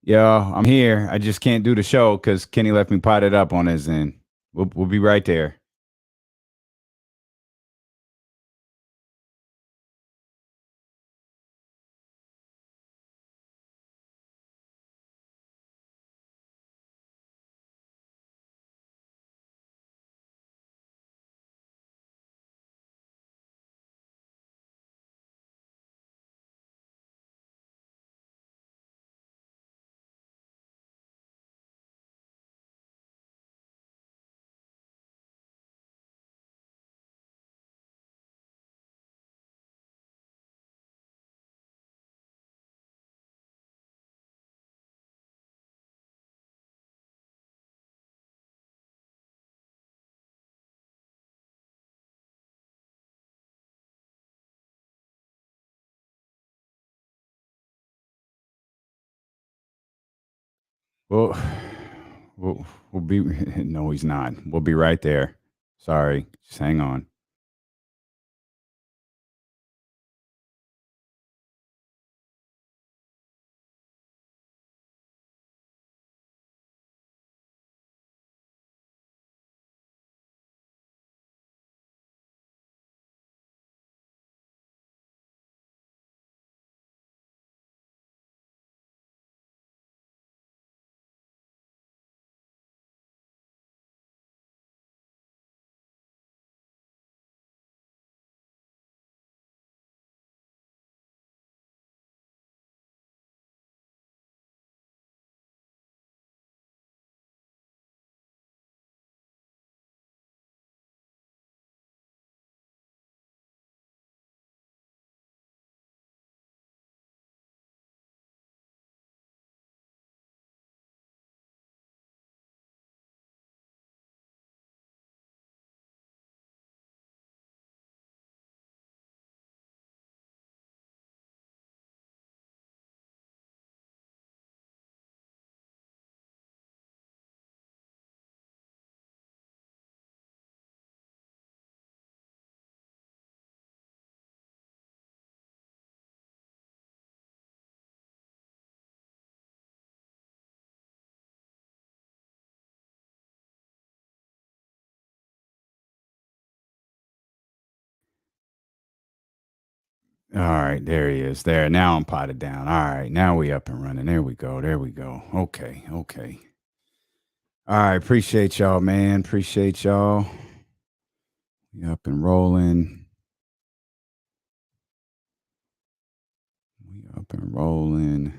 Yeah, I'm here. I just can't do the show because Kenny left me potted up on his end. We'll be right there. Well, we'll be. No, he's not. We'll be right there. Sorry. Just hang on. All right, there he is. There. Now I'm potted down. All right, now we up and running. There we go. There we go. Okay. Okay. All right. Appreciate y'all, man. Appreciate y'all. We up and rolling. We up and rolling.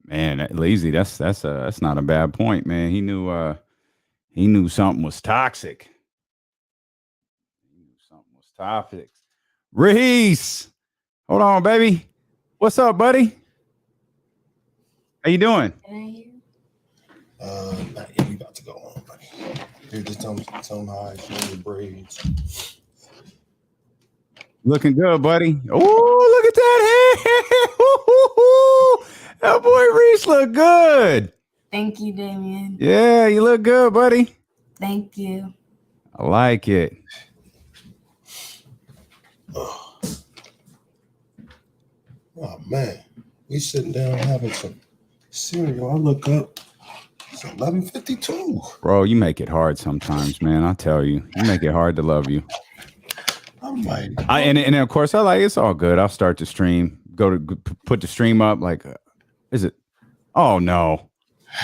Man, Lazy, that's not a bad point, man. He knew something was toxic. He knew something was toxic. Reese, hold on, baby. What's up, buddy? How you doing? Not yet. We about to go on, buddy. Dude, just tell him how I show your braids. Looking good, buddy. Oh, look at that hair. That boy Reese look good. Thank you, Damien. Yeah, you look good, buddy. Thank you. I like it. Oh man, we sitting down having some cereal. I look up, it's 11:52. Bro, you make it hard sometimes, man. I tell you, you make it hard to love you. I'm like, and of course, I like it's all good. I'll start the stream. Go to put the stream up. Like, is it? Oh no!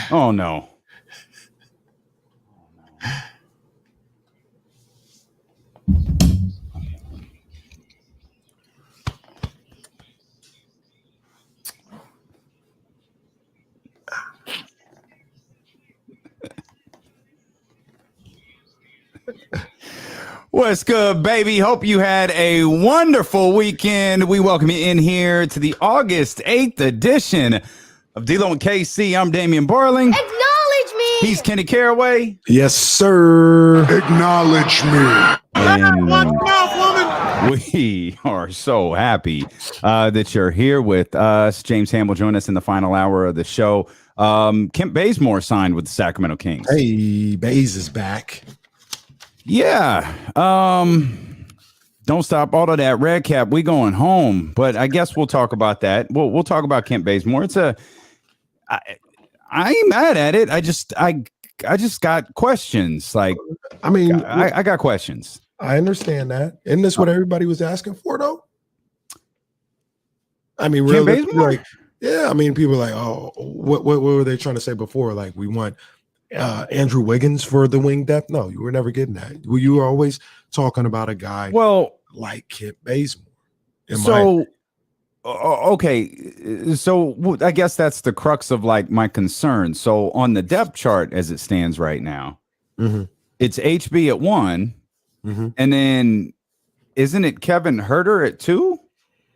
Oh no! What's good, baby? Hope you had a wonderful weekend. We welcome you in here to the August 8th edition of D-Lo and KC. I'm Damian Barling. Acknowledge me. He's Kenny Caraway. yes, sir. Acknowledge me. And we are so happy that you're here with us. James Ham will join us in the final hour of the show. Kent Bazemore signed with the Sacramento Kings. Hey, Baze is back. Yeah. Don't stop all of that red cap. We going home, but I guess we'll talk about that. We'll talk about Kent Bazemore. I ain't mad at it. I just got questions. Like, I mean, I got questions. I understand that. Isn't this what everybody was asking for, though? I mean, Kent really, Bazemore? like, yeah. I mean, people are like, oh, what were they trying to say before? Like, we want Andrew Wiggins for the wing depth. No, you were never getting that. You were always talking about a guy like Kent Bazemore. Okay. So I guess that's the crux of like my concern. So on the depth chart as it stands right now, it's HB at 1, and then isn't it Kevin Huerter at 2?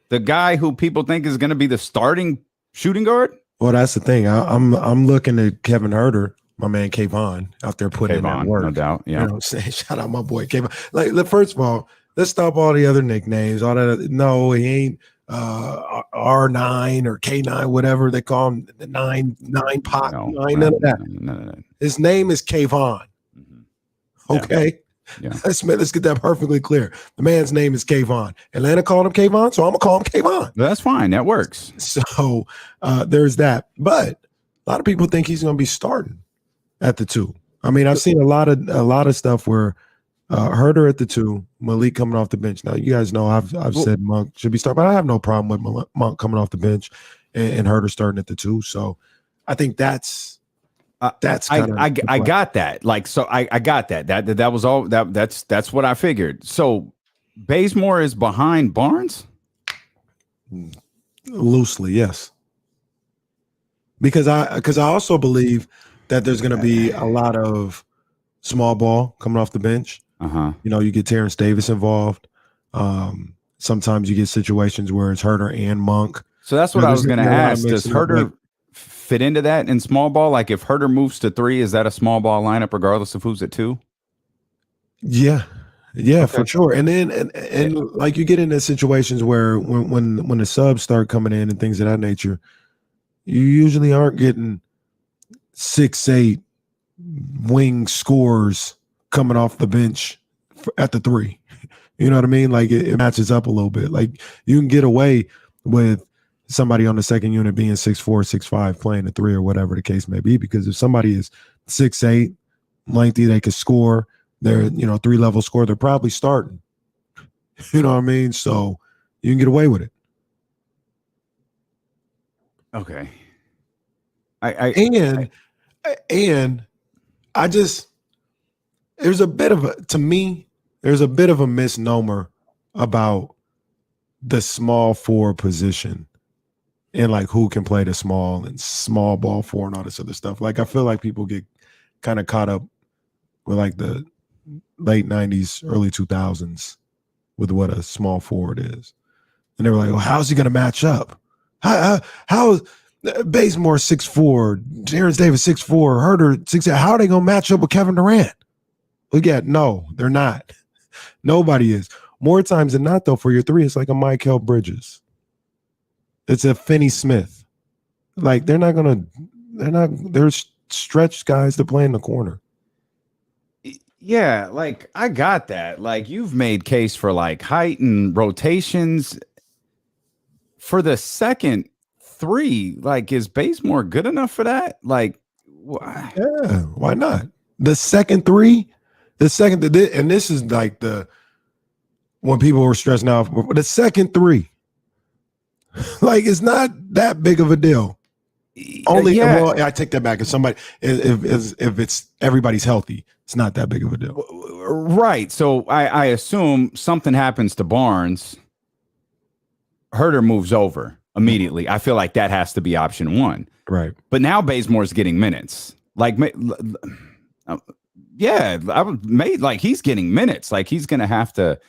The guy who people think is going to be the starting shooting guard? Well, that's the thing. I'm looking at Kevin Huerter, my man Kayvon, out there putting in that work. No doubt. Yeah. You know what I'm saying? Shout out my boy Kayvon. Like, first of all, let's stop all the other nicknames. All that. No, he ain't R9 or K9, whatever they call him. The nine pot. None of that. No. His name is Kayvon. Okay. Yeah. Let's get that perfectly clear. The man's name is Kayvon. Atlanta called him Kayvon, so I'm gonna call him Kayvon. That's fine. That works. So there's that. But a lot of people think he's gonna be starting at the 2. I mean, I've seen a lot of stuff where Huerter at the 2, Malik coming off the bench. Now you guys know I've said Monk should be starting, but I have no problem with Monk coming off the bench and Huerter starting at the 2. So I think that's I got that. Like, so I got that. That was all that's what I figured. So Bazemore is behind Barnes? Loosely, yes. Because I also believe that there's going to be a lot of small ball coming off the bench. You know, you get Terrence Davis involved. Sometimes you get situations where it's Huerter and Monk. So that's what I was going to ask. Does Huerter fit into that in small ball? Like, if Huerter moves to 3, is that a small ball lineup regardless of who's at 2? Yeah, okay. For sure. And then and like you get into situations where when the subs start coming in and things of that nature, you usually aren't getting 6'8" wing scores coming off the bench at the 3. You know what I mean? Like it matches up a little bit. Like you can get away with somebody on the second unit being 6'4", 6'5", playing the 3 or whatever the case may be. Because if somebody is 6'8", lengthy, they could score. They're 3-level score. They're probably starting. You know what I mean? So you can get away with it. Okay. There's a bit of a misnomer about the small 4 position. And like who can play the small and small ball 4 and all this other stuff. Like I feel like people get kind of caught up with like the late 90s, early 2000s with what a small forward is. And they were like, well, how's he going to match up? How is Bazemore 6'4", Terrence Davis 6'4", Huerter 6'8"? How are they going to match up with Kevin Durant? Well, yeah, no, they're not. Nobody is. More times than not, though, for your 3, it's like a Michael Bridges. It's a Finney Smith. Like they're stretched guys to play in the corner. Yeah, like I got that. Like you've made case for like height and rotations. For the second 3, like is Bazemore good enough for that? Like, yeah, why not? The second 3, and this is like when people were stressing out, the second 3. Like it's not that big of a deal. Well, I take that back. If it's everybody's healthy, it's not that big of a deal. Right. So I assume something happens to Barnes. Huerter moves over immediately. I feel like that has to be option 1. Right. But now Bazemore's getting minutes. Like, yeah, I made like he's getting minutes. Like he's going to have to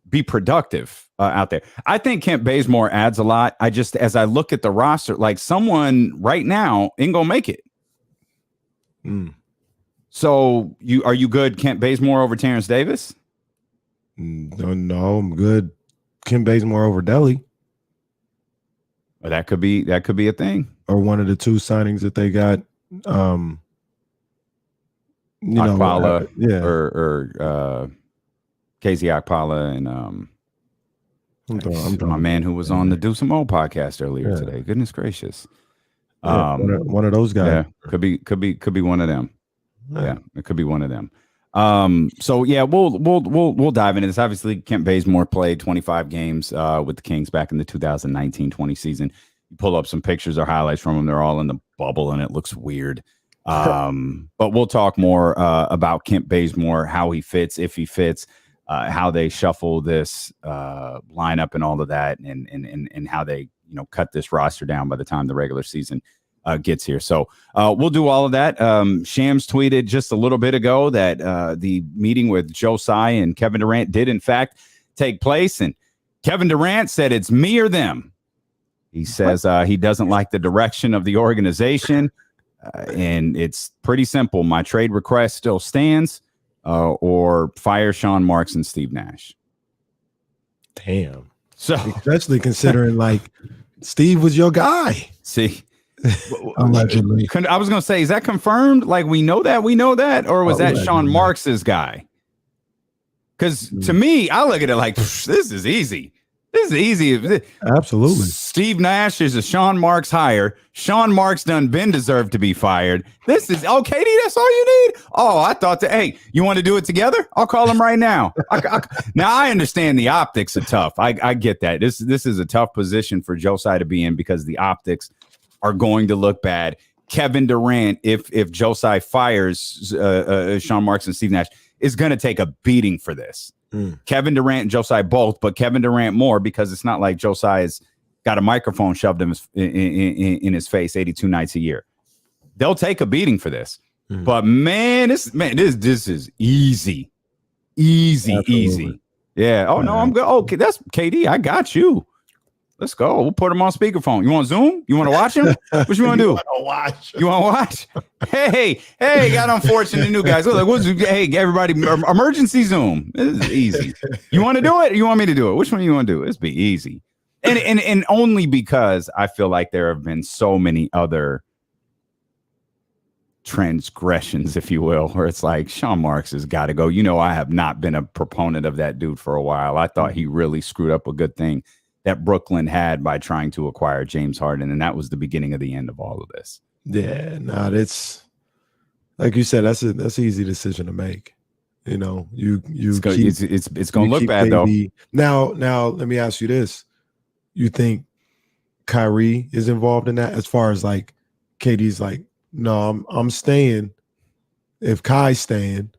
be productive out there. I think Kent Bazemore adds a lot. As I look at the roster, like someone right now ain't gonna make it. So are you good Kent Bazemore over Terrence Davis? No, I'm good Kent Bazemore over Delly. Well, that could be a thing. Or one of the 2 signings that they got. Akpala, yeah, or KZ Akpala and my man who was on the Do Some Old podcast earlier today. Goodness gracious. One of those guys. Yeah, could be one of them. Right. Yeah, it could be one of them. So yeah, we'll dive into this. Obviously, Kent Bazemore played 25 games with the Kings back in the 2019-20 season. You pull up some pictures or highlights from them. They're all in the bubble, and it looks weird. But we'll talk more about Kent Bazemore, how he fits, if he fits, how they shuffle this lineup and all of that, and how they cut this roster down by the time the regular season gets here. So we'll do all of that. Shams tweeted just a little bit ago that the meeting with Joe Tsai and Kevin Durant did in fact take place, and Kevin Durant said it's me or them. He says he doesn't like the direction of the organization, and it's pretty simple. My trade request still stands, or fire Sean Marks and Steve Nash. Damn. So especially considering like Steve was your guy. See, allegedly. I was going to say, is that confirmed? Like we know that, or was that Sean Marks's guy? Because to me, I look at it like this is easy. This is easy. Absolutely. Steve Nash is a Sean Marks hire. Sean Marks done been deserved to be fired. This is KD. That's all you need. Oh, I thought that. Hey, you want to do it together? I'll call him right now. Now I understand the optics are tough. I get that. This is a tough position for Joe Tsai to be in because the optics are going to look bad. Kevin Durant, if Joe Tsai fires Sean Marks and Steve Nash, is going to take a beating for this. Kevin Durant and Joe Tsai both, but Kevin Durant more because it's not like Joe Tsai has got a microphone shoved in his face 82 nights a year. They'll take a beating for this. But this is easy. Easy. Yeah. Oh no, I'm good. Okay, that's KD. I got you. Let's go. We'll put him on speakerphone. You want Zoom? You want to watch him? What you want to do? You want to watch? Hey, got unfortunate new guys. Look, hey, everybody, emergency Zoom. This is easy. You want to do it? Or you want me to do it? Which one do you want to do? It's be easy. And only because I feel like there have been so many other transgressions, if you will, where it's like Sean Marks has got to go. I have not been a proponent of that dude for a while. I thought he really screwed up a good thing that Brooklyn had by trying to acquire James Harden, and that was the beginning of the end of all of this. Yeah, it's like you said, that's an easy decision to make. It's going to look bad KD. though. Now let me ask you this: you think Kyrie is involved in that? As far as like KD's like, no, I'm staying. If Kai's staying,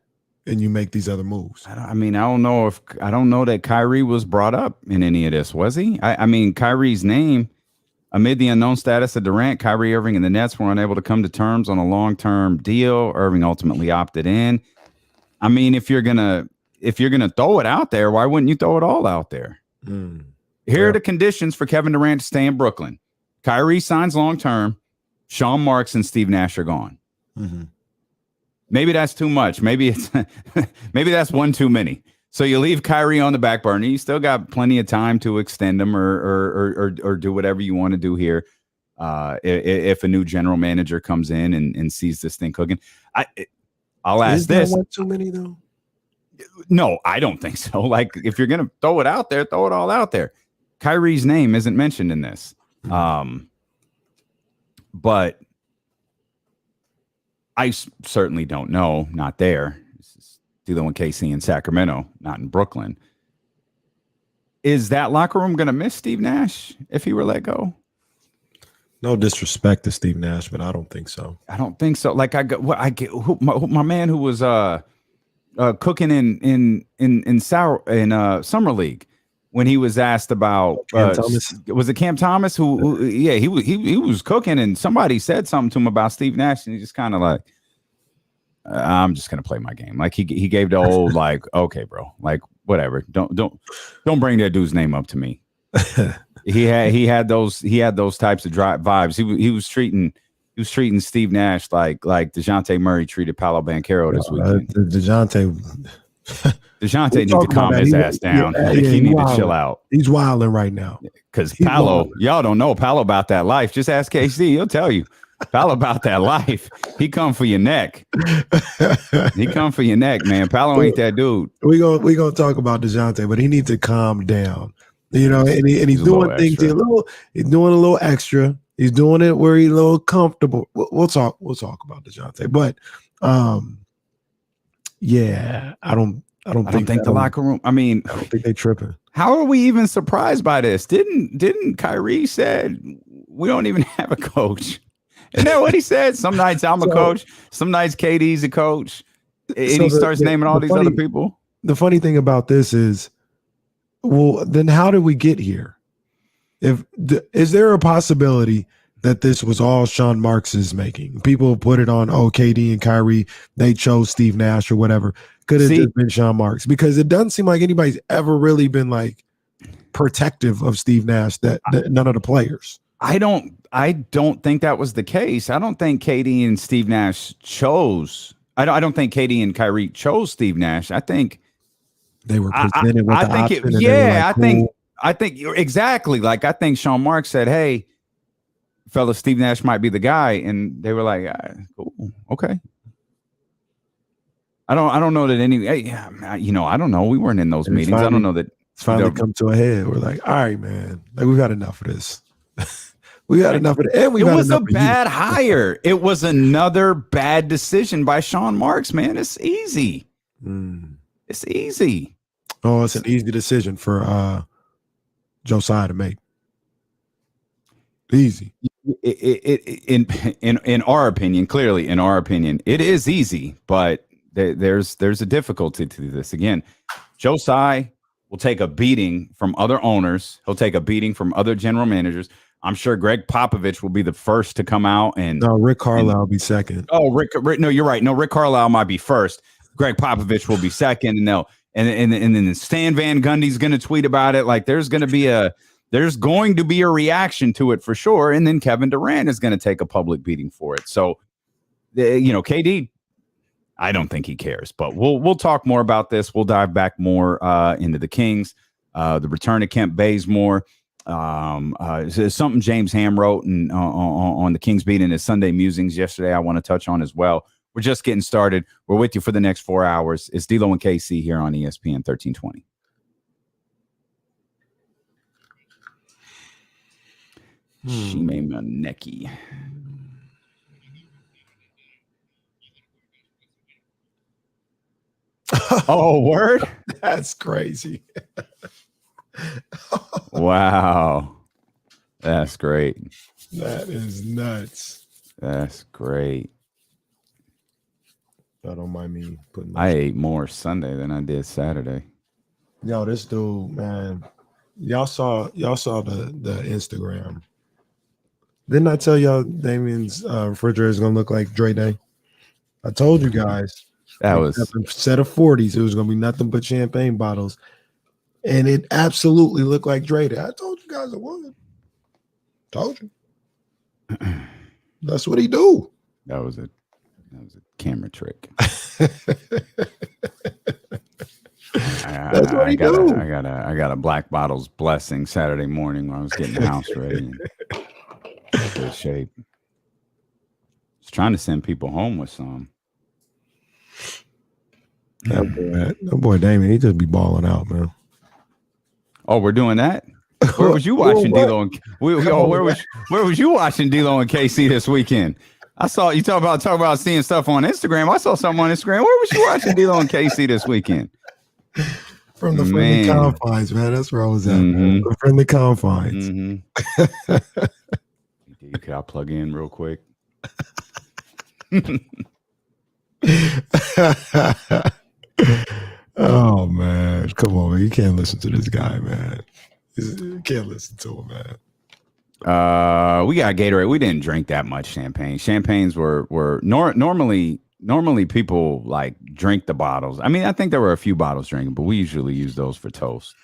and you make these other moves. I don't know that Kyrie was brought up in any of this, was he? I mean, Kyrie's name, amid the unknown status of Durant, Kyrie Irving and the Nets were unable to come to terms on a long-term deal. Irving ultimately opted in. I mean, if you're gonna throw it out there, why wouldn't you throw it all out there? Here are the conditions for Kevin Durant to stay in Brooklyn. Kyrie signs long-term. Sean Marks and Steve Nash are gone. Maybe that's too much. Maybe that's one too many. So you leave Kyrie on the back burner. You still got plenty of time to extend him or do whatever you want to do here. If a new general manager comes in and sees this thing cooking, I'll ask this. One too many though? No, I don't think so. Like if you're gonna throw it out there, throw it all out there. Kyrie's name isn't mentioned in this, but. I certainly don't know. Not there. This is dealing with KC in Sacramento, not in Brooklyn. Is that locker room going to miss Steve Nash if he were let go? No disrespect to Steve Nash, but I don't think so. I don't think so. Like my man who was cooking in summer league when he was asked about was it Cam Thomas who he was cooking and somebody said something to him about Steve Nash and he just kind of like I'm just gonna play my game. Like he gave the old like okay bro, like whatever, don't bring that dude's name up to me. he had those types of dry vibes. He was treating Steve Nash like Dejounte Murray treated Paolo Banchero this weekend. Dejounte needs to calm his ass down. He needs to chill out. He's wilding right now. Because Paolo, y'all don't know Paolo about that life. Just ask KC. He'll tell you. Paolo about that life. He come for your neck. He come for your neck, man. Paolo ain't that dude. We gonna talk about Dejounte, but he needs to calm down. And he's doing things. He's doing a little extra. He's doing it where he's a little comfortable. We'll talk about Dejounte, but yeah, I don't think the locker room. I mean, I don't think they tripping. How are we even surprised by this? Didn't Kyrie said we don't even have a coach? Isn't that what he said? Some nights I'm a coach, some nights KD's a coach, and he starts naming all these other people. The funny thing about this is, well, then how did we get here? Is there a possibility that this was all Sean Marks's making? People put it on, KD and Kyrie, they chose Steve Nash or whatever. Could have just been Sean Marks, because it doesn't seem like anybody's ever really been like protective of Steve Nash. That none of the players. I don't think that was the case. I don't think KD and Steve Nash chose. I don't think KD and Kyrie chose Steve Nash. I think they were presented with the option. I think exactly. Like, I think Sean Marks said, "Hey, fella, Steve Nash might be the guy," and they were like, "Cool, okay." I don't know that any. I don't know. We weren't in those meetings. I don't know that it's finally come to a head. We're like, all right, man. Like, we've had enough of this. We got enough of it. And it was a bad hire. It was another bad decision by Sean Marks. Man, it's easy. It's easy. Oh, it's an easy decision for Josiah to make. Easy. In our opinion, clearly, in our opinion, it is easy, but there's a difficulty to this. Again, Josiah will take a beating from other owners. He'll take a beating from other general managers. I'm sure Greg Popovich will be the first to come out, and Rick Carlisle will be second. Oh, Rick, no, you're right. No, Rick Carlisle might be first. Greg Popovich will be second, and then Stan Van Gundy's going to tweet about it. Like, there's going to be a reaction to it for sure, and then Kevin Durant is going to take a public beating for it. So, KD, I don't think he cares, but we'll talk more about this. We'll dive back more into the Kings, the return of Kent Bazemore. Something James Ham wrote on the Kings beat in his Sunday musings yesterday. I want to touch on as well. We're just getting started. We're with you for the next 4 hours. It's D'Lo and KC here on ESPN 1320. Shime Maneki. Oh, word? That's crazy. Wow. That's great. That is nuts. That's great. I don't mind me putting. I ate more Sunday than I did Saturday. Yo, this dude, man. Y'all saw the Instagram. Didn't I tell y'all Damian's refrigerator is gonna look like Dre Day? I told you guys. That was a set of 40s. It was gonna be nothing but champagne bottles. And it absolutely looked like Dre Day. I told you guys it would. Told you. That's what he do. That was a camera trick. That's what he do. I got a Black Bottles blessing Saturday morning when I was getting the house ready. Good shape. Just trying to send people home with some. That boy Damien, he just be balling out, man. Oh, we're doing that? Where was you watching D'Lo? Where was you watching D'Lo and KC this weekend? I saw you talk about seeing stuff on Instagram. I saw something on Instagram. Where was you watching D'Lo and KC this weekend? From the friendly confines, man. That's where I was at. Man. The friendly confines. Can I plug in real quick? Oh man, come on, man. You can't listen to this guy, man. You can't listen to him, man. We got Gatorade. We didn't drink that much champagne. Champagnes were normally people like drink the bottles. I mean, I think there were a few bottles drinking, but we usually use those for toast.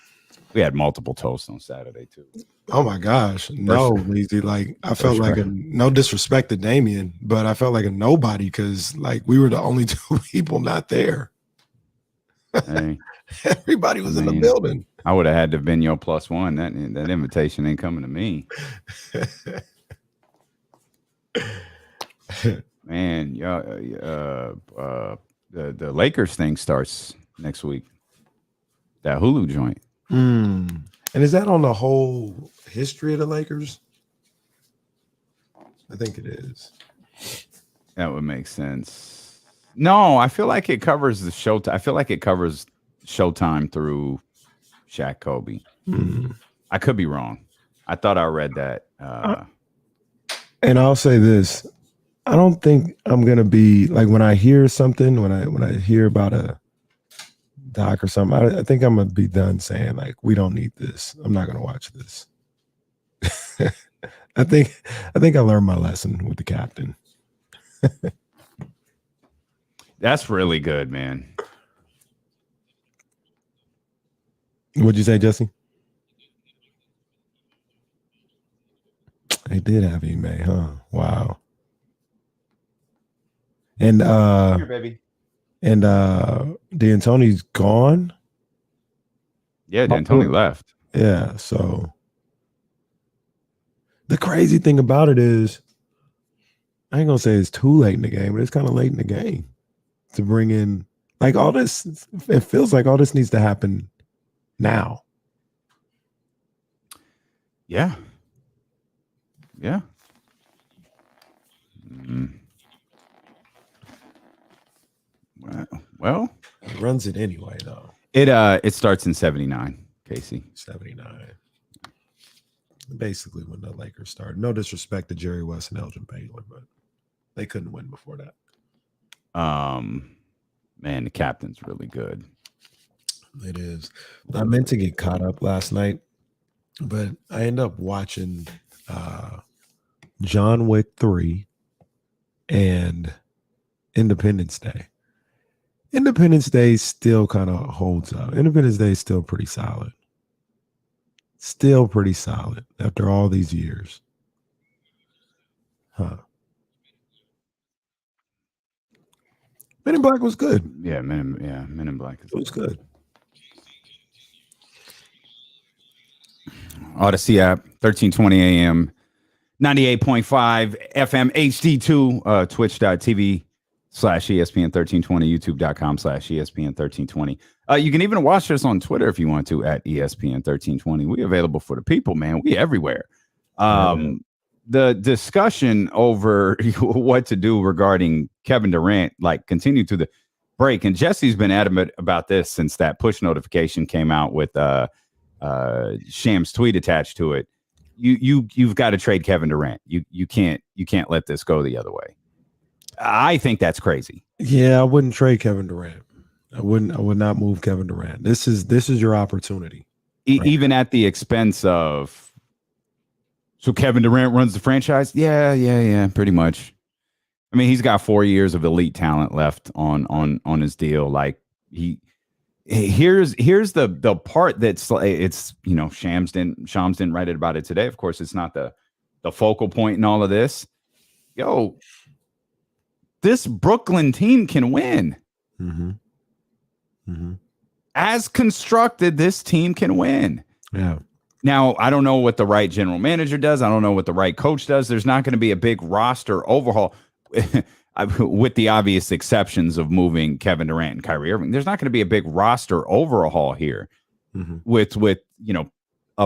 We had multiple toasts on Saturday too. Oh my gosh, no, Leezy. Like, I felt like no disrespect to Damien, but I felt like a nobody because like we were the only two people not there. Hey, everybody was in the building. I would have had to have been your plus one. That invitation ain't coming to me. Man, the Lakers thing starts next week. That Hulu joint. And is that on the whole history of the Lakers? I think it is. That would make sense. No, I feel like it covers the show. I feel like it covers Showtime through Shaq Kobe. I could be wrong. I thought I read that. And I'll say this. I don't think I'm gonna be like when I hear something, when I hear about a doc or something, I think I'm gonna be done saying like we don't need this. I'm not gonna watch this. I think I learned my lesson with the captain. That's really good, man. What'd you say, Jesse? They did have Ime, huh? Wow. And Here, baby. And D'Antoni's gone. Yeah, D'Antoni left. Yeah, so the crazy thing about it is, I ain't gonna say it's too late in the game, but it's kind of late in the game to bring in like all this. It feels like all this needs to happen now. Yeah. Yeah. Mm. Well, It runs it anyway, though. It starts in 79, Casey. 79. Basically when the Lakers started. No disrespect to Jerry West and Elgin Baylor, but they couldn't win before that. Man, the captain's really good. It is. I meant to get caught up last night, but I ended up watching John Wick 3 and Independence Day. Independence Day still kind of holds up. Independence Day is still pretty solid. Still pretty solid after all these years. Huh. Men in Black was good. Yeah, Men in Black It was good. Odyssey app, 1320 AM, 98.5 FM HD2, twitch.tv/ESPN1320, youtube.com/ESPN1320. You can even watch us on Twitter if you want to at ESPN1320. We available for the people, man. We everywhere. The discussion over what to do regarding Kevin Durant continued through the break, and Jesse's been adamant about this since that push notification came out with Sham's tweet attached to it. You've got to trade Kevin Durant. You can't let this go the other way. I think that's crazy. Yeah, I wouldn't trade Kevin Durant. I would not move Kevin Durant. This is your opportunity. Even at the expense of, so Kevin Durant runs the franchise? Yeah, pretty much. I mean, he's got 4 years of elite talent left on his deal. Like here's the part that's it's, Shams didn't write it about it today. Of course, it's not the focal point in all of this. Yo, this Brooklyn team can win. Mm-hmm. Mm-hmm. As constructed, this team can win. Yeah. Now, I don't know what the right general manager does. I don't know what the right coach does. There's not going to be a big roster overhaul with the obvious exceptions of moving Kevin Durant and Kyrie Irving. There's not going to be a big roster overhaul here with a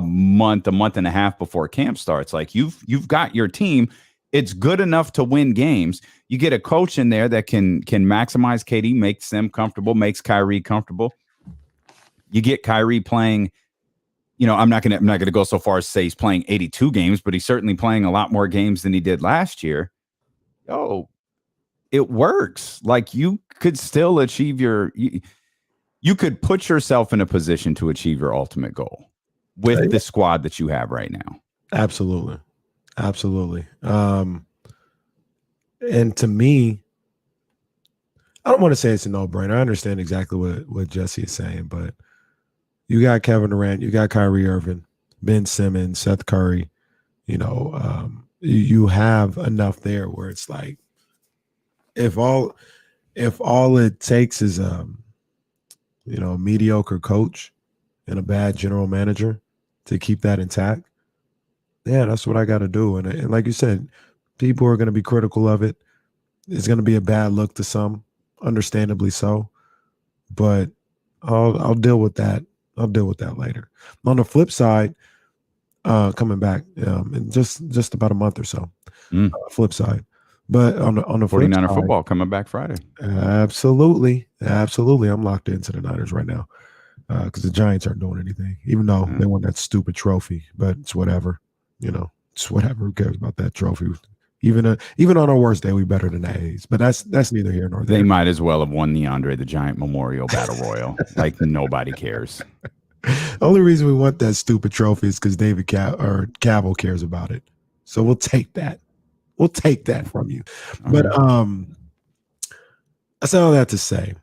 month and a half before camp starts. Like you've got your team. It's good enough to win games. You get a coach in there that can maximize KD, makes them comfortable, makes Kyrie comfortable. You get Kyrie playing, I'm not gonna go so far as to say he's playing 82 games, but he's certainly playing a lot more games than he did last year. It works. Like you could still achieve you could put yourself in a position to achieve your ultimate goal with the squad that you have right now. Absolutely. And to me, I don't want to say it's a no-brainer. I understand exactly what Jesse is saying, but you got Kevin Durant, you got Kyrie Irving, Ben Simmons, Seth Curry. You have enough there where it's like, if all it takes is a mediocre coach and a bad general manager to keep that intact, yeah, that's what I got to do. And like you said, people are going to be critical of it. It's going to be a bad look to some, understandably so. But I'll deal with that. I'll deal with that later. On the flip side, coming back in just about a month or so. Mm. Flip side. But on the flip 49er side, football coming back Friday. absolutely. I'm locked into the Niners right now because the Giants aren't doing anything, even though they won that stupid trophy. But it's whatever. It's whatever. Who cares about that trophy? Even on our worst day, we better than the A's. But that's neither here nor there. They might as well have won the Andre the Giant Memorial Battle Royal. Like nobody cares. Only reason we want that stupid trophy is because David Cavill cares about it. So we'll take that. We'll take that from you. But I said all that to say,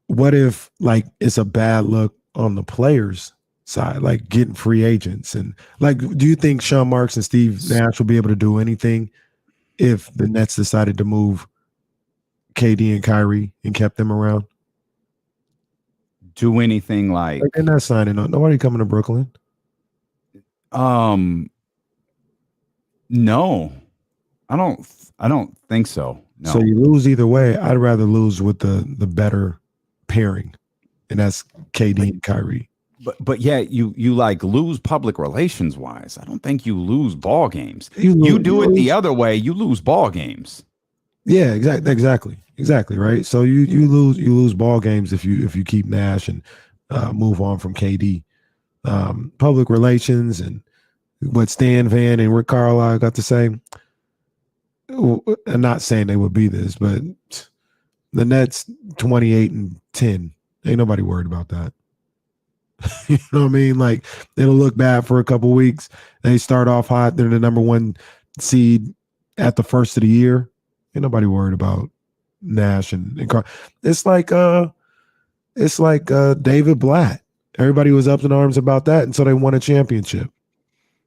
what if like it's a bad look on the players' side, like getting free agents, and like, do you think Sean Marks and Steve Nash will be able to do anything if the Nets decided to move KD and Kyrie and kept them around? Do anything like they're not signing up. Nobody coming to Brooklyn. No, I don't think so. No. So you lose either way. I'd rather lose with the better pairing, and that's KD and Kyrie. But yeah, you like lose public relations wise. I don't think you lose ball games. You do it the other way, you lose ball games. Yeah, exactly. Right. So you lose ball games if you keep Nash and move on from KD. Public relations and what Stan Van and Rick Carlisle got to say. I'm not saying they would be this, but the Nets 28-10. Ain't nobody worried about that. You know what I mean? Like, it'll look bad for a couple weeks. They start off hot. They're the number one seed at the first of the year. Ain't nobody worried about Nash and Carl. It's like David Blatt. Everybody was up in arms about that until they won a championship.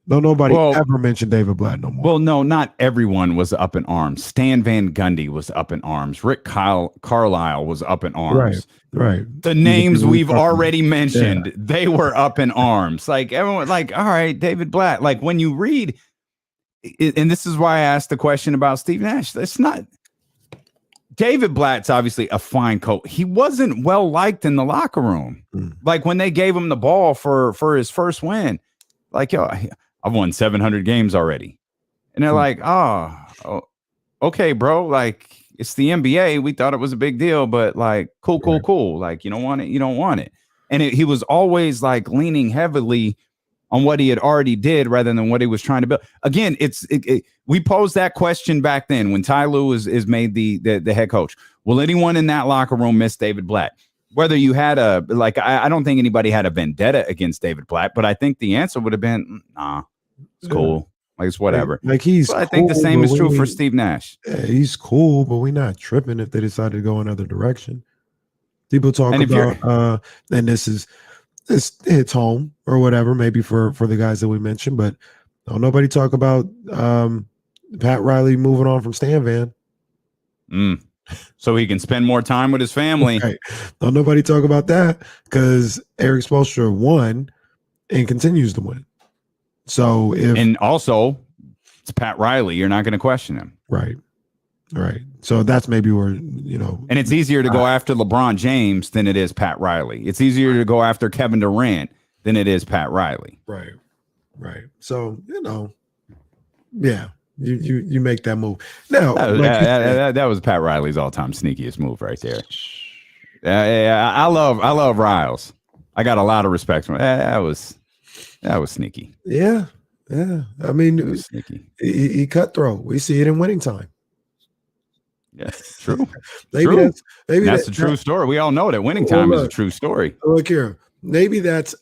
Nobody ever mentioned David Blatt no more. Well, no, not everyone was up in arms. Stan Van Gundy was up in arms. Rick Carlisle was up in arms. Right. The names we've already mentioned, they were up in arms. Like everyone, like, all right, David Blatt. Like when you read, and this is why I asked the question about Steve Nash. It's not. David Blatt's obviously a fine coach. He wasn't well liked in the locker room. Like when they gave him the ball for his first win, like, yo, I've won 700 games already. And they're like, oh, okay, bro. Like, it's the NBA. We thought it was a big deal, but like, cool. Like, you don't want it. And he was always like leaning heavily on what he had already did rather than what he was trying to build. Again, we posed that question back then when Ty Lue is made the head coach. Will anyone in that locker room miss David Blatt? Whether you had I don't think anybody had a vendetta against David Blatt, but I think the answer would have been, nah, it's cool. Like, it's whatever. Like he's but I think the same is true for Steve Nash. Yeah, he's cool, but we're not tripping if they decide to go another direction. People talk about, and this hits home or whatever, maybe for the guys that we mentioned, but nobody talk about Pat Riley moving on from Stan Van. So he can spend more time with his family. Right. Don't nobody talk about that because Eric Spoelstra won and continues to win. So and also it's Pat Riley, you're not going to question him. Right. So that's maybe where, and it's easier to go after LeBron James than it is Pat Riley. It's easier to go after Kevin Durant than it is Pat Riley. Right. So, yeah. You make that move. Now that was Pat Riley's all-time sneakiest move right there. I love Riles. I got a lot of respect for him. That was sneaky. Yeah. I mean, it was sneaky. He cutthroat. We see it in winning time. Yeah, true. Maybe that's a true story. We all know that winning time is a true story. Look here. Maybe that's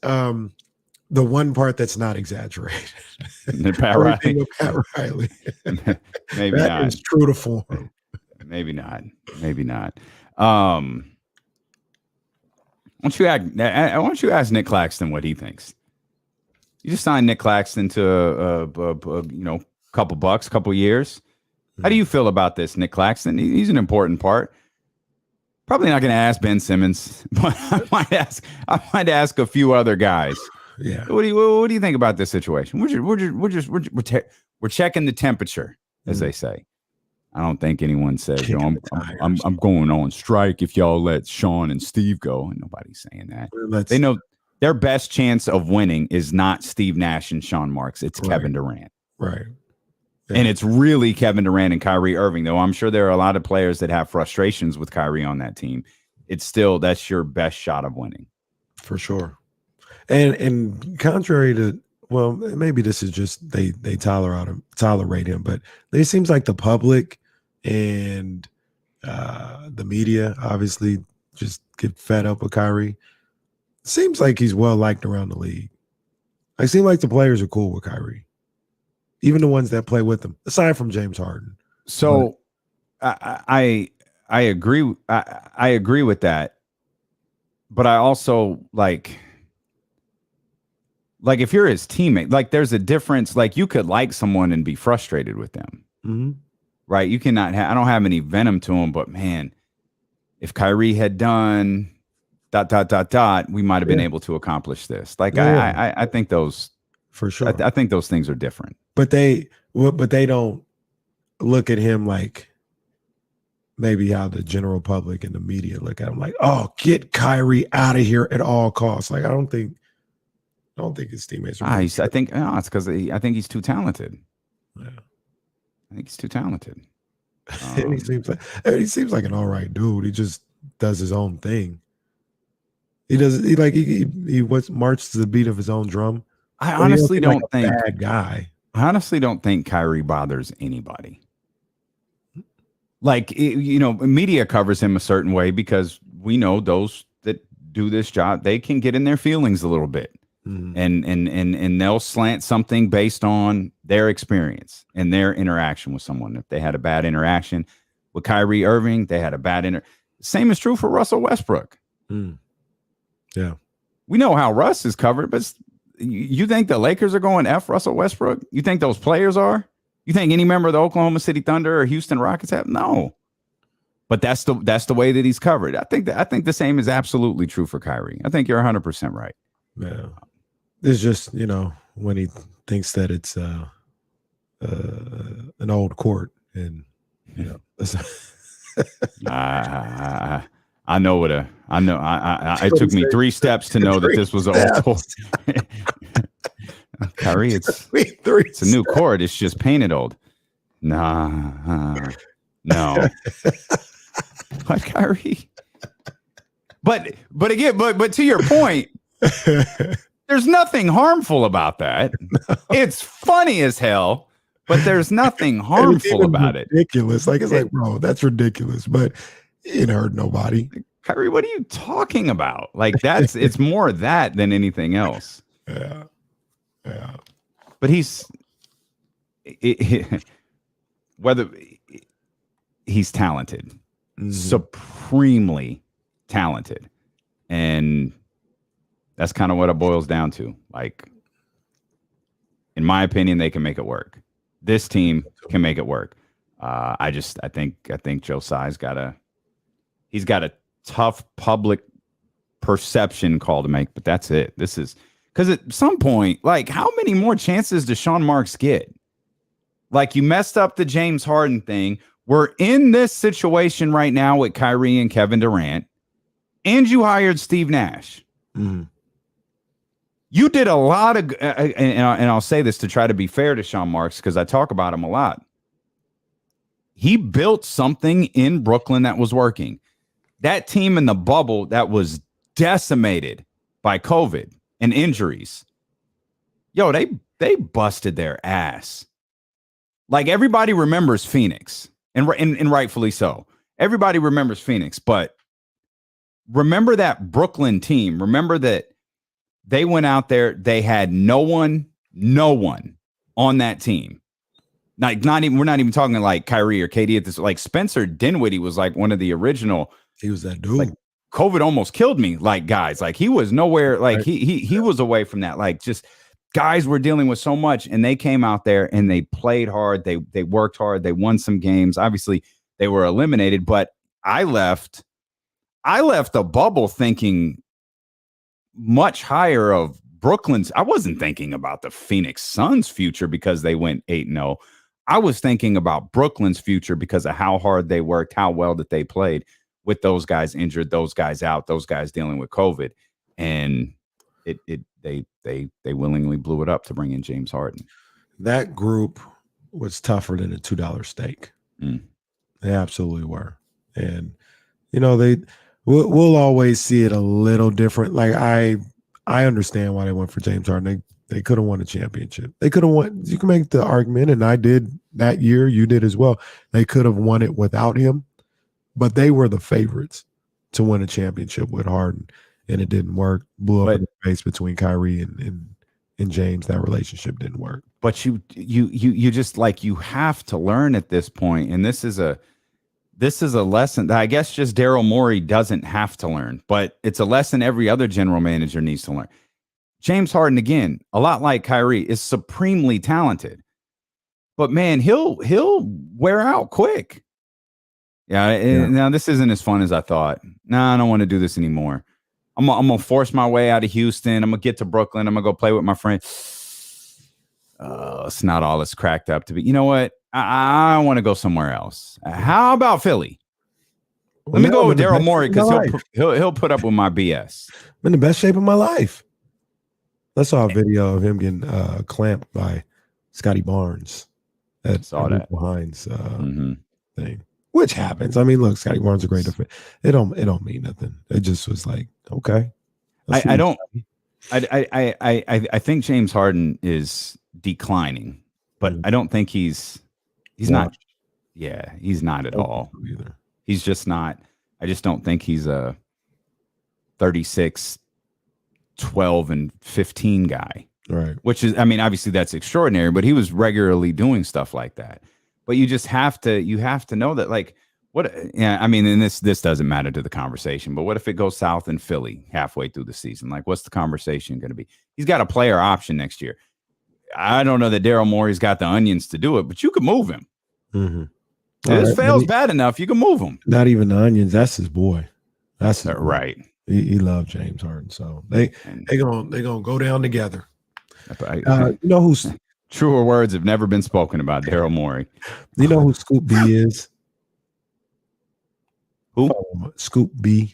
the one part that's not exaggerated. Pat Riley. Maybe that not. is true to form. Maybe not. I want you ask Nick Claxton what he thinks. You just signed Nick Claxton to a couple bucks, couple years. How do you feel about this, Nick Claxton? He's an important part. Probably not going to ask Ben Simmons, but I might ask a few other guys. Yeah. What do you think about this situation? We're checking the temperature, as they say. I don't think anyone says, I'm going on strike if y'all let Sean and Steve go. And nobody's saying that. They know their best chance of winning is not Steve Nash and Sean Marks. It's Right. Kevin Durant. Right. Yeah. And it's really Kevin Durant and Kyrie Irving, though. I'm sure there are a lot of players that have frustrations with Kyrie on that team. It's still, that's your best shot of winning. For sure. And contrary to, well, maybe this is just they tolerate him, but it seems like the public and the media obviously just get fed up with Kyrie. Seems like he's well liked around the league. I seem like the players are cool with Kyrie, even the ones that play with him, aside from James Harden. So I agree. I agree with that, but I also like if you're his teammate, like there's a difference. Like you could like someone and be frustrated with them, Mm-hmm. right? You cannot. I don't have any venom to him, but man, if Kyrie had done ... we might have been able to accomplish this. Like I think those for sure. I think those things are different. But they don't look at him like maybe how the general public and the media look at him, like, oh, get Kyrie out of here at all costs. Like I don't think his teammates are. I think it's because I think he's too talented. Yeah. I think he's too talented. And he seems like an all right dude. He just does his own thing. He marches to the beat of his own drum. I honestly don't like a think bad guy. I honestly don't think Kyrie bothers anybody. Like, media covers him a certain way because we know those that do this job, they can get in their feelings a little bit. Mm. And they'll slant something based on their experience and their interaction with someone. If they had a bad interaction with Kyrie Irving, they had a bad same is true for Russell Westbrook. Mm. Yeah. We know how Russ is covered, but you think the Lakers are going F Russell Westbrook? You think those players are? You think any member of the Oklahoma City Thunder or Houston Rockets have? No. But that's the way that he's covered. I think the same is absolutely true for Kyrie. I think you're 100% right. Yeah. It's just, when he thinks that it's an old court and I know it took me 3 steps to know that this was an old court. Kyrie, it's a new court. It's just painted old. No. What, Kyrie? But again, but to your point, there's nothing harmful about that. No. It's funny as hell, but there's nothing harmful about it. Ridiculous. Like, it's like, bro, that's ridiculous. But it hurt nobody. Kyrie, what are you talking about? Like, it's more that than anything else. Yeah. But whether he's talented, supremely talented. And that's kind of what it boils down to. Like, in my opinion, they can make it work. This team can make it work. I think Joe Tsai's got a tough public perception call to make, but that's it. This is because at some point, like, how many more chances does Sean Marks get? Like, you messed up the James Harden thing. We're in this situation right now with Kyrie and Kevin Durant, and you hired Steve Nash. Mm-hmm. You did a lot of, and I'll say this to try to be fair to Sean Marks because I talk about him a lot. He built something in Brooklyn that was working. That team in the bubble that was decimated by COVID and injuries. Yo, they busted their ass. Like, everybody remembers Phoenix, and rightfully so. Everybody remembers Phoenix, but remember that Brooklyn team. Remember that they went out there. They had no one on that team. Like, we're not even talking like Kyrie or KD at this. Like, Spencer Dinwiddie was like one of the original. He was that dude. Like, COVID almost killed me. Like, guys, like, he was nowhere. Like, right. he was away from that. Like, just guys were dealing with so much, and they came out there and they played hard. They worked hard. They won some games. Obviously, they were eliminated. But I left the bubble thinking much higher of Brooklyn's. I wasn't thinking about the Phoenix Suns' future because they went 8-0. I was thinking about Brooklyn's future because of how hard they worked, how well that they played with those guys injured, those guys out, those guys dealing with COVID. And they willingly blew it up to bring in James Harden. That group was tougher than a $2 steak. They absolutely were. And, we'll always see it a little different. Like I understand why they went for James Harden. They could have won a championship. They could have won. You can make the argument, and I did that year. You did as well. They could have won it without him, but they were the favorites to win a championship with Harden, and it didn't work. Blew up in the face between Kyrie and James. That relationship didn't work. But you just like you have to learn at this point, and this is a lesson that I guess just Daryl Morey doesn't have to learn, but it's a lesson every other general manager needs to learn. James Harden, again, a lot like Kyrie, is supremely talented, but man, he'll wear out quick. Yeah. Now this isn't as fun as I thought. No, I don't want to do this anymore. I'm gonna force my way out of Houston. I'm gonna get to Brooklyn. I'm gonna go play with my friend. It's not all it's cracked up to be. You know what? I want to go somewhere else. How about Philly? Let me go with Daryl Morey because he'll put up with my BS. I'm in the best shape of my life. I saw a video of him getting clamped by Scotty Barnes at Hines thing, which happens. I mean, look, Scotty Barnes is a great defender. It don't mean nothing. It just was like, okay. I think James Harden is declining, but I don't think he's not. Yeah, he's not at all either. He's just not. I just don't think he's a 36, 12, and 15 guy. Right. Which is, I mean, obviously that's extraordinary, but he was regularly doing stuff like that. But you just have to know that, like, what? Yeah, I mean, and this doesn't matter to the conversation. But what if it goes south in Philly halfway through the season? Like, what's the conversation going to be? He's got a player option next year. I don't know that Daryl Morey's got the onions to do it, but you could move him. If this fails bad enough, you can move him. Not even the onions. That's his boy. That's his right. He loved James Harden, so they gonna go down together. You know who's truer words have never been spoken about Daryl Morey. You know who Scoop B is? Who? Scoop B.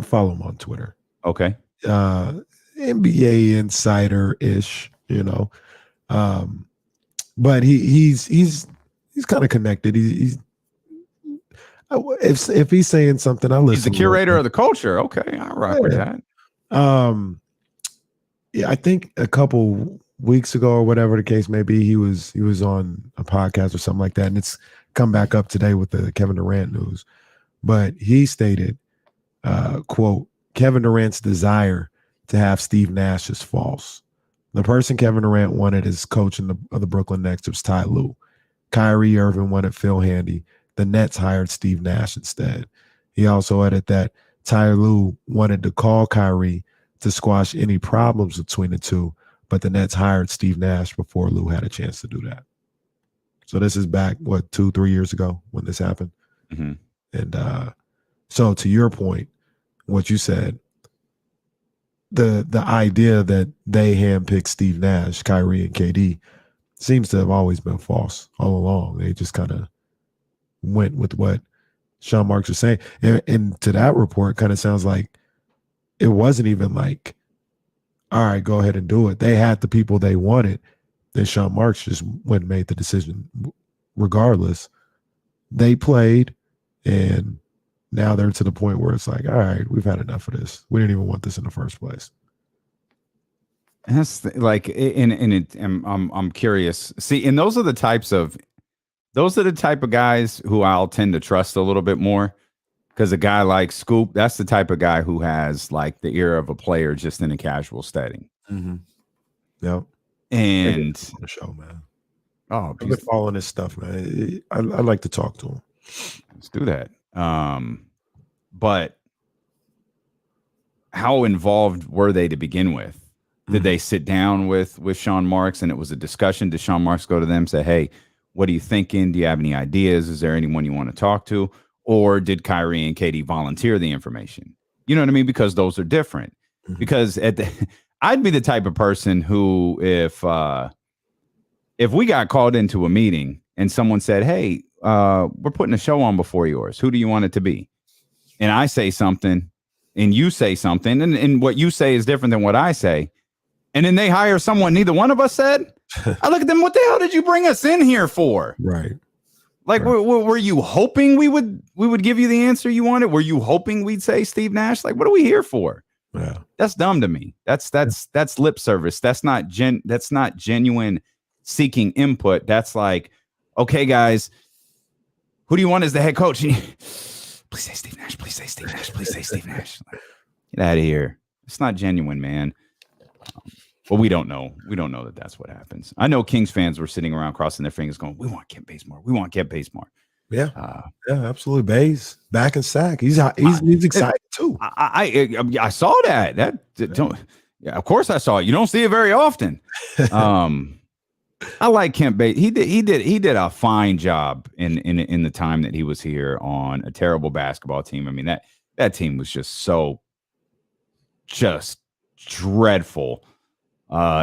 I follow him on Twitter. Okay. NBA insider ish, but he's kind of connected. He's if he's saying something, I listen. He's the curator of the culture. Okay, I rock with that. Yeah, I think a couple weeks ago or whatever the case may be, he was on a podcast or something like that, and it's come back up today with the Kevin Durant news. But he stated, quote, Kevin Durant's desire to have Steve Nash is false. The person Kevin Durant wanted as coach of the Brooklyn Nets was Ty Lue. Kyrie Irving wanted Phil Handy. The Nets hired Steve Nash instead. He also added that Ty Lue wanted to call Kyrie to squash any problems between the two, but the Nets hired Steve Nash before Lue had a chance to do that. So this is back, 2-3 years ago when this happened. Mm-hmm. And so to your point, what you said, the idea that they handpicked Steve Nash, Kyrie, and KD seems to have always been false all along. They just kind of went with what Sean Marks was saying. And to that report, kind of sounds like it wasn't even like, all right, go ahead and do it. They had the people they wanted. Then Sean Marks just went and made the decision regardless. They played, and now they're to the point where it's like, all right, we've had enough of this. We didn't even want this in the first place. That's I'm curious. See, and those are the type of guys who I'll tend to trust a little bit more, because a guy like Scoop, that's the type of guy who has like the ear of a player just in a casual setting. Mm-hmm. Yep. And the show, man. Oh, I've been following this stuff, man. I like to talk to him. Let's do that. But how involved were they to begin with? Did they sit down with Sean Marks and it was a discussion? Did Sean Marks go to them and say, hey, what are you thinking? Do you have any ideas? Is there anyone you want to talk to? Or did Kyrie and KD volunteer the information? You know what I mean? Because those are different. Mm-hmm. Because I'd be the type of person who, if we got called into a meeting and someone said, hey, we're putting a show on before yours, who do you want it to be? And I say something, and you say something, and what you say is different than what I say, and then they hire someone neither one of us said. I look at them. What the hell did you bring us in here for? Right. Like, Right. were you hoping we would give you the answer you wanted? Were you hoping we'd say Steve Nash? Like, what are we here for? Yeah. That's dumb to me. That's lip service. That's not genuine seeking input. That's like, okay, guys, who do you want as the head coach? Please say Steve Nash. Please say Steve Nash. Please say Steve Nash. Get out of here. It's not genuine, man. Well, we don't know. We don't know that that's what happens. I know Kings fans were sitting around crossing their fingers going, we want Kent Bazemore. We want Kent Bazemore. Yeah. Yeah, absolutely. Baze back in sack. He's excited too. I saw that. Yeah, of course I saw it. You don't see it very often. I like Kent Bazemore. He did a fine job in the time that he was here on a terrible basketball team. I mean, that team was just dreadful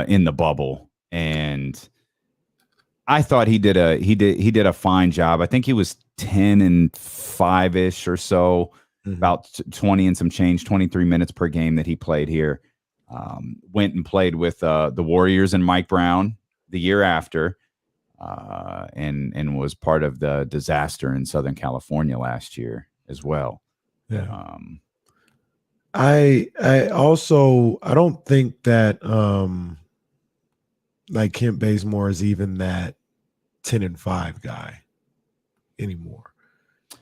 in the bubble, and I thought he did a fine job. I think he was 10-5-ish or so, about 20 and some change, 23 minutes per game that he played here. Went and played with the Warriors and Mike Brown the year after, and was part of the disaster in Southern California last year as well. Yeah. I don't think that like Kent Bazemore is even that 10-5 guy anymore.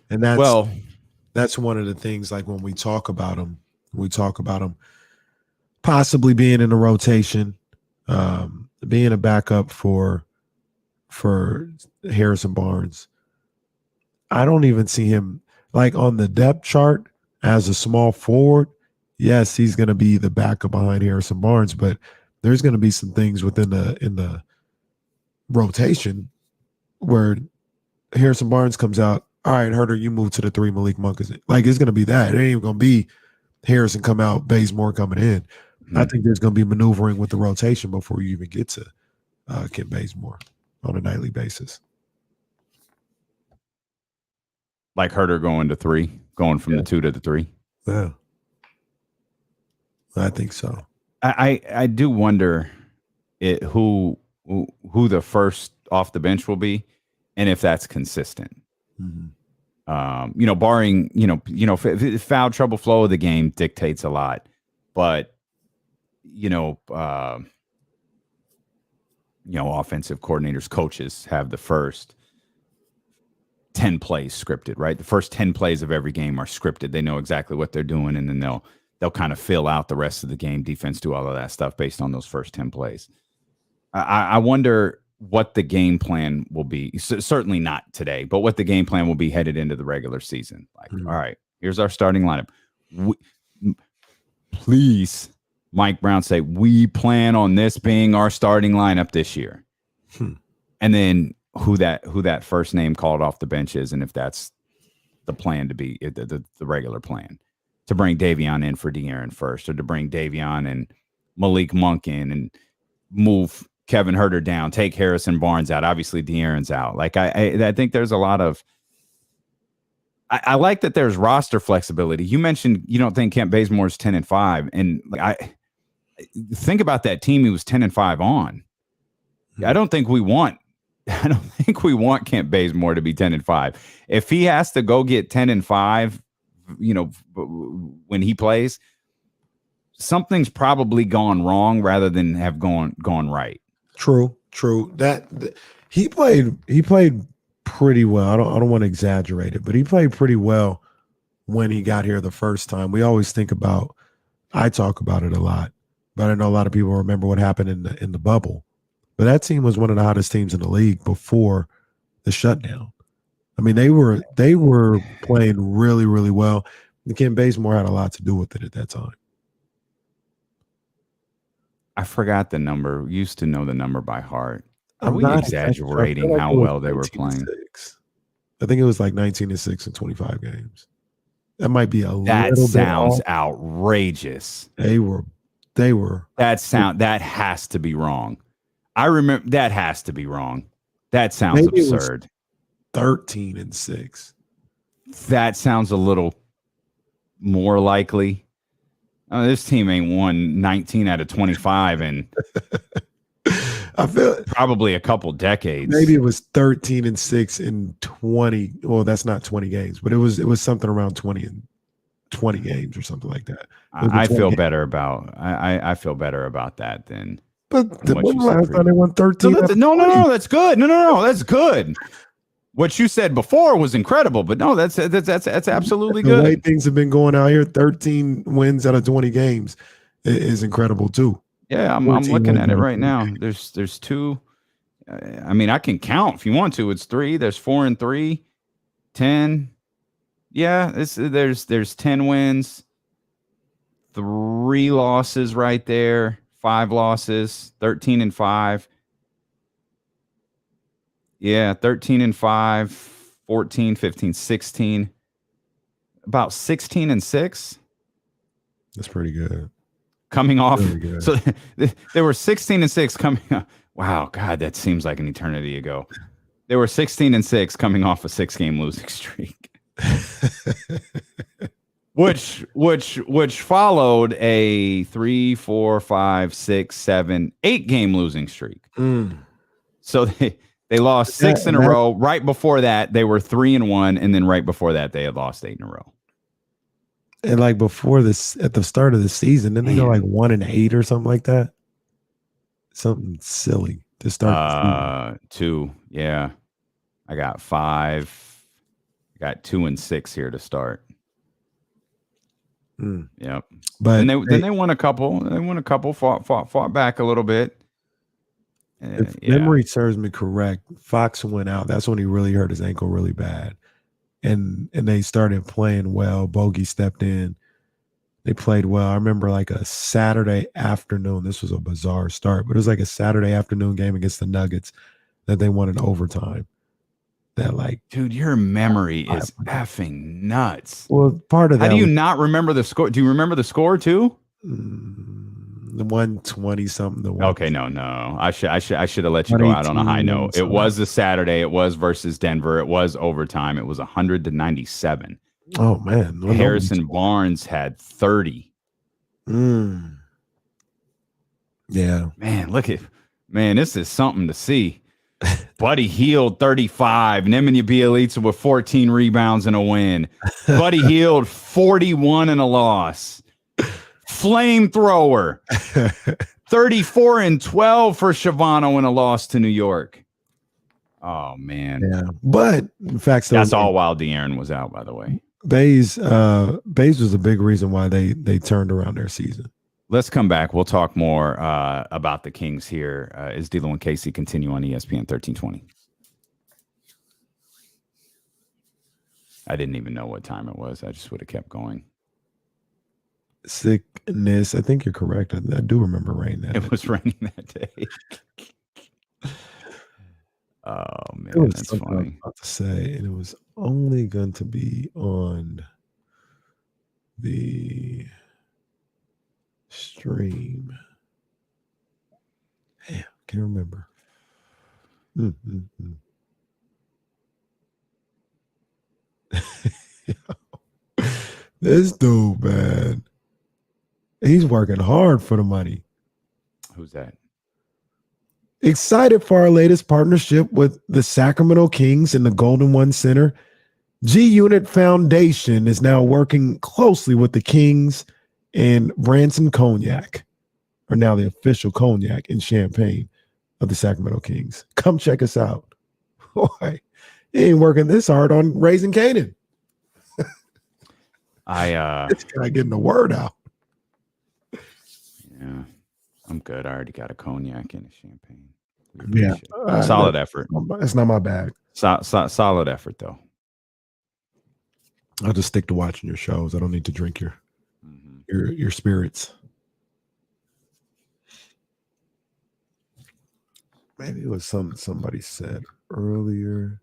And that's one of the things, like when we talk about him possibly being in the rotation, being a backup for Harrison Barnes. I don't even see him like on the depth chart as a small forward. Yes, he's going to be the backup behind Harrison Barnes, but there's going to be some things in the rotation where Harrison Barnes comes out. All right, Herder, you move to the 3. Malik Monk is it? Like, it's going to be that. It ain't even going to be Harrison come out, Bazemore coming in. I think there's going to be maneuvering with the rotation before you even get to Kent Bazemore on a nightly basis. Like Herder going to 3, going from the 2 to the 3. Yeah, I think so. I do wonder who the first off the bench will be, and if that's consistent. Barring foul trouble, flow of the game dictates a lot, but offensive coordinators, coaches have the first 10 plays scripted, right? The first 10 plays of every game are scripted. They know exactly what they're doing, and then they'll kind of fill out the rest of the game, defense, do all of that stuff based on those first 10 plays. I wonder what the game plan will be. Certainly not today, but what the game plan will be headed into the regular season. Like, all right, here's our starting lineup. Please, Mike Brown say, we plan on this being our starting lineup this year. And then who that first name called off the bench is, and if that's the plan to be the regular plan. To bring Davion in for De'Aaron first, or to bring Davion and Malik Monk in and move Kevin Herter down, take Harrison Barnes out. Obviously, De'Aaron's out. Like I think there's a lot of. I like that there's roster flexibility. You mentioned you don't think Kent Bazemore is 10-5, and I think about that team he was 10-5 on. I don't think we want Kent Bazemore to be 10-5. If he has to go get 10-5. When he plays, something's probably gone wrong rather than have gone right. True. That he played pretty well. I don't want to exaggerate it, but he played pretty well when he got here the first time. I talk about it a lot, but I know a lot of people remember what happened in the bubble. But that team was one of the hottest teams in the league before the shutdown. I mean, they were playing really, really well. And Kent Bazemore had a lot to do with it at that time. I forgot the number. Used to know the number by heart. Are we exaggerating how well they were playing? I think it was like 19-6 in 25 games. That might be little bit off. That sounds outrageous. They were. That has to be wrong. I remember that has to be wrong. That sounds absurd. 13-6. That sounds a little more likely. This team ain't won 19 out of 25 in I feel probably a couple decades. maybe it was 13-6 in 20. Well, that's not 20 games, but it was something around 20 games or something like that. I feel better about I feel better about that than. But what when you said last time they won 13? No, that's good. No, that's good. What you said before was incredible, but no, that's absolutely The way good. things have been going out here, 13 wins out of 20 games is incredible too. Yeah, I'm 14 looking wins at it out of right 20 now. games. There's two. I mean, I can count if you want to. It's 3. There's 4 and 3, 10. Yeah, there's 10 wins, 3 losses right there, 5 losses, 13 and 5. Yeah, 13 and 5, 14, 15, 16. About 16 and 6 That's pretty good. coming off. Really good. So they were 16 and 6 coming up. Wow, God, that seems like an eternity ago. They were 16 and 6 coming off a 6-game losing streak. which followed a 3, 4, 5, 6, 7, 8-game losing streak. So they lost 6 in a row. Right before that, they were 3 and 1, and then right before that, they had lost 8 in a row. And like before this, at the start of the season, then they go like 1 and 8 or something like that. Something silly to start. 2, yeah. I got 5. I got 2 and 6 here to start. Yep. But then they won a couple. They won a couple. Fought back a little bit. If memory serves me correct, Fox went out. That's when he really hurt his ankle really bad. And they started playing well. Bogey stepped in. They played well. I remember like a Saturday afternoon. This was a bizarre start, but it was like a Saturday afternoon game against the Nuggets that they won in overtime. That like, dude, your memory is effing nuts. Well, part of that. How do you not remember the score? Do you remember the score too? The 120 something. Okay, no. I should have let you go out on a high note. It was a Saturday. It was versus Denver. It was overtime. It was 100-97. Oh man, Harrison Barnes had 30. Yeah, man, this is something to see. Buddy Hield 35. Nemanja Bjelica with 14 rebounds and a win. Buddy Hield 41 and a loss. Flamethrower 34 and 12 for Shavano in a loss to New York. Oh man. Yeah. But in fact, that's all while De'Aaron was out, by the way. Bays was a big reason why they turned around their season. Let's come back. We'll talk more about the Kings here as D'Lo and Casey continue on ESPN 1320. I didn't even know what time it was. I just would have kept going. Sickness. I think you're correct. I do remember rain that day. It was raining that day. Oh, man, it was that's funny. I was about to say, and it was only going to be on the stream. Damn, can't remember. This dude, man, he's working hard for the money. Who's that? Excited for our latest partnership with the Sacramento Kings and the Golden One Center. G-Unit Foundation is now working closely with the Kings, and Branson Cognac are now the official cognac and champagne of the Sacramento Kings. Come check us out. Boy, he ain't working this hard on Raising Canaan. It's kind of getting the word out. Yeah, I'm good. I already got a cognac and a champagne. Yeah, solid effort. That's not my bag. Solid effort, though. I'll just stick to watching your shows. I don't need to drink your spirits. Maybe it was somebody said earlier.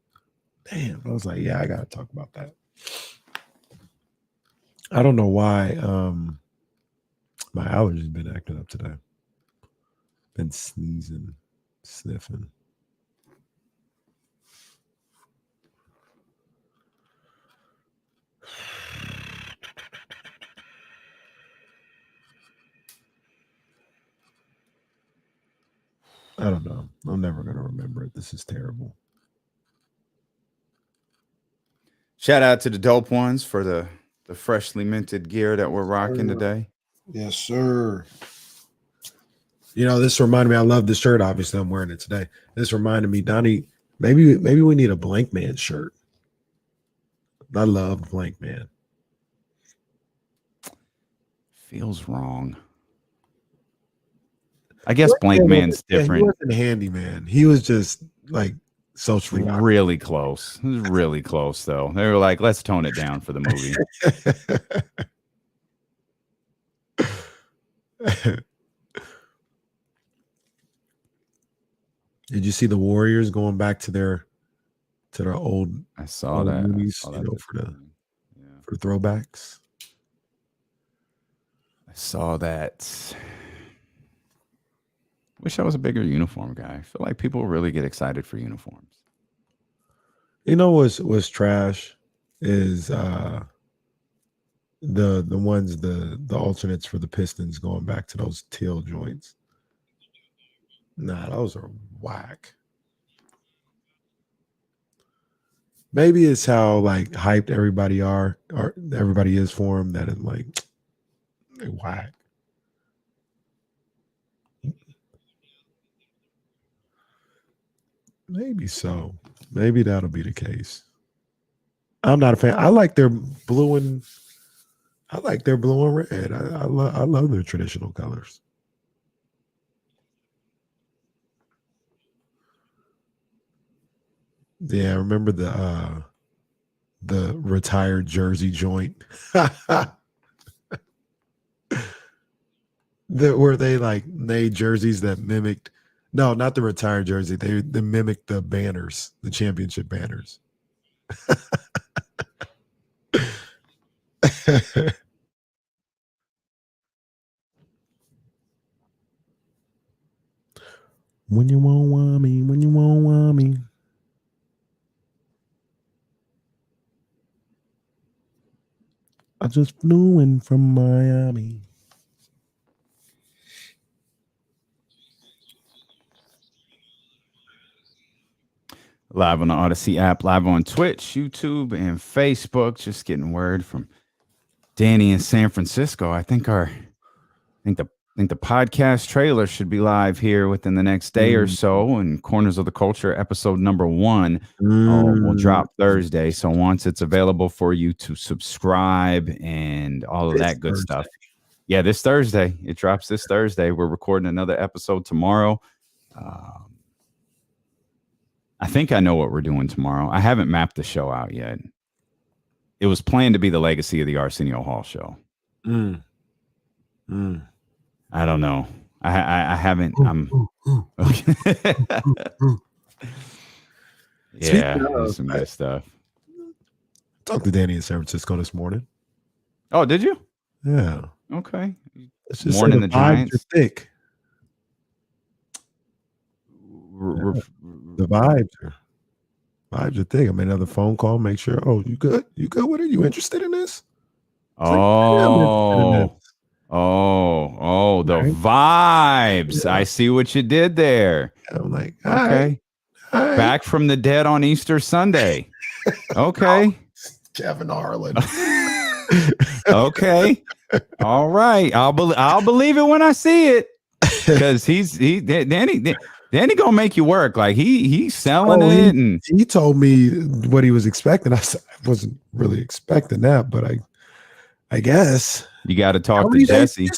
Damn, I was like, yeah, I gotta talk about that. I don't know why my allergies been acting up today. Been sneezing, sniffing. I don't know. I'm never going to remember it. This is terrible. Shout out to the dope ones for the freshly minted gear that we're rocking today. Yes, sir. You know, this reminded me. I love this shirt. Obviously, I'm wearing it today. This reminded me, Donnie. Maybe we need a Blank Man shirt. I love Blank Man. Feels wrong. I guess Blank Man's different. He wasn't handyman. He was just like socially really close. It was really close, though. They were like, let's tone it down for the movie. Did you see the Warriors going back to their old? I saw that. Movies, I saw that for throwbacks. I saw that. Wish I was a bigger uniform guy. I feel like people really get excited for uniforms. You know what's trash is the ones the alternates for the Pistons going back to those teal joints. Nah, those are whack. Maybe it's how like hyped everybody is for them that it's like they whack. Maybe so. Maybe that'll be the case. I'm not a fan. I like their blue and red. I love their traditional colors. Yeah, I remember the retired jersey joint. Where they like made jerseys that mimicked. No, not the retired jersey. They mimicked the banners, the championship banners. When you won't want me, when you won't want me. I just flew in from Miami. Live on the Odyssey app, live on Twitch, YouTube, and Facebook. Just getting word from Danny in San Francisco. I think the podcast trailer should be live here within the next day or so. And Corners of the Culture episode number 1 will drop Thursday. So once it's available for you to subscribe and all of that good stuff. Yeah, this Thursday. It drops this Thursday. We're recording another episode tomorrow. I think I know what we're doing tomorrow. I haven't mapped the show out yet. It was planned to be the Legacy of the Arsenio Hall show. I don't know. I haven't. Yeah, there's some good stuff. Talked to Danny in San Francisco this morning. Oh, did you? Yeah. Okay. It's just Morning the Giants. Are thick. The vibes are thick. I made another phone call. Make sure. Oh, you good? You good with it? You interested in this? The vibes. I see what you did there. I'm like, okay. All right. Back from the dead on Easter Sunday. Okay. Kevin Harlan. Okay. All right. I'll believe it when I see it. Because Danny gonna make you work. Like he's selling it, and he told me what he was expecting. I wasn't really expecting that, but I guess you got to talk to Jesse.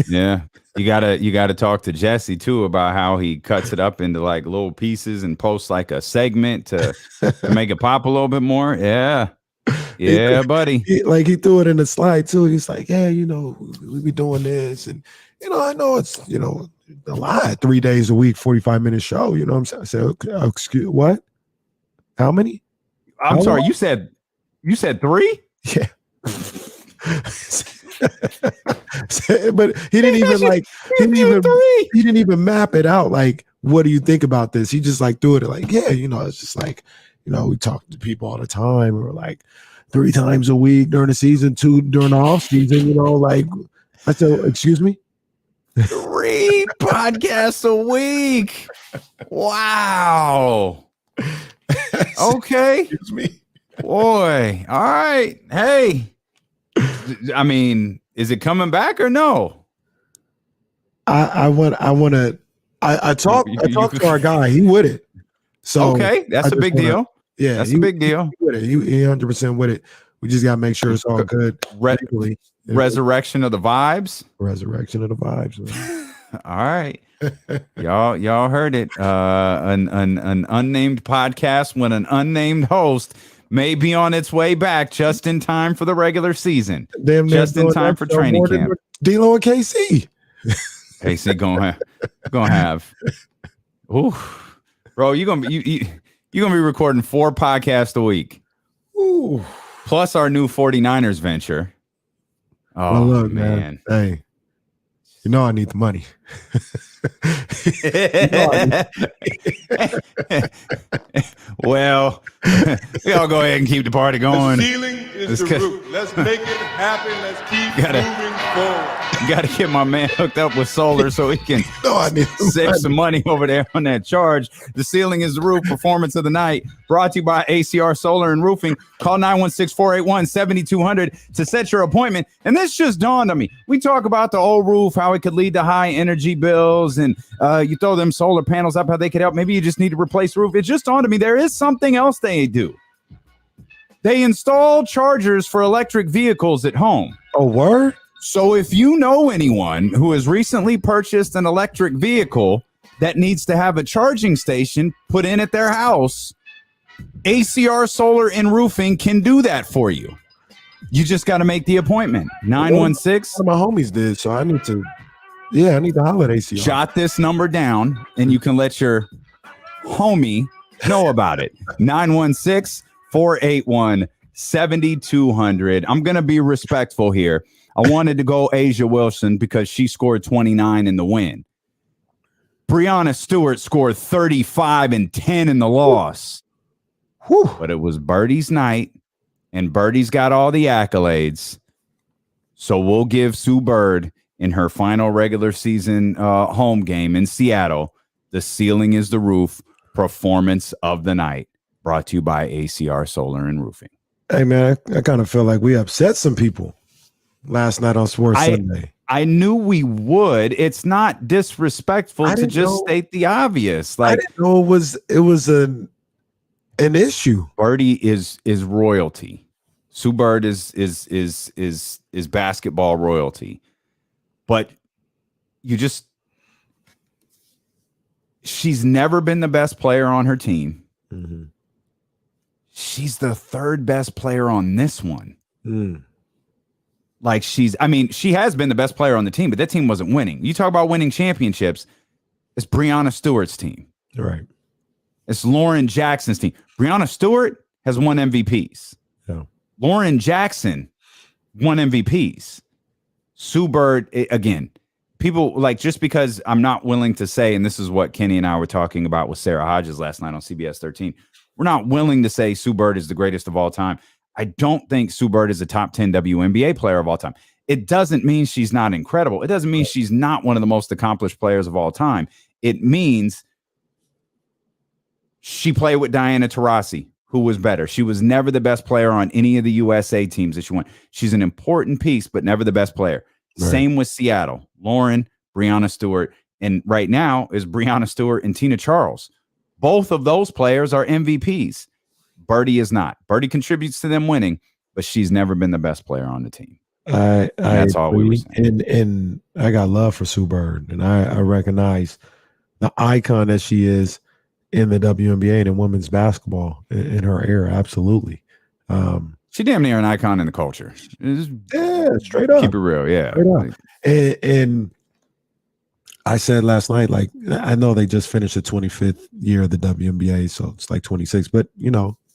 Yeah, you gotta talk to Jesse too about how he cuts it up into like little pieces and posts like a segment to make it pop a little bit more. Yeah, buddy. He threw it in the slide too. He's like, yeah, we be doing this, and I know it's a lot. 3 days a week, 45-minute show. You know what I'm saying? I said, okay, excuse what? How many? I'm sorry. You said 3? Yeah. But he didn't even map it out. Like, what do you think about this? He just like threw it like, yeah, it's just like, we talk to people all the time. We're like 3 times a week during the season, 2 during the off season. Like, I said, excuse me. 3 podcasts a week. Wow. Okay. Excuse me. Boy. All right. Hey. I mean, is it coming back or no? I talked to our guy. He with it. So okay, that's a big deal. Yeah, that's a big deal. He with it. He 100% with it. We just gotta make sure it's all good. Resurrection of the vibes. Resurrection of the vibes. Man. All right. Y'all heard it. An unnamed podcast with an unnamed host may be on its way back just in time for the regular season. Just in time for training camp. D-Lo and KC. KC gonna have. Ooh, bro, you're gonna be recording 4 podcasts a week. Ooh. Plus our new 49ers venture. Oh, well, look, man. Hey, you know I need the money. Well, we all go ahead and keep the party going. The ceiling is the roof. Let's make it happen. Let's keep moving forward. Got to get my man hooked up with solar so he can save some money over there on that charge. The ceiling is the roof. Performance of the night brought to you by ACR Solar and Roofing. Call 916-481-7200 to set your appointment. And this just dawned on me. We talk about the old roof, how it could lead to high energy bills, and you throw them solar panels up, how they could help. Maybe you just need to replace the roof. It just dawned on me. There is something else they do. They install chargers for electric vehicles at home. Oh, word? So if you know anyone who has recently purchased an electric vehicle that needs to have a charging station put in at their house, ACR Solar and Roofing can do that for you. You just got to make the appointment. 916. My homies did, so I need to holler at ACR. Jot this number down, and you can let your homie know about it. 916-481-7200. I'm going to be respectful here. I wanted to go Asia Wilson because she scored 29 in the win. Breanna Stewart scored 35 and 10 in the loss. Whew. But it was Birdie's night, and Birdie's got all the accolades. So we'll give Sue Bird in her final regular season home game in Seattle, the ceiling is the roof performance of the night, brought to you by ACR Solar and Roofing. Hey, man, I kind of feel like we upset some people last night on Sports Sunday. I knew we would. It's not disrespectful to just state the obvious. Like, I didn't know it was an issue. Birdie is royalty. Sue Bird is basketball royalty. But she's never been the best player on her team. Mm-hmm. She's the 3rd best player on this one. Mm. Like she has been the best player on the team, but that team wasn't winning. You talk about winning championships, it's Breanna Stewart's team. Right. It's Lauren Jackson's team. Breanna Stewart has won MVPs. Yeah. Lauren Jackson won MVPs. Sue Bird, again, people like, just because I'm not willing to say, and this is what Kenny and I were talking about with Sarah Hodges last night on CBS 13, we're not willing to say Sue Bird is the greatest of all time. I don't think Sue Bird is a top 10 WNBA player of all time. It doesn't mean she's not incredible. It doesn't mean she's not one of the most accomplished players of all time. It means she played with Diana Taurasi, who was better. She was never the best player on any of the USA teams that she won. She's an important piece, but never the best player. Right. Same with Seattle. Lauren, Breanna Stewart, and right now is Breanna Stewart and Tina Charles. Both of those players are MVPs. Birdie is not. Birdie contributes to them winning, but she's never been the best player on the team. That's all we were saying. And I got love for Sue Bird, and I recognize the icon that she is in the WNBA and in women's basketball in her era. Absolutely. She damn near an icon in the culture. Straight up. Keep it real, yeah. And I said last night, like, I know they just finished the 25th year of the WNBA, so it's like 26, but,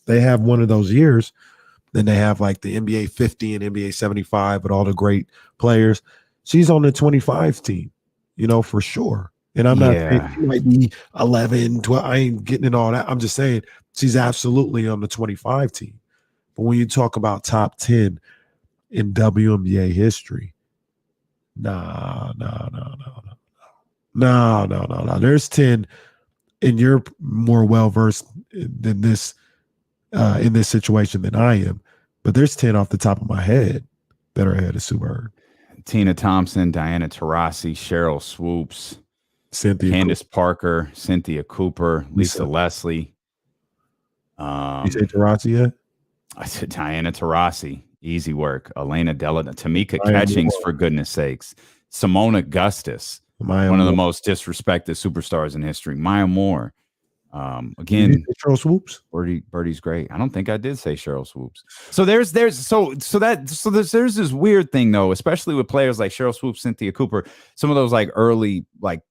they have one of those years. Then they have like the NBA 50 and NBA 75 with all the great players. She's on the 25 team, for sure. And I'm not saying she might be 11, 12. I ain't getting in all that. I'm just saying she's absolutely on the 25 team. But when you talk about top 10 in WNBA history, no. No. There's 10, and you're more well versed than this in this situation than I am. But there's 10 off the top of my head that are ahead of Sue Bird. Tina Thompson, Diana Taurasi, Cheryl Swoops, Cynthia Candace Parker, Cynthia Cooper, Lisa Leslie. You say Taurasi yet? I said Diana Taurasi. Easy work. Elena Della, Tamika Catchings, for goodness sakes. Simone Augustus, one of the most disrespected superstars in history. Maya Moore. Again, Cheryl Swoops. Birdie's great. I don't think I did say Cheryl Swoops. So there's this weird thing though, especially with players like Cheryl Swoops, Cynthia Cooper, some of those like early like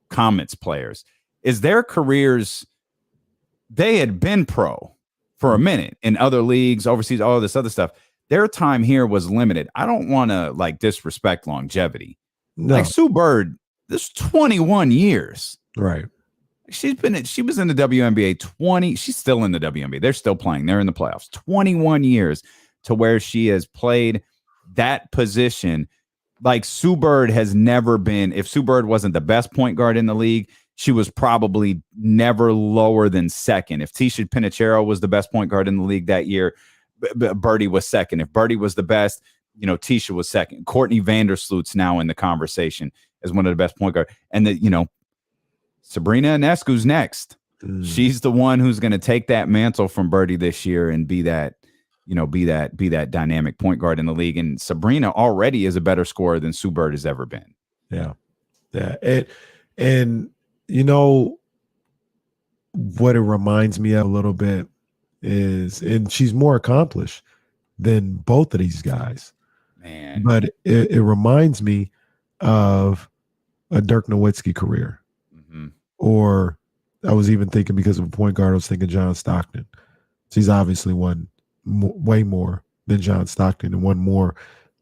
Comets players, is their careers, they had been pro for a minute in other leagues, overseas, all this other stuff. Their time here was limited. I don't want to like disrespect longevity. No. Like Sue Bird, this 21 years. Right. She was in the WNBA 20. She's still in the WNBA. They're still playing. They're in the playoffs. 21 years to where she has played that position. Like Sue Bird has never been, if Sue Bird wasn't the best point guard in the league, she was probably never lower than second. If Tisha Pinachero was the best point guard in the league that year, Birdie was second. If Birdie was the best, Tisha was second. Courtney Vandersloot's now in the conversation as one of the best point guard. And Sabrina Ionescu's next. She's the one who's going to take that mantle from Birdie this year and be that dynamic point guard in the league. And Sabrina already is a better scorer than Sue Bird has ever been. Yeah. And what it reminds me of a little bit is, and she's more accomplished than both of these guys. Man. But it reminds me of a Dirk Nowitzki career. Or I was even thinking, because of a point guard, I was thinking John Stockton. So he's obviously won way more than John Stockton and won more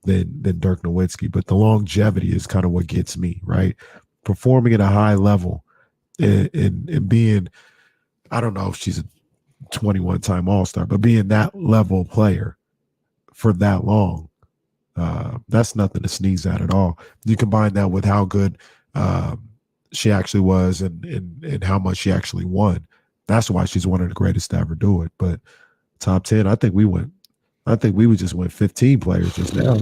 than Dirk Nowitzki. But the longevity is kind of what gets me, right? Performing at a high level and being, I don't know if she's a 21-time All-Star, but being that level player for that long, that's nothing to sneeze at all. You combine that with how good she actually was and how much she actually won. That's why she's one of the greatest to ever do it. But top 10, I think we just went 15 players just now.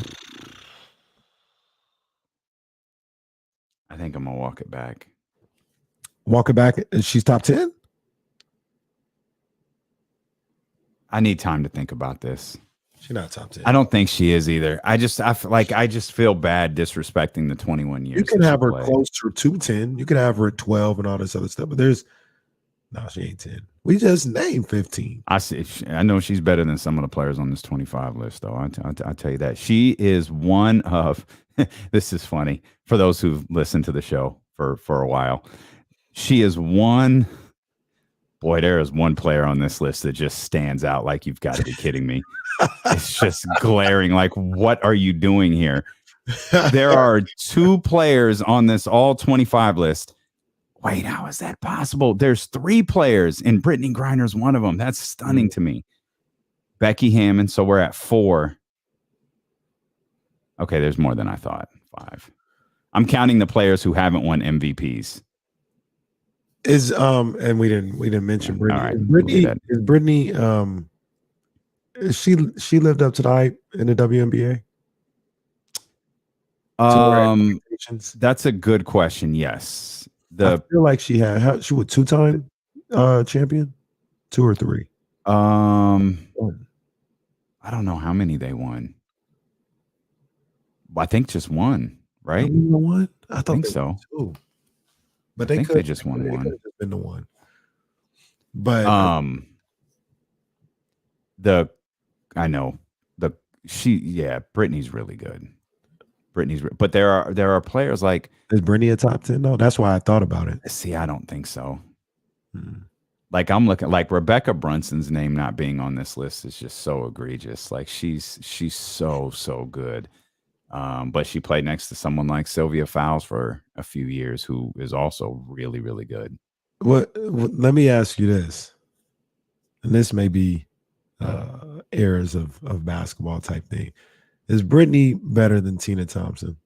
I think I'm gonna walk it back. Walk it back. She's top 10? I need time to think about this. She's not top 10. I don't think she is either. I just feel bad disrespecting the 21 years. You can have her closer to 10. You can have her at 12 and all this other stuff. But she ain't 10. We just named 15. I know she's better than some of the players on this 25 list, though. I tell you that. She is one of, this is funny, for those who've listened to the show for a while. She is one, boy, there is one player on this list that just stands out like you've got to be kidding me. It's just glaring. Like, what are you doing here? There are two players on this all 25 list. Wait, how is that possible? There's three players, and Brittany Griner's one of them. That's stunning to me. Becky Hammond. So we're at 4. Okay, there's more than I thought. 5. I'm counting the players who haven't won MVPs. And we didn't mention Brittany. All right, Is Brittany she lived up to the hype in the WNBA? That's a good question. Yes. I feel like she was 2-time champion, 2 or 3. I don't know how many they won. I think just one, right? One? I think so. 2. But they just won one. Could have just been the one. But Brittany's really good. But there are players like, is Brittany a top 10? No, that's why I thought about it. See, I don't think so. Like I'm looking, like Rebecca Brunson's name not being on this list is just so egregious. Like she's so good. But she played next to someone like Sylvia Fowles for a few years, who is also really, really good. Let me ask you this, and this may be errors of basketball type thing. Is Brittany better than Tina Thompson?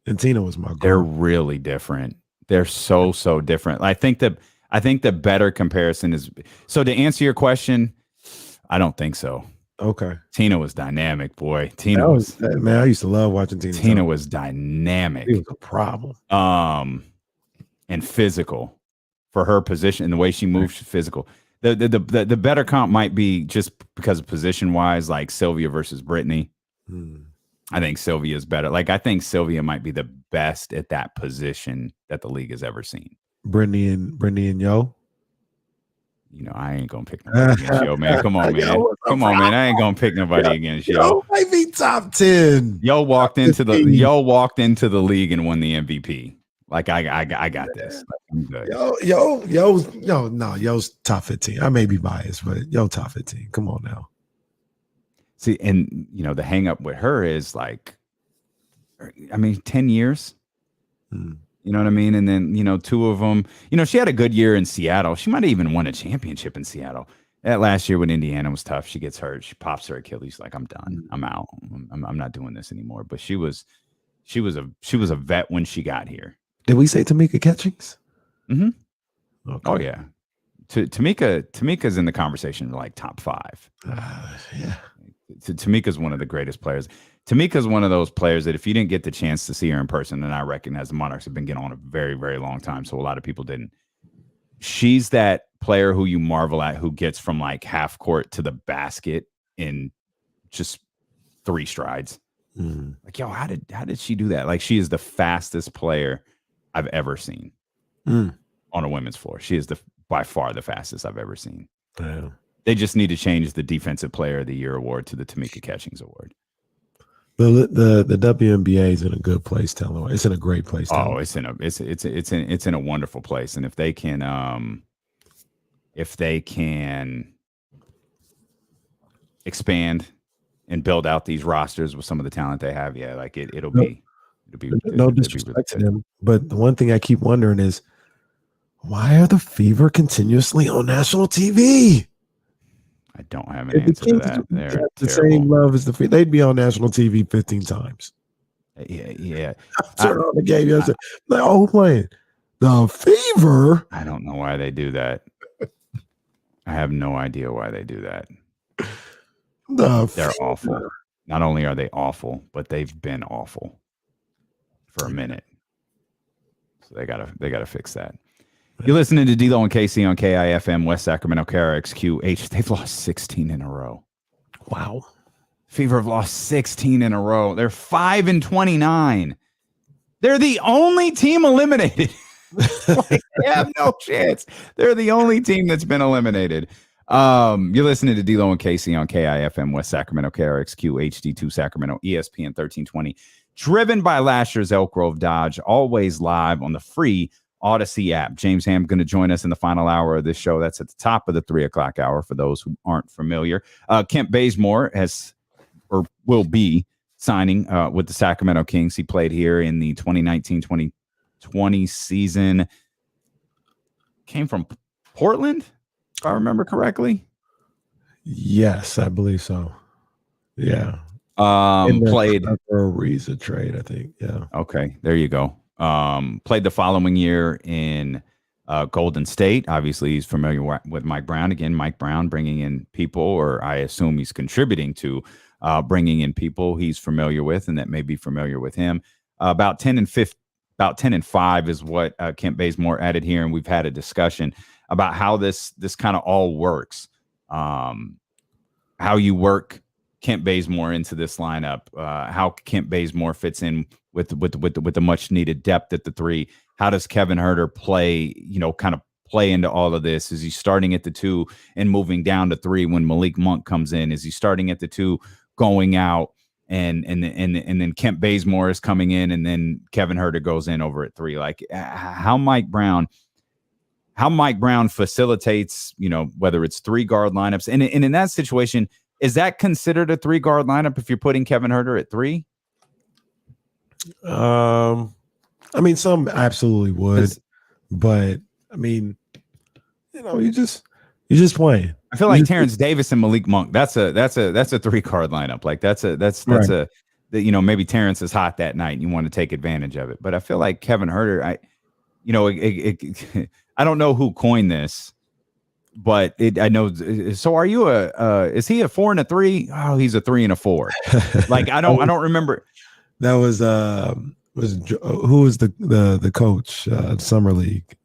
And Tina was my They're girl. really different. They're so different. I think the better comparison is, so to answer your question, I don't think so. Okay. Tina was dynamic, boy. Man, I used to love watching Tina. Tina was dynamic. It was a problem. And physical for her position and the way she moves, physical. The better comp might be just because of position wise, like Sylvia versus Brittany. I think Sylvia is better. Like, I think Sylvia might be the best at that position that the league has ever seen. Brittany and Yo. You know, I ain't gonna pick nobody against Yo, man. Come on, man. Come on, man. I ain't gonna pick nobody against Yo. Yo might be top 10. Yo walked into the league and won the MVP. Like, I got this. I'm good. Yo's top 15. I may be biased, but Yo top 15. Come on now. See, and you know, the hang up with her is like, I mean, 10 years. You know what I mean? And then, you know, 2 of them, you know, she had a good year in Seattle. She might have even won a championship in Seattle. That last year when Indiana was tough, she gets hurt. She pops her Achilles. Like, I'm done. I'm out. I'm not doing this anymore. But she was a vet when she got here. Did we say Tamika Catchings? Mm-hmm. Okay. Oh yeah. Tamika's in the conversation, like top 5. Yeah. Tamika's one of the greatest players. Tamika's one of those players that if you didn't get the chance to see her in person, and I recognize the Monarchs have been getting on a very, very long time, so a lot of people didn't. She's that player who you marvel at, who gets from like half court to the basket in just 3 strides. Like, yo, how did she do that? Like, she is the fastest player I've ever seen on a women's floor. She is by far the fastest I've ever seen. Yeah. They just need to change the Defensive Player of the Year award to the Tamika Catchings award. The WNBA is in a good place, Taylor. It's in a great place. Oh, it's in a wonderful place, and if they can expand and build out these rosters with some of the talent they have, yeah, like it'll be no disrespect to them, but the one thing I keep wondering is, why are the Fever continuously on national TV? I don't have an answer to that. They're the same love as the Fever. They'd be on national TV 15 times. Yeah. Turn on the game yesterday. Like, who playing? The Fever. I don't know why they do that. I have no idea why they do that. They're awful. Not only are they awful, but they've been awful for a minute. So they gotta fix that. You're listening to D-Lo and KC on KIFM, West Sacramento, KRXQ-H. They've lost 16 in a row. Wow. Fever have lost 16 in a row. They're 5-29. They're the only team eliminated. Like, they have no chance. They're the only team that's been eliminated. You're listening to D-Lo and KC on KIFM, West Sacramento, KRXQ, HD2 Sacramento, ESPN 1320. Driven by Lasher's Elk Grove Dodge. Always live on the free Odyssey app. James Ham going to join us in the final hour of this show. That's at the top of the 3 o'clock hour for those who aren't familiar. Kent Bazemore will be signing with the Sacramento Kings. He played here in the 2019-2020 season. Came from Portland, if I remember correctly. Yes, I believe so. Yeah. Played for a Ariza trade, I think. Yeah. Okay, there you go. Played the following year in Golden State. Obviously, he's familiar with Mike Brown. Again, Mike Brown bringing in people, or I assume he's contributing to bringing in people he's familiar with and that may be familiar with him. About 10-5 is what Kent Bazemore added here, and we've had a discussion about how this kind of all works. How you work Kent Bazemore into this lineup, how Kent Bazemore fits in with the much needed depth at the 3. How does Kevin Huerter play into all of this? Is he starting at the 2 and moving down to 3 when Malik Monk comes in? Is he starting at the 2, going out, and then Kent Bazemore is coming in, and then Kevin Huerter goes in over at 3? Like, how Mike Brown facilitates, whether it's 3 guard lineups, and in that situation, is that considered a 3 guard lineup if you're putting Kevin Huerter at 3? I mean, some absolutely would, but I mean, you just playing. I feel like Terrence Davis and Malik Monk. That's a 3 guard lineup. Like that's that, maybe Terrence is hot that night and you want to take advantage of it. But I feel like Kevin Huerter, I don't know who coined this, but I know. So are you is he a 4 and a 3? Oh, he's a 3 and a 4. Like, I don't remember. That was who was the coach summer league?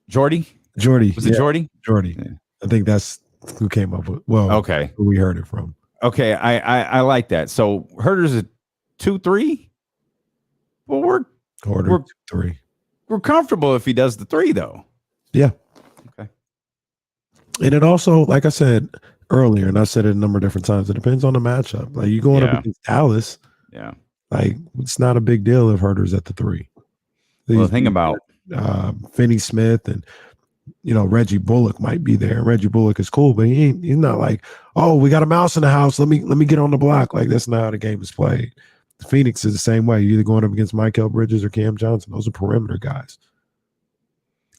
Jordy? Was it Jordy? Jordy. Yeah. I think that's who came up with. Well, okay, who we heard it from. Okay, I like that. So Herter's a 2-3. Well, we're 3. We're comfortable if he does the 3 though. Yeah. Okay. And it also, like I said earlier, and I said it a number of different times, it depends on the matchup. Like you going up against Dallas. Yeah. Like it's not a big deal if Herter's at the 3. Well, the thing about Finney Smith and Reggie Bullock might be there. Reggie Bullock is cool, but he's not like, oh, we got a mouse in the house. Let me get on the block. Like that's not how the game is played. The Phoenix is the same way. You're either going up against Michael Bridges or Cam Johnson. Those are perimeter guys,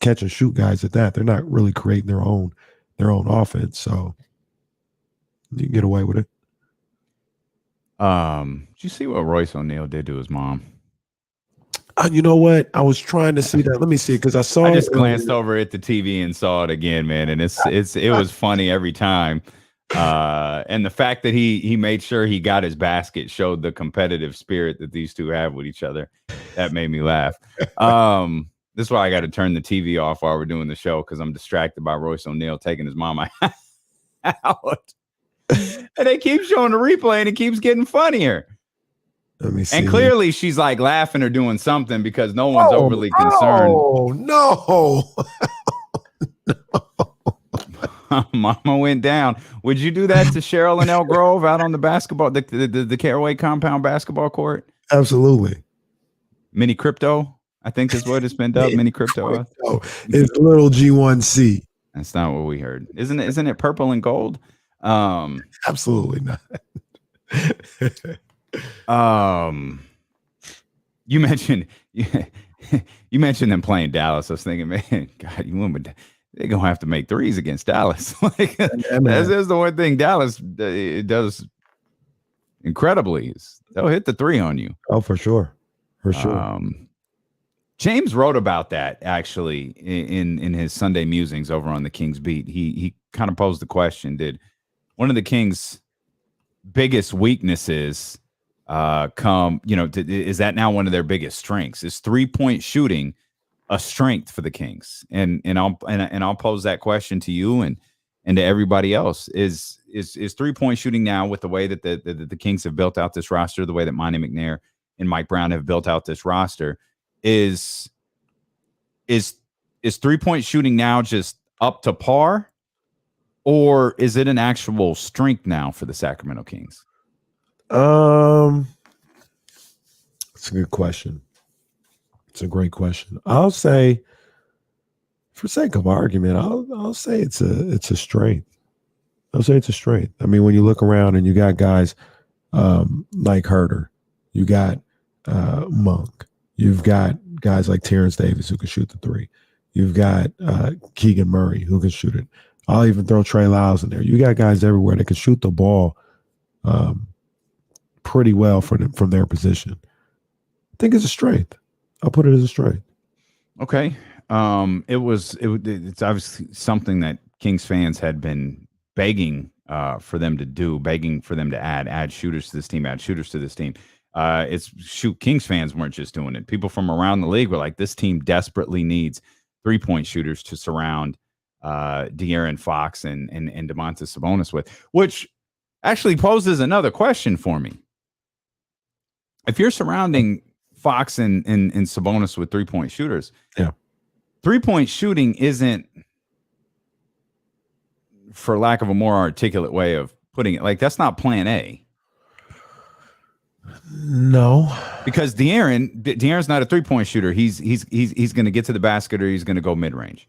catch and shoot guys at that. They're not really creating their own offense, so you can get away with it. Did you see what Royce O'Neal did to his mom? You know what? I was trying to see that. Let me see, because I just glanced over at the TV and saw it again, man, and it was funny every time. And the fact that he made sure he got his basket showed the competitive spirit that these two have with each other. That made me laugh. This is why I got to turn the TV off while we're doing the show, because I'm distracted by Royce O'Neal taking his mama out. And they keep showing the replay, and it keeps getting funnier. Let me see. And clearly she's like laughing or doing something because no one's overly concerned. Oh, no. Mama went down. Would you do that to Cheryl and El Grove out on the basketball, the Caraway compound basketball court? Absolutely. Mini crypto, I think is what it's been dubbed. Mini crypto. It's little G1C. That's not what we heard. Isn't it purple and gold? Absolutely not. You mentioned them playing Dallas. I was thinking, man, God, they're gonna have to make threes against Dallas. Like that's the one thing Dallas it does incredibly. They'll hit the 3 on you. Oh, for sure. For sure. James wrote about that actually in his Sunday musings over on the Kings Beat. He kind of posed the question: did one of the Kings' biggest weaknesses is that now one of their biggest strengths? Is 3-point shooting a strength for the Kings? And I'll pose that question to you and to everybody else. Is 3-point shooting now, with the way that the Kings have built out this roster, the way that Monty McNair and Mike Brown have built out this roster, is 3-point shooting now just up to par, or is it an actual strength now for the Sacramento Kings? It's a good question. It's a great question. I'll say, for sake of argument, I'll say it's a strength. I'll say it's a strength. I mean, when you look around and you got guys like Huerter, you got Monk, you've got guys like Terrence Davis who can shoot the 3. You've got Keegan Murray who can shoot it. I'll even throw Trey Lyles in there. You got guys everywhere that can shoot the ball pretty well from their position. I think it's a strength. I'll put it as a strength. Okay. It's obviously something that Kings fans had been begging for them to do, begging for them to add shooters to this team, Kings fans weren't just doing it. People from around the league were like, this team desperately needs 3-point shooters to surround De'Aaron Fox and Domantas Sabonis with, which actually poses another question for me. If you're surrounding Fox and Sabonis with 3-point shooters, 3-point shooting isn't, for lack of a more articulate way of putting it, like that's not plan A. No, because De'Aaron's not a 3-point shooter. He's going to get to the basket, or he's going to go mid range.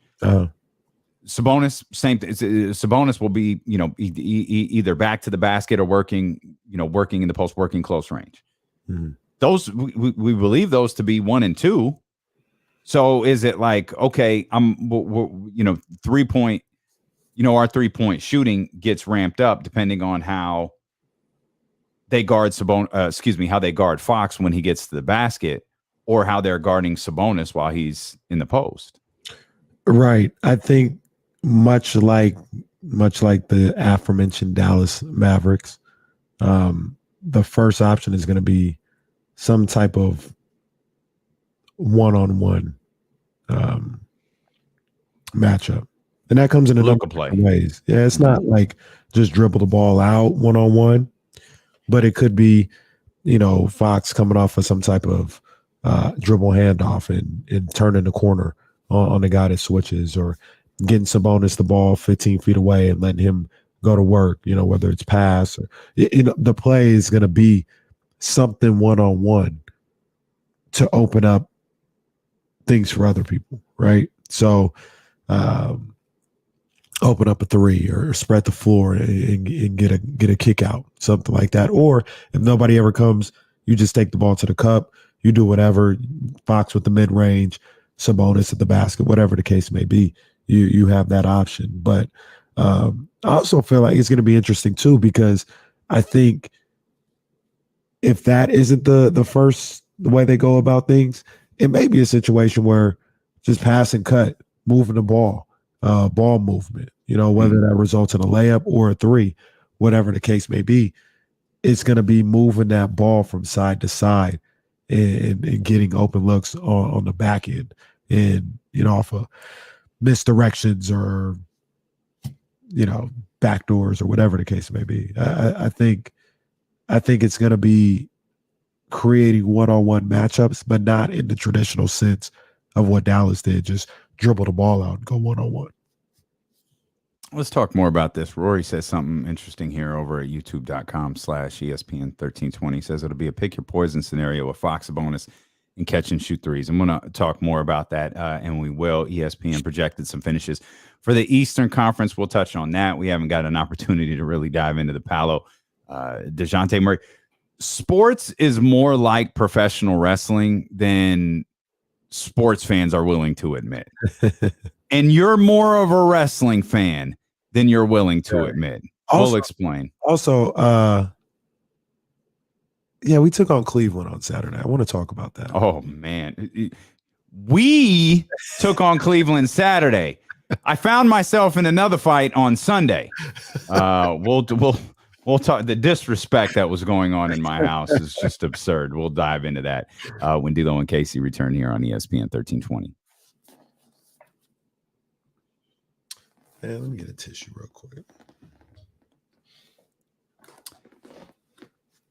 Sabonis, same thing. Sabonis will be, either back to the basket or working in the post, working close range. Mm-hmm. Those we believe those to be 1 and 2. So is it like, okay, 3-point, our 3-point shooting gets ramped up depending on how they guard how they guard Fox when he gets to the basket, or how they're guarding Sabonis while he's in the post. Right. I think much like the aforementioned Dallas Mavericks, the first option is going to be some type of one-on-one matchup. And that comes in a number of ways. Yeah, it's not like just dribble the ball out one-on-one, but it could be, Fox coming off of some type of dribble handoff and turning the corner on the guy that switches, or getting Sabonis the ball 15 feet away and letting him go to work, whether it's pass or, the play is going to be something one-on-one to open up things for other people, right? So open up a three or spread the floor and get a kick out, something like that. Or if nobody ever comes, you just take the ball to the cup, you do whatever, Fox with the mid-range, Sabonis at the basket, whatever the case may be, you have that option. But I also feel like it's going to be interesting too, because I think if that isn't the way they go about things, it may be a situation where just pass and cut, moving the ball movement, whether that results in a layup or a three, whatever the case may be, it's going to be moving that ball from side to side and getting open looks on the back end and, off of misdirections or, backdoors or whatever the case may be. I think it's going to be creating one-on-one matchups, but not in the traditional sense of what Dallas did, just dribble the ball out and go one-on-one. Let's talk more about this. Rory says something interesting here over at youtube.com/ESPN1320. Says it'll be a pick your poison scenario with Fox, Sabonis, and catch and shoot threes. I'm going to talk more about that, and we will. ESPN projected some finishes for the Eastern Conference. We'll touch on that. We haven't got an opportunity to really dive into the Paolo, Dejounte Murray. Sports is more like professional wrestling than sports fans are willing to admit. And you're more of a wrestling fan than you're willing to admit. We'll explain. Also, we took on Cleveland on Saturday. I want to talk about that. Oh, man. We took on Cleveland Saturday. I found myself in another fight on Sunday. We'll talk. The disrespect that was going on in my house is just absurd. We'll dive into that when D'Lo and Casey return here on ESPN 1320. Let me get a tissue real quick.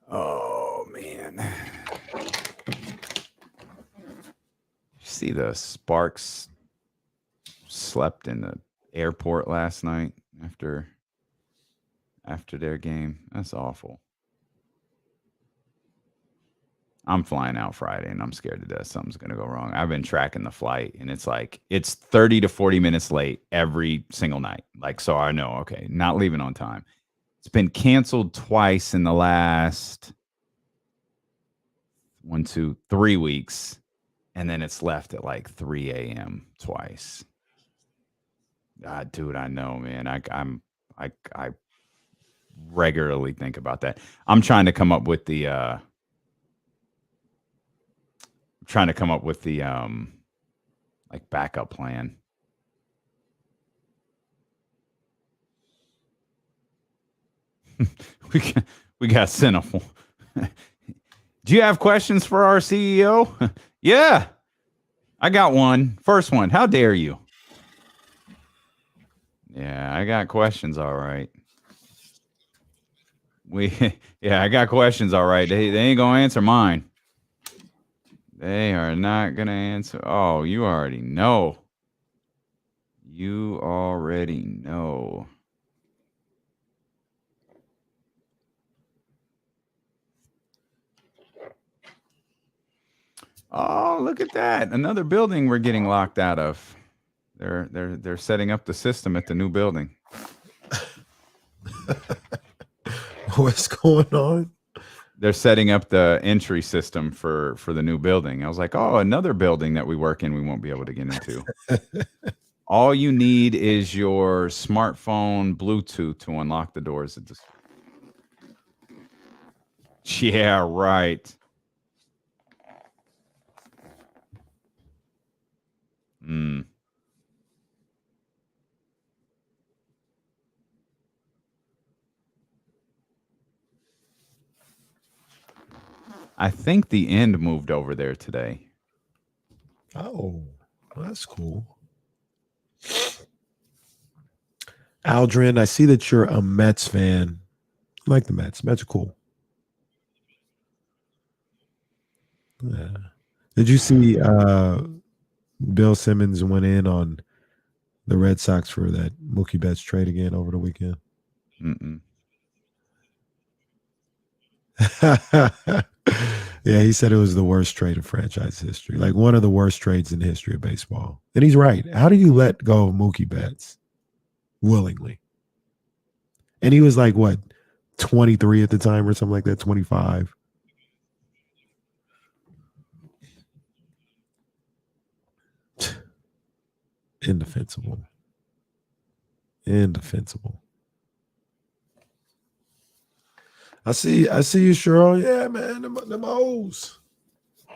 Oh, man. See the Sparks slept in the airport last night after their game. That's awful. I'm flying out Friday, and I'm scared to death something's going to go wrong. I've been tracking the flight, and it's 30 to 40 minutes late every single night. So I know, okay, not leaving on time. It's been canceled twice in the last 3 weeks, and then it's left at 3 a.m. twice. Dude, I know, man. I regularly think about that. I'm trying to come up with the backup plan. we got cynical. Do you have questions for our CEO? Yeah, I got one. First one. How dare you? Yeah, I got questions. All right. I got questions. All right. They ain't gonna answer mine. They are not gonna answer. Oh, you already know. You already know. Oh, look at that. Another building we're getting locked out of. They're setting up the system at the new building. What's going on? They're setting up the entry system for the new building. I was like, oh, another building that we work in we won't be able to get into. All you need is your smartphone Bluetooth to unlock the doors at this. Yeah, right. Mm. I think the end moved over there today. Oh, that's cool. Aldrin, I see that you're a Mets fan. I like the Mets. Mets are cool. Yeah. Did you see Bill Simmons went in on the Red Sox for that Mookie Betts trade again over the weekend? Mm-mm. Yeah, he said it was the worst trade in franchise history, like one of the worst trades in the history of baseball. And he's right. How do you let go of Mookie Betts willingly? And he was like, what, 23 at the time or something like that, 25. Indefensible. Indefensible. I see you, Cheryl. Yeah, man, them O's.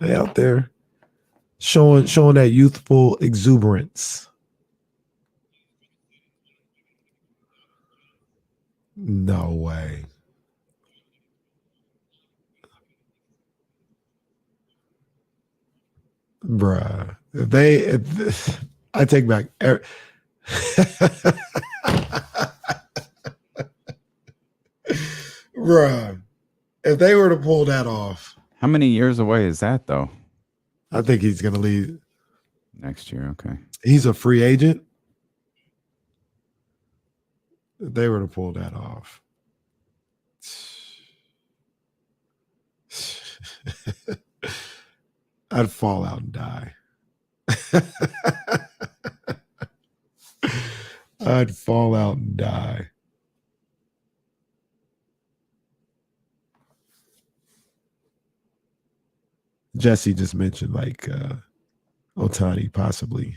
They out there showing that youthful exuberance. No way. Bruh. I take back. Bruh. If they were to pull that off. How many years away is that, though? I think he's going to leave next year. Okay. He's a free agent. If they were to pull that off. I'd fall out and die. I'd fall out and die. Jesse just mentioned like Ohtani possibly.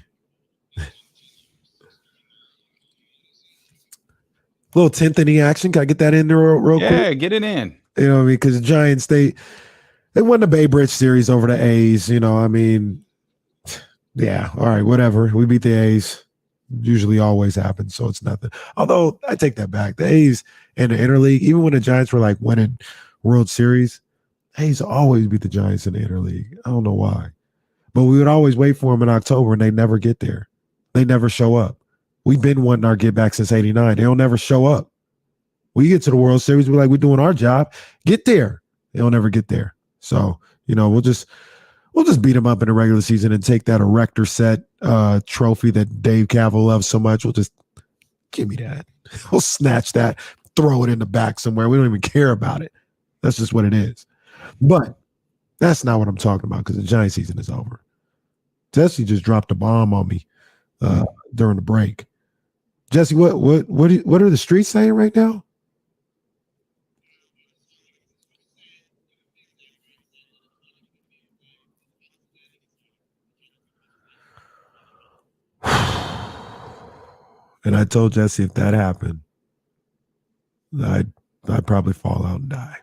Little 10th inning action. Can I get that in there real quick? Yeah, get it in. You know what I mean? Because the Giants, they won the Bay Bridge series over the A's. You know, I mean, yeah, all right, whatever. We beat the A's. Usually always happens, so it's nothing. Although I take that back. The A's in the interleague, even when the Giants were like winning World Series, A's always beat the Giants in the interleague. I don't know why. But we would always wait for them in October, and they never get there. They never show up. We've been wanting our get back since '89. They don't never show up. We get to the World Series, we're like, we're doing our job. Get there. They don't ever get there. So, you know, we'll just beat them up in the regular season and take that erector set trophy that Dave Cavill loves so much. We'll just give me that. We'll snatch that, throw it in the back somewhere. We don't even care about it. That's just what it is. But that's not what I'm talking about because the Giant season is over. Jesse just dropped a bomb on me during the break. Jesse, what are the streets saying right now? And I told Jesse if that happened, I'd probably fall out and die.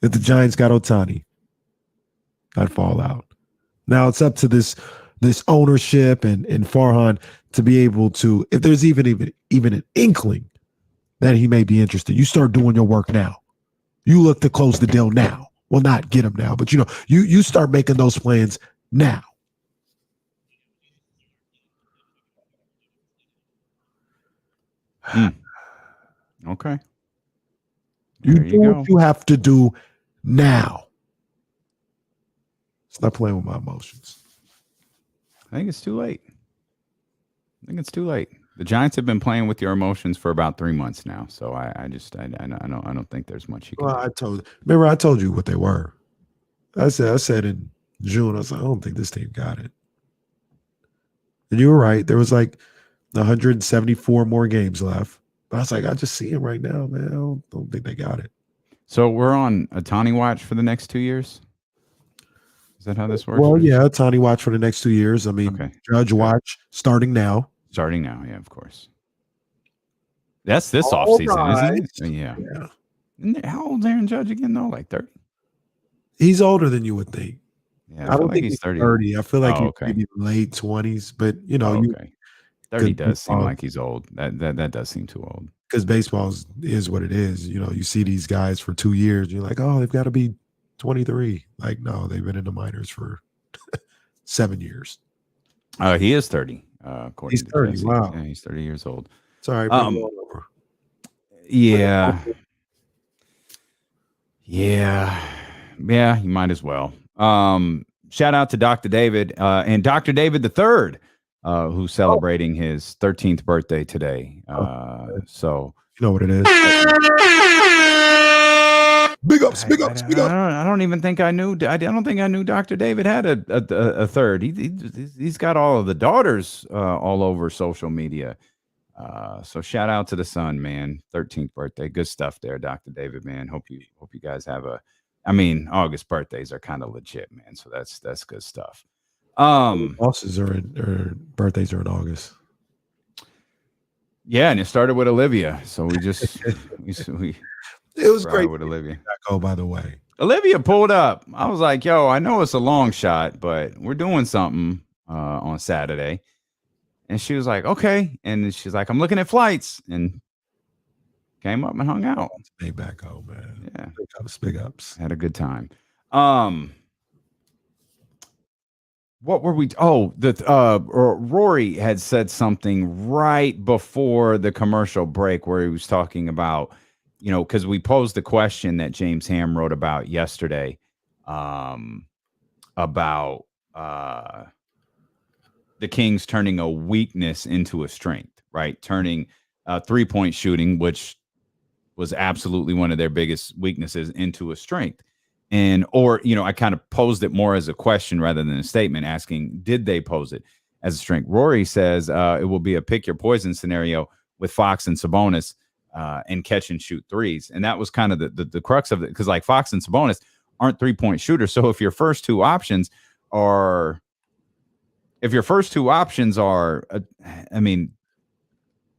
If the Giants got Ohtani, I'd fall out. Now it's up to this ownership and Farhan to be able to, if there's even an inkling that he may be interested, you start doing your work now. You look to close the deal now. Well, not get him now, but you know, you start making those plans now. Okay. You do what you have to do now. Stop playing with my emotions. I think it's too late. The Giants have been playing with your emotions for about 3 months now, so I don't think there's much you can. Well, I told you what they were. I said in June, I was like, I don't think this team got it. And you were right. There was like 174 more games left. But I was like, I just see him right now, man. I don't think they got it. So we're on Ohtani watch for the next 2 years? Is that how this works? Well, yeah, Ohtani watch for the next 2 years. I mean, okay. Judge watch starting now. Starting now, yeah, of course. That's this offseason, isn't it? Yeah. How old is Aaron Judge again, though? Like 30? He's older than you would think. Yeah, I feel don't like think he's he's 30. 30. I feel like Oh, he's okay. maybe late 20s, but you know, Oh, you okay. 30 does seem baseball, like he's old. That does seem too old. because baseball is what it is. You know, you see these guys for 2 years, you're like, oh, they've got to be 23. Like, no, they've been in the minors for 7 years. He is 30, according He's to 30. Jesse. Wow. Yeah, he's 30 years old. Sorry, bring it on over. Yeah. Yeah, you might as well. Shout out to Dr. David and Dr. David the Third, who's celebrating his 13th birthday today. So You know what it is. Big ups, big ups, big ups. I don't even think I knew. I don't think I knew Dr. David had a third. He's got all of the daughters all over social media. So shout out to the son, man. 13th birthday. Good stuff there, Dr. David, man. Hope you guys have August birthdays are kind of legit, man. So that's good stuff. Bosses or birthdays are in August. Yeah, and it started with Olivia. So we just we It was great with Olivia. Oh, by the way. Olivia pulled up. I was like, yo, I know it's a long shot, but we're doing something on Saturday. And she was like, okay. And she's like, I'm looking at flights, and came up and hung out. Hey, back home, man. Yeah. Big ups. Had a good time. What were we? Rory had said something right before the commercial break where he was talking about, because we posed the question that James Ham wrote about yesterday, about the Kings turning a weakness into a strength, right? Turning 3-point shooting, which was absolutely one of their biggest weaknesses, into a strength. I kind of posed it more as a question rather than a statement, asking, did they pose it as a strength? Rory says it will be a pick your poison scenario with Fox and Sabonis and catch and shoot threes. And that was kind of the crux of it, because like Fox and Sabonis aren't 3-point shooters. So if your first two options are,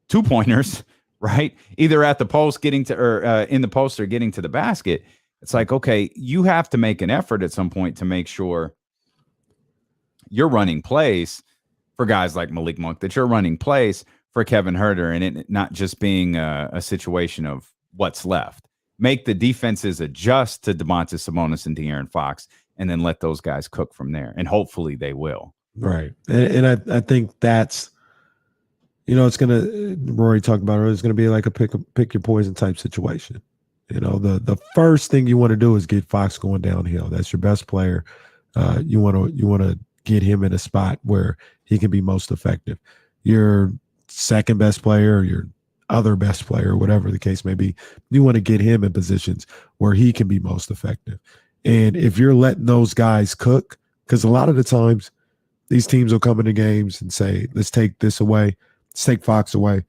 2-pointers, right? Either at the post getting to, or in the post or getting to the basket. It's like, okay, you have to make an effort at some point to make sure you're running plays for guys like Malik Monk, that you're running plays for Kevin Huerter, and it not just being a situation of what's left. Make the defenses adjust to Domantas Sabonis and De'Aaron Fox, and then let those guys cook from there. And hopefully they will. Right. And I think that's, it's going to, Rory talked about it, it's going to be like a pick your poison type situation. The first thing you want to do is get Fox going downhill. That's your best player. You want to get him in a spot where he can be most effective. Your second best player, or your other best player, whatever the case may be, you want to get him in positions where he can be most effective. And if you're letting those guys cook, because a lot of the times these teams will come into games and say, let's take this away, let's take Fox away,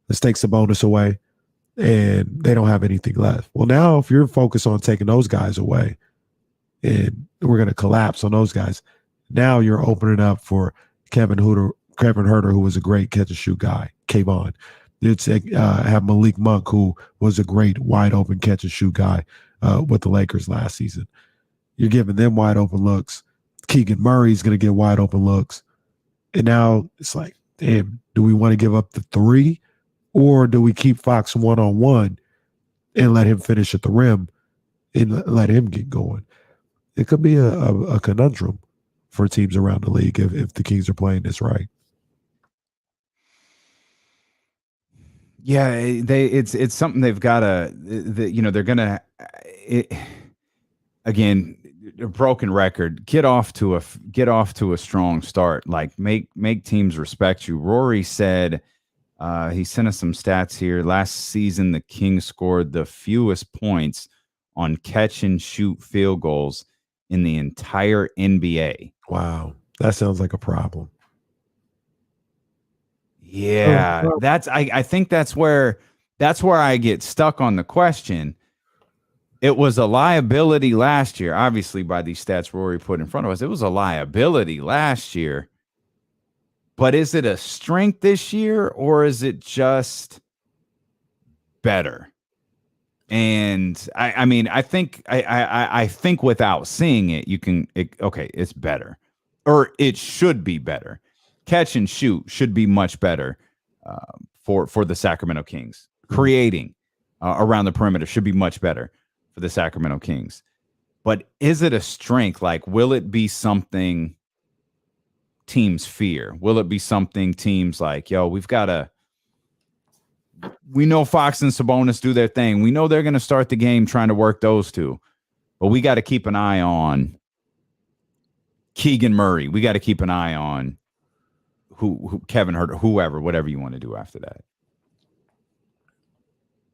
let's take Sabonis away, and they don't have anything left. Well, now if you're focused on taking those guys away and we're going to collapse on those guys, now you're opening up for Kevin Huerter, who was a great catch and shoot guy, Kayvon. It's have Malik Monk, who was a great wide open catch and shoot guy with the Lakers last season. You're giving them wide open looks. Keegan Murray's going to get wide open looks. And now it's like, damn, do we want to give up the three? Or do we keep Fox one-on-one and let him finish at the rim and let him get going? It could be a conundrum for teams around the league if the Kings are playing this right. Yeah, it's something they've got to, they're going to, again, a broken record, get off to a strong start, like make teams respect you. Rory said, he sent us some stats here. Last season, the Kings scored the fewest points on catch and shoot field goals in the entire NBA. Wow. That sounds like a problem. Yeah, I think that's where I get stuck on the question. It was a liability last year, obviously, by these stats Rory put in front of us. It was a liability last year. But is it a strength this year, or is it just better? And I mean, I think without seeing it, okay, it's better, or it should be better. Catch and shoot should be much better for the Sacramento Kings. Creating around the perimeter should be much better for the Sacramento Kings. But is it a strength? Like, will it be something teams fear? Will it be something teams like, yo, we know Fox and Sabonis do their thing. We know they're going to start the game trying to work those two, but we got to keep an eye on Keegan Murray. We got to keep an eye on who Kevin Hurt, whoever, whatever you want to do after that.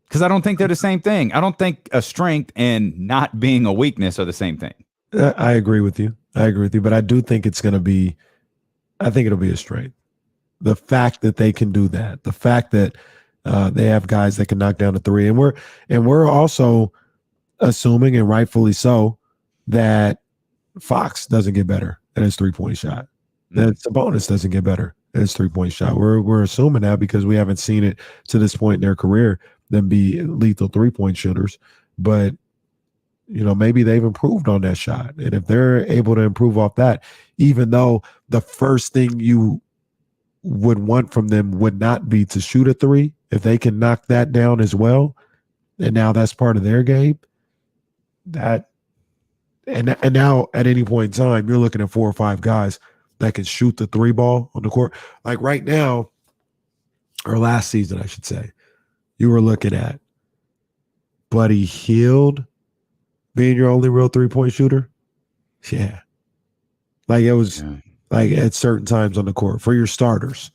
Because I don't think they're the same thing. I don't think a strength and not being a weakness are the same thing. I agree with you. But I do think it'll be a strength. The fact that they can do that, the fact that they have guys that can knock down a three, and we're also assuming, and rightfully so, that Fox doesn't get better at his 3-point shot. That Sabonis doesn't get better at his 3-point shot. We're assuming that because we haven't seen it to this point in their career, them be lethal 3-point shooters. But maybe they've improved on that shot, and if they're able to improve off that, even though the first thing you would want from them would not be to shoot a three, if they can knock that down as well, and now that's part of their game, and now at any point in time, you're looking at 4 or 5 guys that can shoot the 3 ball on the court. Like right now, or last season, I should say, you were looking at Buddy Hield being your only real 3-point shooter. Yeah. Like it was like at certain times on the court for your starters.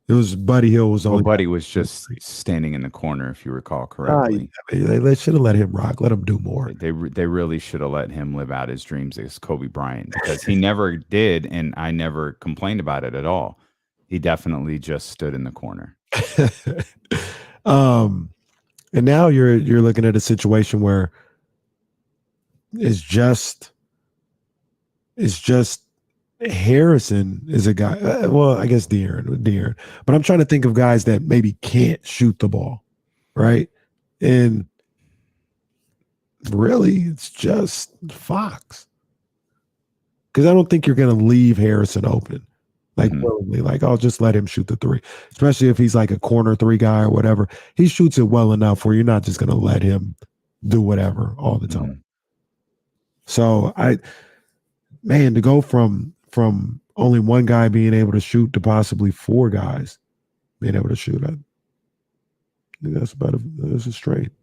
It was Buddy Hield was only. Buddy was just standing in the corner, if you recall correctly. They should have let him rock. Let him do more. They really should have let him live out his dreams as Kobe Bryant, because he never did, and I never complained about it at all. He definitely just stood in the corner. And now you're looking at a situation where it's just Harrison is a guy. Well, I guess De'Aaron, but I'm trying to think of guys that maybe can't shoot the ball, right? And really, it's just Fox, because I don't think you're going to leave Harrison open. Willingly, I'll just let him shoot the 3, especially if he's like a corner 3 guy or whatever. He shoots it well enough where you're not just going to let him do whatever all the time. So to go from only one guy being able to shoot to possibly 4 guys being able to shoot, I think that's a strength.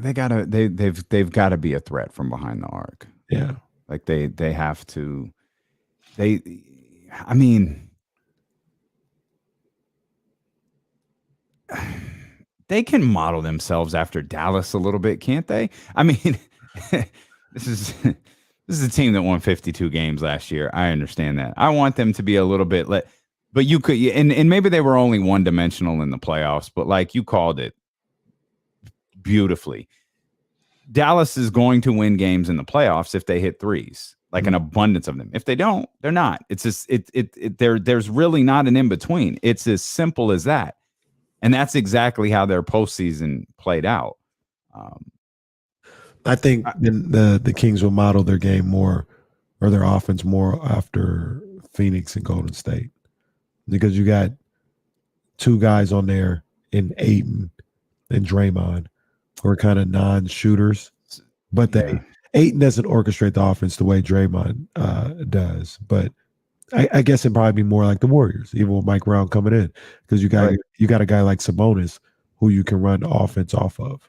They've got to be a threat from behind the arc. Yeah, like they have to. I mean, they can model themselves after Dallas a little bit, can't they? I mean, this is a team that won 52 games last year. I understand that. I want them to be a little bit but you could, and maybe they were only one-dimensional in the playoffs, but like you called it beautifully. Dallas is going to win games in the playoffs if they hit threes. Like an abundance of them. If they don't, they're not. It's just there's really not an in between. It's as simple as that, and that's exactly how their postseason played out. I think the Kings will model their game more, or their offense more, after Phoenix and Golden State, because you got 2 guys on there in Ayton and Draymond who are kind of non-shooters, but Ayton doesn't orchestrate the offense the way Draymond does, but I guess it'd probably be more like the Warriors, even with Mike Brown coming in, because you got a guy like Sabonis who you can run offense off of.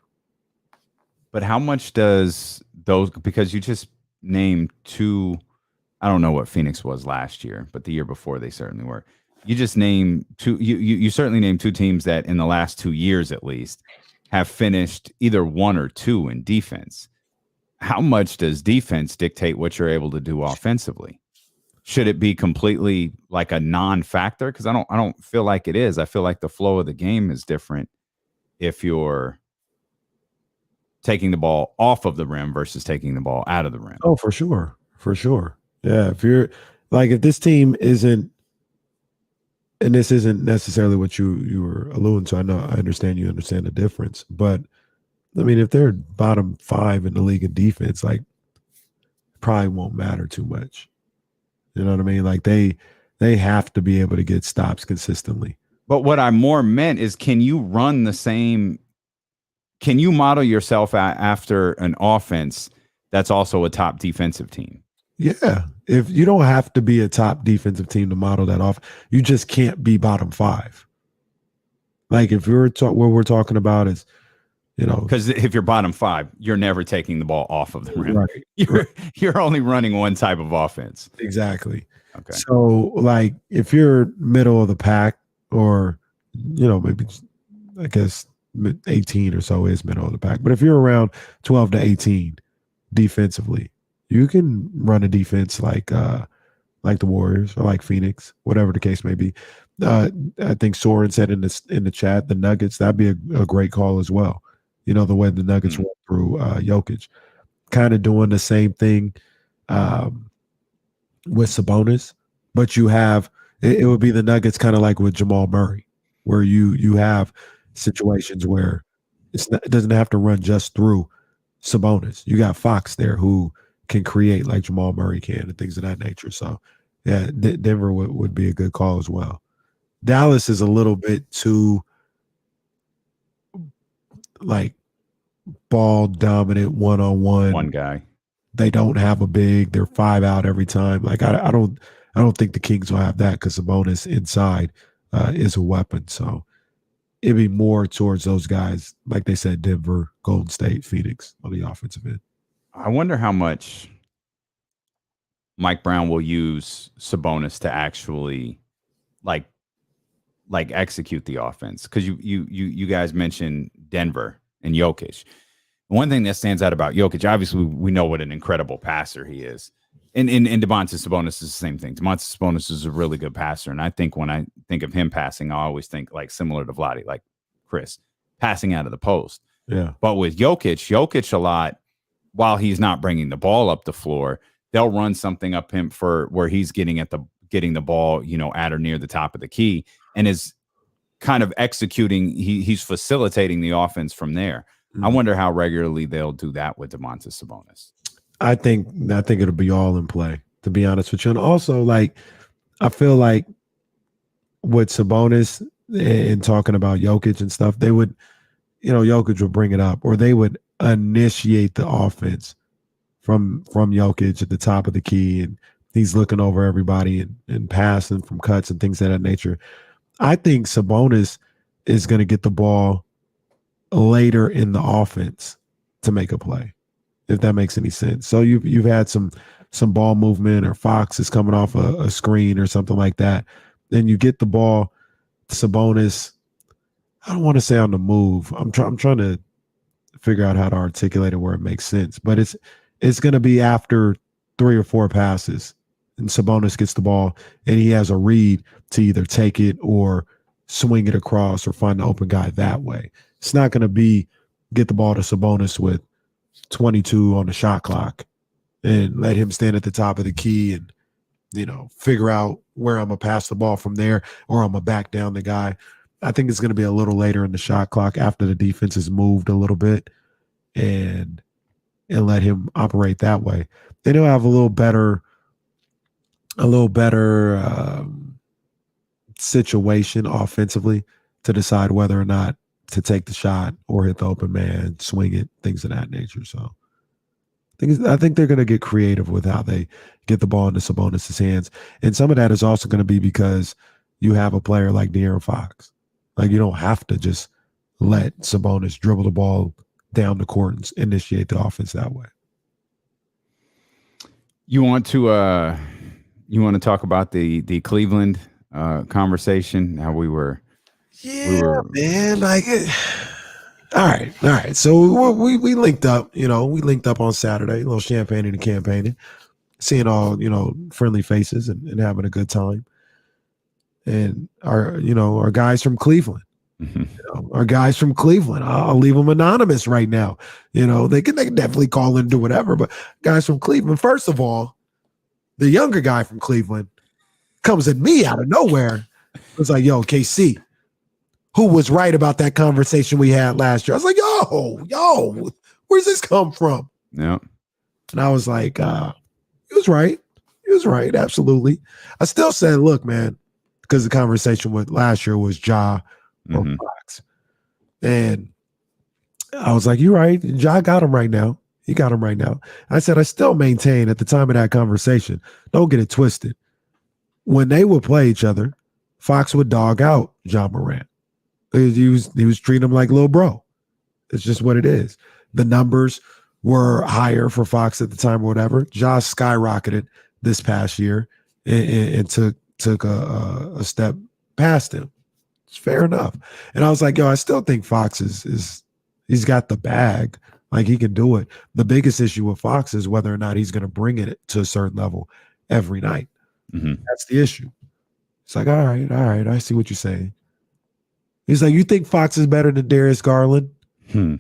But how much does those, because you just named 2, I don't know what Phoenix was last year, but the year before they certainly were. You just named 2, you certainly named 2 teams that in the last 2 years at least have finished either 1 or 2 in defense. How much does defense dictate what you're able to do offensively? Should it be completely like a non-factor? Because I don't feel like it is. I feel like the flow of the game is different if you're taking the ball off of the rim versus taking the ball out of the rim. Oh, for sure. Yeah, if this team isn't, and this isn't necessarily what you were alluding to, I understand you understand the difference, but I mean, if they're bottom 5 in the league in defense, like, probably won't matter too much. You know what I mean? Like they have to be able to get stops consistently. But what I more meant is, can you run the same? Can you model yourself after an offense that's also a top defensive team? Yeah. If you don't have to be a top defensive team to model that off, you just can't be bottom 5. Like if what we're talking about is, you know, because if you're bottom 5, you're never taking the ball off of the rim. Right. You're only running one type of offense. Exactly. Okay. So like if you're middle of the pack, or, you know, maybe I guess 18 or so is middle of the pack. But if you're around 12 to 18 defensively, you can run a defense like the Warriors or like Phoenix, whatever the case may be. I think Soren said in the chat, the Nuggets, that'd be a great call as well. You know, the way the Nuggets went through Jokic, kind of doing the same thing with Sabonis, but you have it would be the Nuggets kind of like with Jamal Murray, where you have situations where it doesn't have to run just through Sabonis. You got Fox there who can create like Jamal Murray can and things of that nature. So yeah, Denver would be a good call as well. Dallas is a little bit too like ball dominant one-on-one. One guy. They don't have a big. They're 5 out every time. Like I don't think the Kings will have that because Sabonis inside is a weapon. So it'd be more towards those guys, like they said, Denver, Golden State, Phoenix on the offensive end. I wonder how much Mike Brown will use Sabonis to actually like execute the offense, because you guys mentioned Denver and Jokic. One thing that stands out about Jokic, obviously, we know what an incredible passer he is. And Domantas Sabonis is the same thing. Domantas Sabonis is a really good passer. And I think when I think of him passing, I always think like similar to Vlade, like Chris, passing out of the post. Yeah. But with Jokic a lot, while he's not bringing the ball up the floor, they'll run something up him for where he's getting the ball, you know, at or near the top of the key, and is kind of executing. He's facilitating the offense from there. I wonder how regularly they'll do that with Domantas Sabonis. I think it'll be all in play, to be honest with you. And also, like, I feel like with Sabonis and talking about Jokic and stuff, they would, you know, Jokic would bring it up, or they would initiate the offense from Jokic at the top of the key, and he's looking over everybody and passing from cuts and things of that nature. I think Sabonis is going to get the ball later in the offense to make a play, if that makes any sense. So you've had some ball movement, or Fox is coming off a screen or something like that. Then you get the ball, Sabonis, I don't want to say on the move. I'm trying to figure out how to articulate it where it makes sense, but it's going to be after 3 or 4 passes, and Sabonis gets the ball and he has a read to either take it or swing it across or find the open guy that way. It's not going to be get the ball to Sabonis with 22 on the shot clock and let him stand at the top of the key and, you know, figure out where I'm going to pass the ball from there, or I'm going to back down the guy. I think it's going to be a little later in the shot clock after the defense has moved a little bit, and let him operate that way. Then he'll have a little better situation offensively to decide whether or not to take the shot or hit the open man, swing it, things of that nature. So I think they're going to get creative with how they get the ball into Sabonis' hands. And some of that is also going to be because you have a player like De'Aaron Fox. Like, you don't have to just let Sabonis dribble the ball down the court and initiate the offense that way. You want to talk about the Cleveland conversation? How we were man. Like, all right. So we linked up. You know, we linked up on Saturday, a little champagne and campaigning, seeing all, you know, friendly faces and having a good time. And our guys from Cleveland. Mm-hmm. You know, our guys from Cleveland. I'll leave them anonymous right now. You know, they can definitely call in, do whatever. But guys from Cleveland, first of all, the younger guy from Cleveland comes at me out of nowhere. It's like, yo, KC, who was right about that conversation we had last year. I was like, yo, where's this come from? Yeah. And I was like, he was right. He was right. Absolutely. I still said, look, man, because the conversation with last year was Ja or Fox. And I was like, you're right. Ja got him right now. He got him right now. I said, I still maintain at the time of that conversation, don't get it twisted. When they would play each other, Fox would dog out Ja Morant. He was treating him like little bro. It's just what it is. The numbers were higher for Fox at the time or whatever. Ja skyrocketed this past year and took a step past him. It's fair enough. And I was like, yo, I still think Fox is he's got the bag. Like, he can do it. The biggest issue with Fox is whether or not he's going to bring it to a certain level every night. That's the issue. It's like, all right, I see what you're saying. He's like, you think Fox is better than Darius Garland? I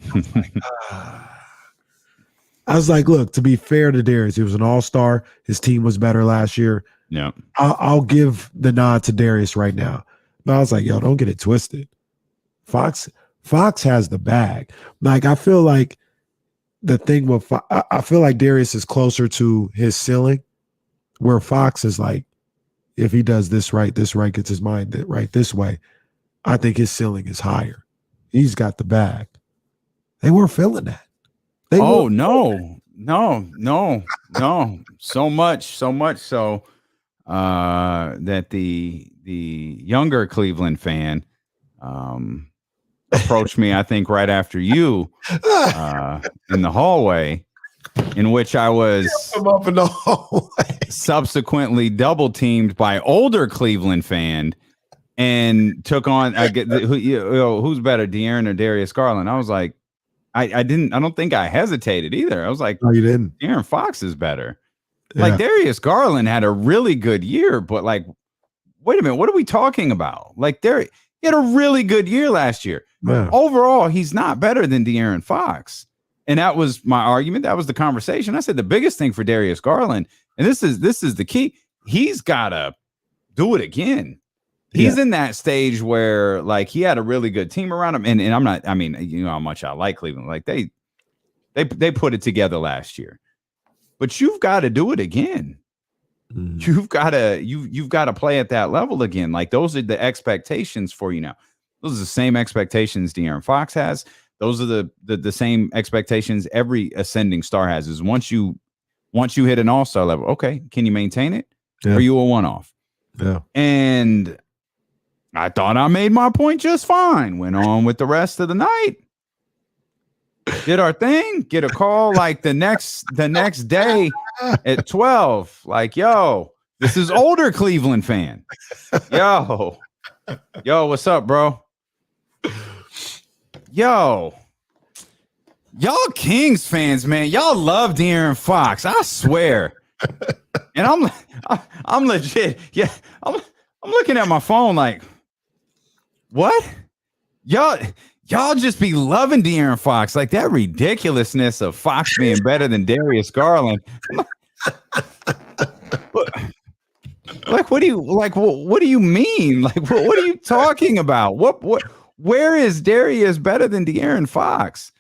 was like, look, to be fair to Darius, he was an all-star. His team was better last year. Yeah. I'll give the nod to Darius right now. But I was like, yo, don't get it twisted. Fox has the bag. Like, I feel like the thing with I feel like Darius is closer to his ceiling, where Fox is like, if he does this right, gets his mind right this way, I think his ceiling is higher. He's got the bag. They weren't feeling that. No. So much so that the younger Cleveland fan approached me, I think, right after you in the hallway, in which I was up in the hallway. subsequently double teamed by older Cleveland fan and took on who's better, De'Aaron or Darius Garland. I was like, I don't think I hesitated either. I was like, no, you didn't. De'Aaron Fox is better. Yeah. Like, Darius Garland had a really good year, but like, wait a minute, what are we talking about? Like, he had a really good year last year. Yeah. Overall, he's not better than De'Aaron Fox. And that was my argument. That was the conversation. I said the biggest thing for Darius Garland, and this is the key, he's got to do it again. He's in that stage where, like, he had a really good team around him. And I'm not, I mean, you know how much I like Cleveland. Like, they put it together last year. But you've got to do it again. You've got to play at that level again. Like, those are the expectations for you now. Those are the same expectations De'Aaron Fox has. Those are the same expectations every ascending star has. Is once you hit an all-star level, okay, can you maintain it? Yeah. Or are you a one-off? Yeah. And I thought I made my point just fine. Went on with the rest of the night. Did our thing. Get a call like the next day at 12. Like, yo, this is older Cleveland fan. Yo, what's up, bro? Yo, y'all Kings fans, man. Y'all love De'Aaron Fox. I swear. And I'm legit. Yeah, I'm looking at my phone like, what? Y'all just be loving De'Aaron Fox, like that ridiculousness of Fox being better than Darius Garland. Like, what do you mean? Like, what are you talking about? Where is Darius better than De'Aaron Fox?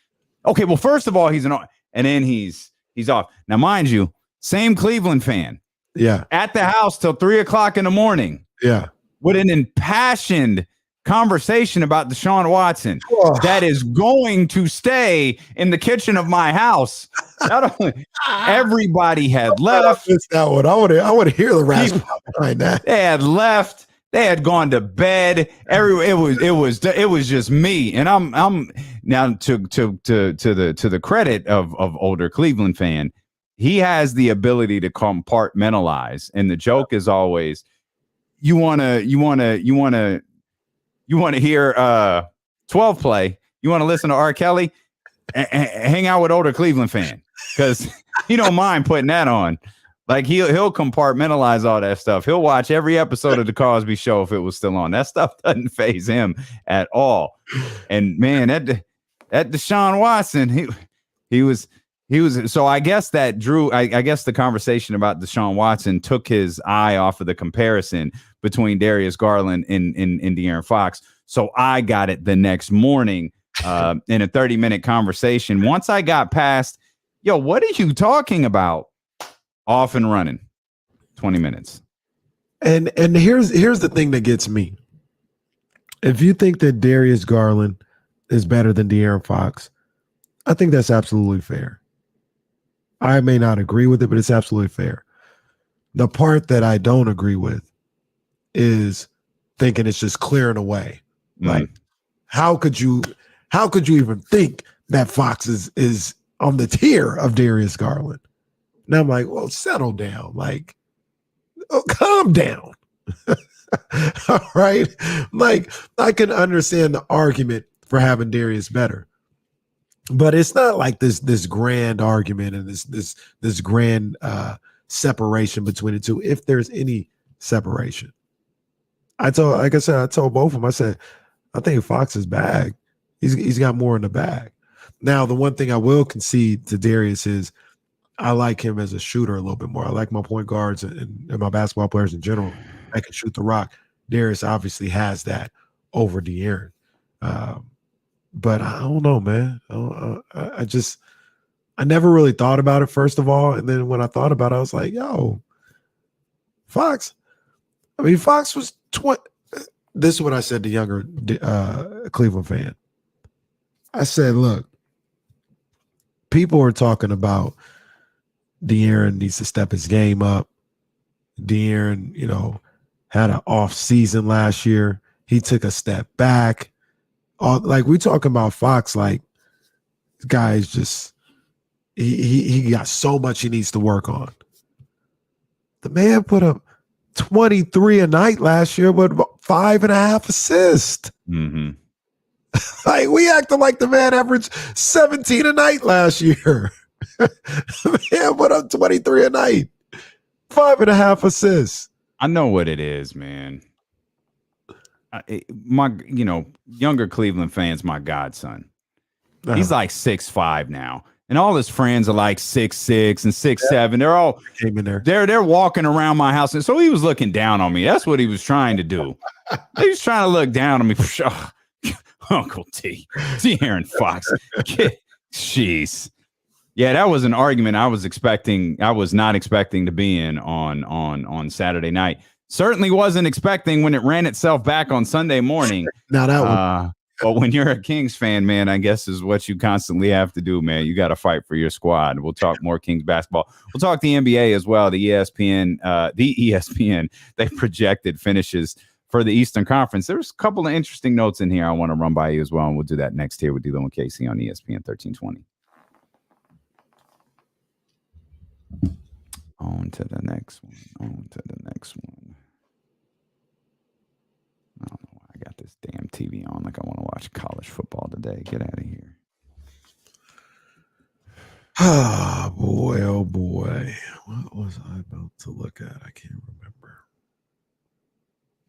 Okay, well, first of all, he's and then he's off. Now, mind you, same Cleveland fan. Yeah. At the house till 3:00 in the morning. Yeah. With an impassioned conversation about Deshaun Watson that is going to stay in the kitchen of my house. Not only everybody had left. That one. I want to hear the rest behind that. They had left. They had gone to bed. It was just me. And I'm now to the credit of older Cleveland fan, he has the ability to compartmentalize. And the joke is always, you want to hear 12 play, you want to listen to R. Kelly, hang out with older Cleveland fan, because he don't mind putting that on. Like, he'll compartmentalize all that stuff. He'll watch every episode of the Cosby Show if it was still on. That stuff doesn't faze him at all. And man, that Deshaun Watson, he was. So I guess that drew. I guess the conversation about Deshaun Watson took his eye off of the comparison between Darius Garland and De'Aaron Fox. So I got it the next morning in a 30-minute conversation. Once I got past, yo, what are you talking about? Off and running, 20 minutes. And here's the thing that gets me. If you think that Darius Garland is better than De'Aaron Fox, I think that's absolutely fair. I may not agree with it, but it's absolutely fair. The part that I don't agree with is thinking it's just clearing away. Like, how could you even think that Fox is on the tier of Darius Garland? And I'm like, well, settle down. Like, calm down. All right. Like, I can understand the argument for having Darius better, but it's not like this grand argument and this grand separation between the two. If there's any separation, I told both of them, I said, I think Fox is bag. He's got more in the bag. Now, the one thing I will concede to Darius is I like him as a shooter a little bit more. I like my point guards and my basketball players in general that can shoot the rock. Darius obviously has that over De'Aaron. But I don't know, man. I never really thought about it, first of all. And then when I thought about it, I was like, yo, Fox. I mean, Fox was 20. This is what I said to younger Cleveland fan. I said, look, people are talking about De'Aaron needs to step his game up. De'Aaron, had an off season last year. He took a step back. Like, we talking about Fox, like, this guy is just he got so much he needs to work on. The man put up 23 a night last year with 5.5 assists. Mm-hmm. Like, we acted like the man averaged 17 a night last year. The man put up 23 a night, 5.5 assists. I know what it is, man. Younger Cleveland fans, my godson. He's like 6'5" now. And all his friends are like 6'6" and 6'7". They're all came in there. They're walking around my house. And so he was looking down on me. That's what he was trying to do. He was trying to look down on me. Uncle T. De'Aaron Fox. Jeez. Yeah, that was an argument I was not expecting to be in on Saturday night. Certainly wasn't expecting when it ran itself back on Sunday morning. Now that one. But when you're a Kings fan, man, I guess is what you constantly have to do, man. You got to fight for your squad. We'll talk more Kings basketball. We'll talk the NBA as well. The ESPN, they projected finishes for the Eastern Conference. There's a couple of interesting notes in here I want to run by you as well, and we'll do that next here with D'Lo and Casey on ESPN 1320. On to the next one. I don't know why I got this damn TV on like I want to watch college football today. Get out of here. Oh, boy. Oh, boy. What was I about to look at? I can't remember.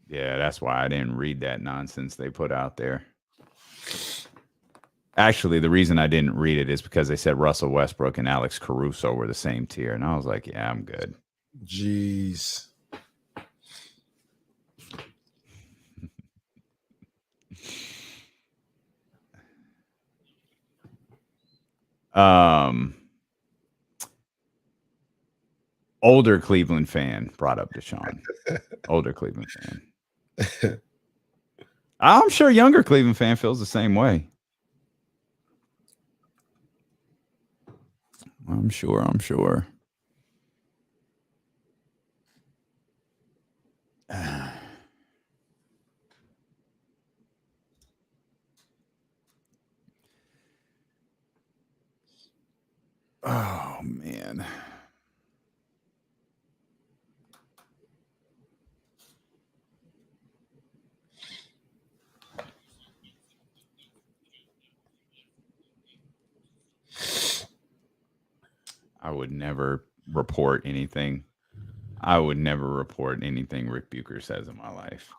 Yeah, that's why I didn't read that nonsense they put out there. Actually, the reason I didn't read it is because they said Russell Westbrook and Alex Caruso were the same tier. And I was like, yeah, I'm good. Jeez. Older Cleveland fan brought up Deshaun. Older Cleveland fan. I'm sure younger Cleveland fan feels the same way. I'm sure. Oh, man. I would never report anything. Rick Bucher says in my life.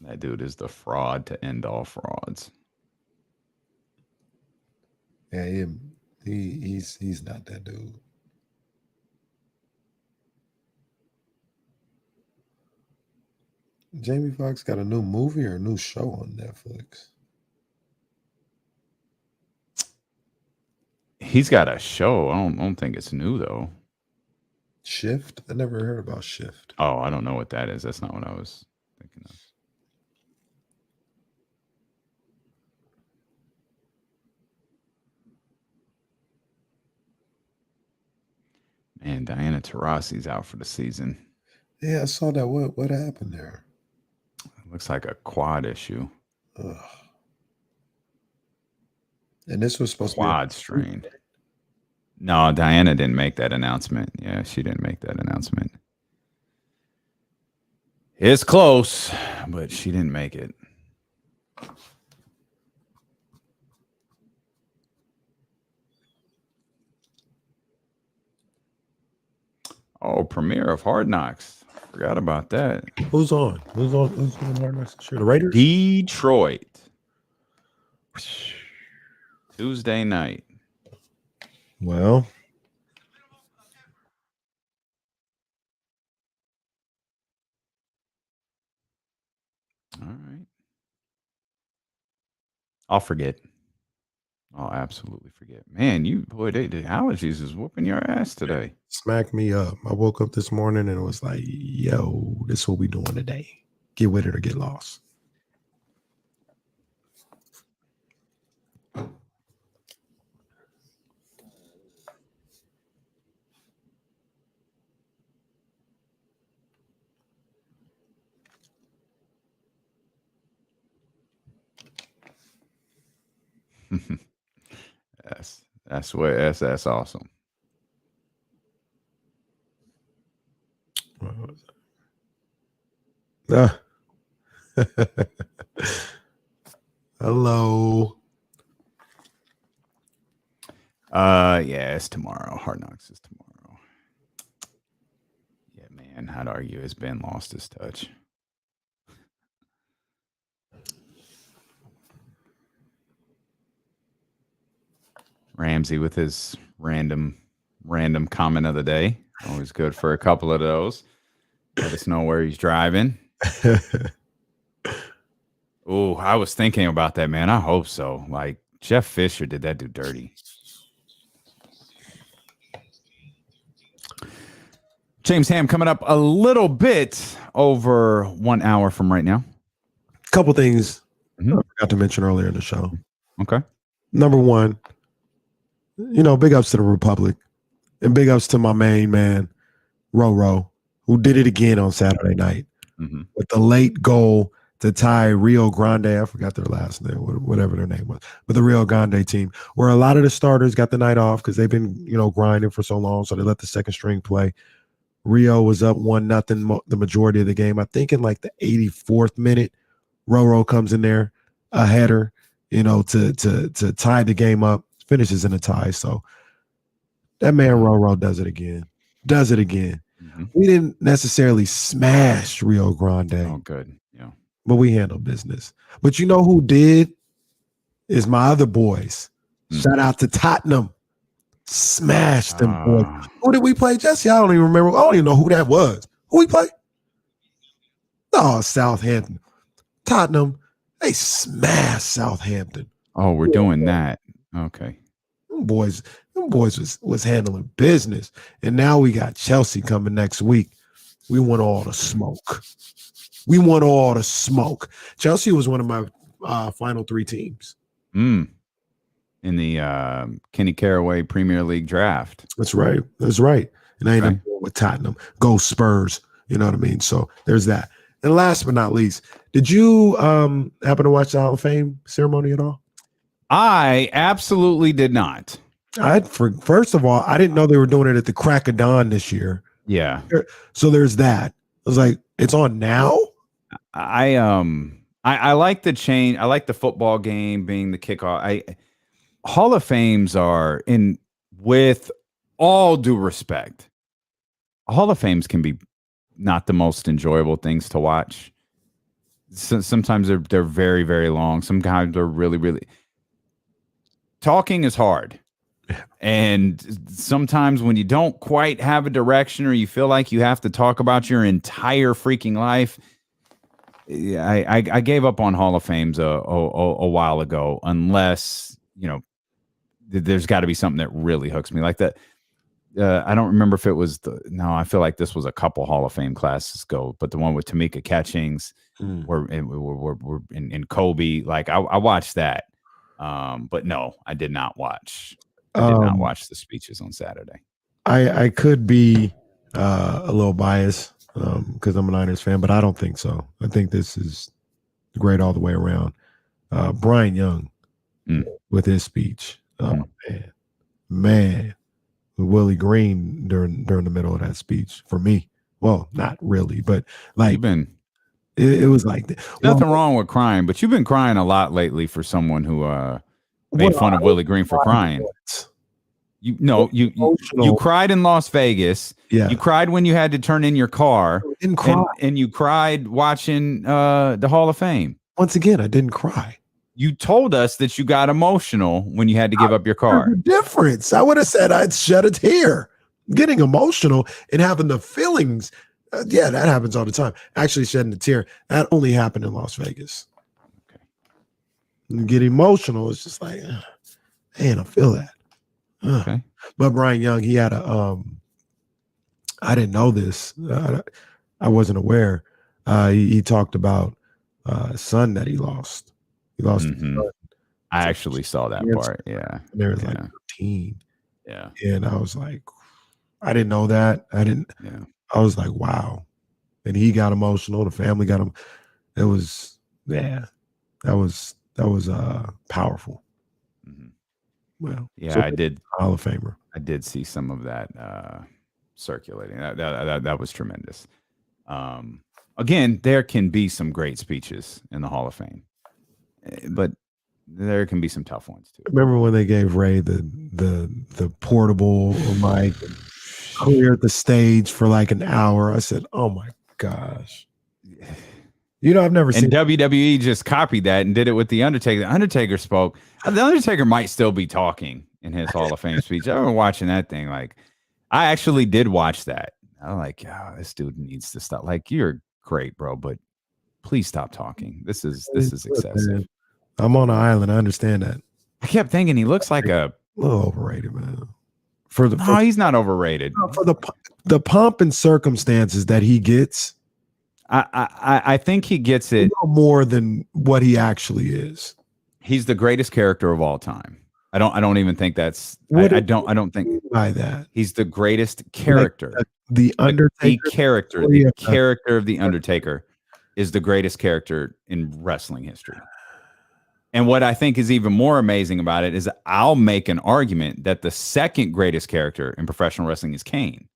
That dude is the fraud to end all frauds. Yeah, he's not that dude. Jamie Foxx got a new movie or a new show on Netflix? He's got a show. I don't think it's new though. Shift? I never heard about Shift. Oh, I don't know what that is. That's not what I was thinking of. Man, Diana Taurasi's out for the season. Yeah, I saw that. What happened there? It looks like a quad issue. Ugh. And this was supposed Quad to be strain. No, Diana didn't make that announcement. Yeah, she didn't make that announcement. It's close, but she didn't make it. Oh, premiere of Hard Knocks. Forgot about that. Who's on? Who's on Hard Knocks? Sure, the Raiders. Detroit. Tuesday night. Well, all right. I'll forget. I'll absolutely forget. Man, the allergies is whooping your ass today. smack me up. I woke up this morning and it was like, yo, this is what we doing today. Get with it or get lost. That's awesome. Hello. Yeah, it's tomorrow. Hard Knocks is tomorrow. Yeah, man, I'd argue it's been lost his touch. Ramsey with his random comment of the day. Always good for a couple of those. Let us know where he's driving. Oh, I was thinking about that, man. I hope so. Like, Jeff Fisher did that dude dirty. James Ham coming up a little bit over 1 hour from right now. Couple things I forgot to mention earlier in the show. Okay. Number one, big ups to the Republic and big ups to my main man, Roro, who did it again on Saturday night with the late goal to tie Rio Grande. I forgot their last name, whatever their name was, but the Rio Grande team, where a lot of the starters got the night off because they've been, grinding for so long. So they let the second string play. Rio was up 1-0 the majority of the game. I think in like the 84th minute, Roro comes in there, a header, to tie the game up, finishes in a tie. So that man Roro does it again. We didn't necessarily smash Rio Grande. Oh, good. Yeah. But we handled business. But you know who did? Is my other boys. Shout out to Tottenham. Smashed them boys. Who did we play, Jesse? I don't even remember. I don't even know who that was. Who we play? Oh, Southampton. Tottenham. They smashed Southampton. Oh, we're doing that. Okay. Them boys was handling business. And now we got Chelsea coming next week. We want all the smoke. Chelsea was one of my final three teams. In the Kenny Caraway Premier League draft. That's right. And I ain't okay. With Tottenham. Go Spurs. You know what I mean? So there's that. And last but not least, did you happen to watch the Hall of Fame ceremony at all? I absolutely did not. First of all, I didn't know they were doing it at the crack of dawn this year. Yeah. So there's that. I was like, it's on now? I like the change. I like the football game being the kickoff. Hall of Fames are, with all due respect, Hall of Fames can be not the most enjoyable things to watch. Sometimes they're very, very long. Sometimes they're really, really. talking is hard. And sometimes when you don't quite have a direction or you feel like you have to talk about your entire freaking life, I gave up on Hall of Fames a while ago, unless, there's got to be something that really hooks me like that. I don't remember if it was I feel like this was a couple Hall of Fame classes ago, but the one with Tamika Catchings were in Kobe. Like I watched that. But no, I did not watch. I did not watch the speeches on Saturday. I could be a little biased because I'm a Niners fan, but I don't think so. I think this is great all the way around. Brian Young with his speech. Oh man. Willie Green during the middle of that speech for me. Well, not really, but like it was like nothing wrong with crying, but you've been crying a lot lately for someone who made fun of Willie Green for crying. You cried in Las Vegas. Yeah. You cried when you had to turn in your car. I didn't cry. And you cried watching the Hall of Fame. Once again, I didn't cry. You told us that you got emotional when you had to give up your car. There's a difference. I would have said I'd shed a tear. Getting emotional and having the feelings. That happens all the time. Actually shedding a tear. That only happened in Las Vegas. Okay. And get emotional. It's just like, man, I feel that. Okay. But Brian Young, he had I didn't know this. I wasn't aware. He talked about a son that he lost. He lost his son. I actually saw that part. Yeah. And there was like 13. Yeah. And I was like, I didn't know that. I was like, wow. And he got emotional. The family got him. It was, that was powerful. Well, yeah, so I did. Hall of Famer. I did see some of that circulating. That was tremendous. Again, there can be some great speeches in the Hall of Fame, but there can be some tough ones too. Remember when they gave Ray the portable mic and cleared the stage for like an hour? I said, "Oh my gosh." I've never seen. And WWE just copied that and did it with The Undertaker. The Undertaker spoke. The Undertaker might still be talking in his Hall of Fame speech. I remember watching that thing. Like, I actually did watch that. I'm like, this dude needs to stop. Like, you're great, bro, but please stop talking. This is excessive. Man. I'm on an island. I understand that. I kept thinking he looks like a little overrated, man. He's not overrated. For the pomp and circumstances that he gets. I think he gets it more than what he actually is. He's the greatest character of all time. I don't even think that's. I don't think by that he's the greatest character. Like the Undertaker. The character of the Undertaker is the greatest character in wrestling history. And what I think is even more amazing about it is I'll make an argument that the second greatest character in professional wrestling is Kane.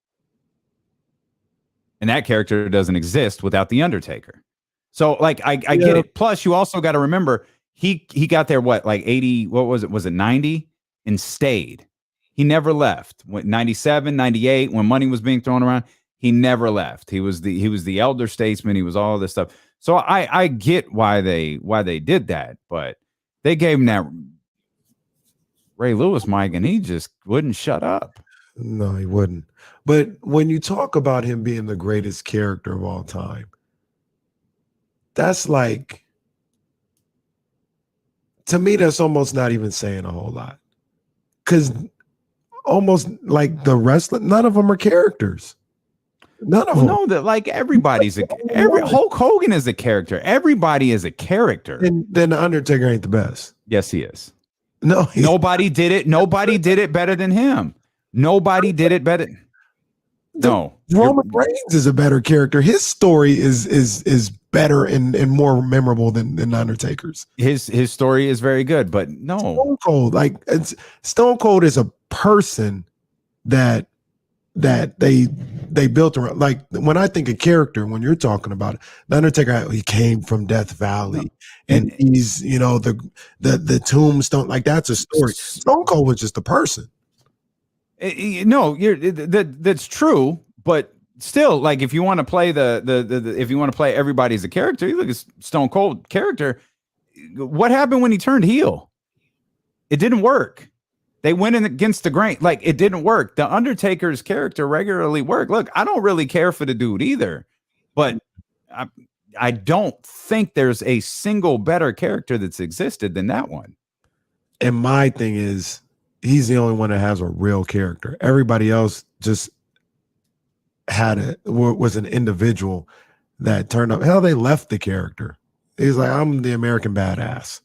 And that character doesn't exist without the Undertaker. So like I get it. Plus you also got to remember he got there like 80, what was it? Was it 90 and stayed. He never left. 97, 98 when money was being thrown around, he never left. He was the elder statesman, he was all this stuff. So I get why they did that, but they gave him that Ray Lewis mic and he just wouldn't shut up. No, he wouldn't. But when you talk about him being the greatest character of all time, that's like, to me, that's almost not even saying a whole lot. Because almost like the wrestler, none of them are characters. None of them. No, that like everybody's Hulk Hogan is a character. Everybody is a character. And then the Undertaker ain't the best. Yes, he is. No, nobody did it. Nobody did it better than him. Nobody did it better. No, Roman Reigns is a better character. His story is better and more memorable than Undertaker's. His story is very good, but no. Stone Cold, Stone Cold is a person that they built around. Like when I think of character, when you're talking about it, the Undertaker, he came from Death Valley, and he's the tombstone. Like that's a story. Stone Cold was just a person. No, that's true, but still, like if you want to play if you want to play everybody as a character, you look at Stone Cold character. What happened when he turned heel? It didn't work. They went in against the grain. Like, it didn't work. The Undertaker's character regularly worked. Look, I don't really care for the dude either, but I don't think there's a single better character that's existed than that one. And my thing is, he's the only one that has a real character. Everybody else just was an individual that turned up. Hell, they left the character. He's like, I'm the American badass.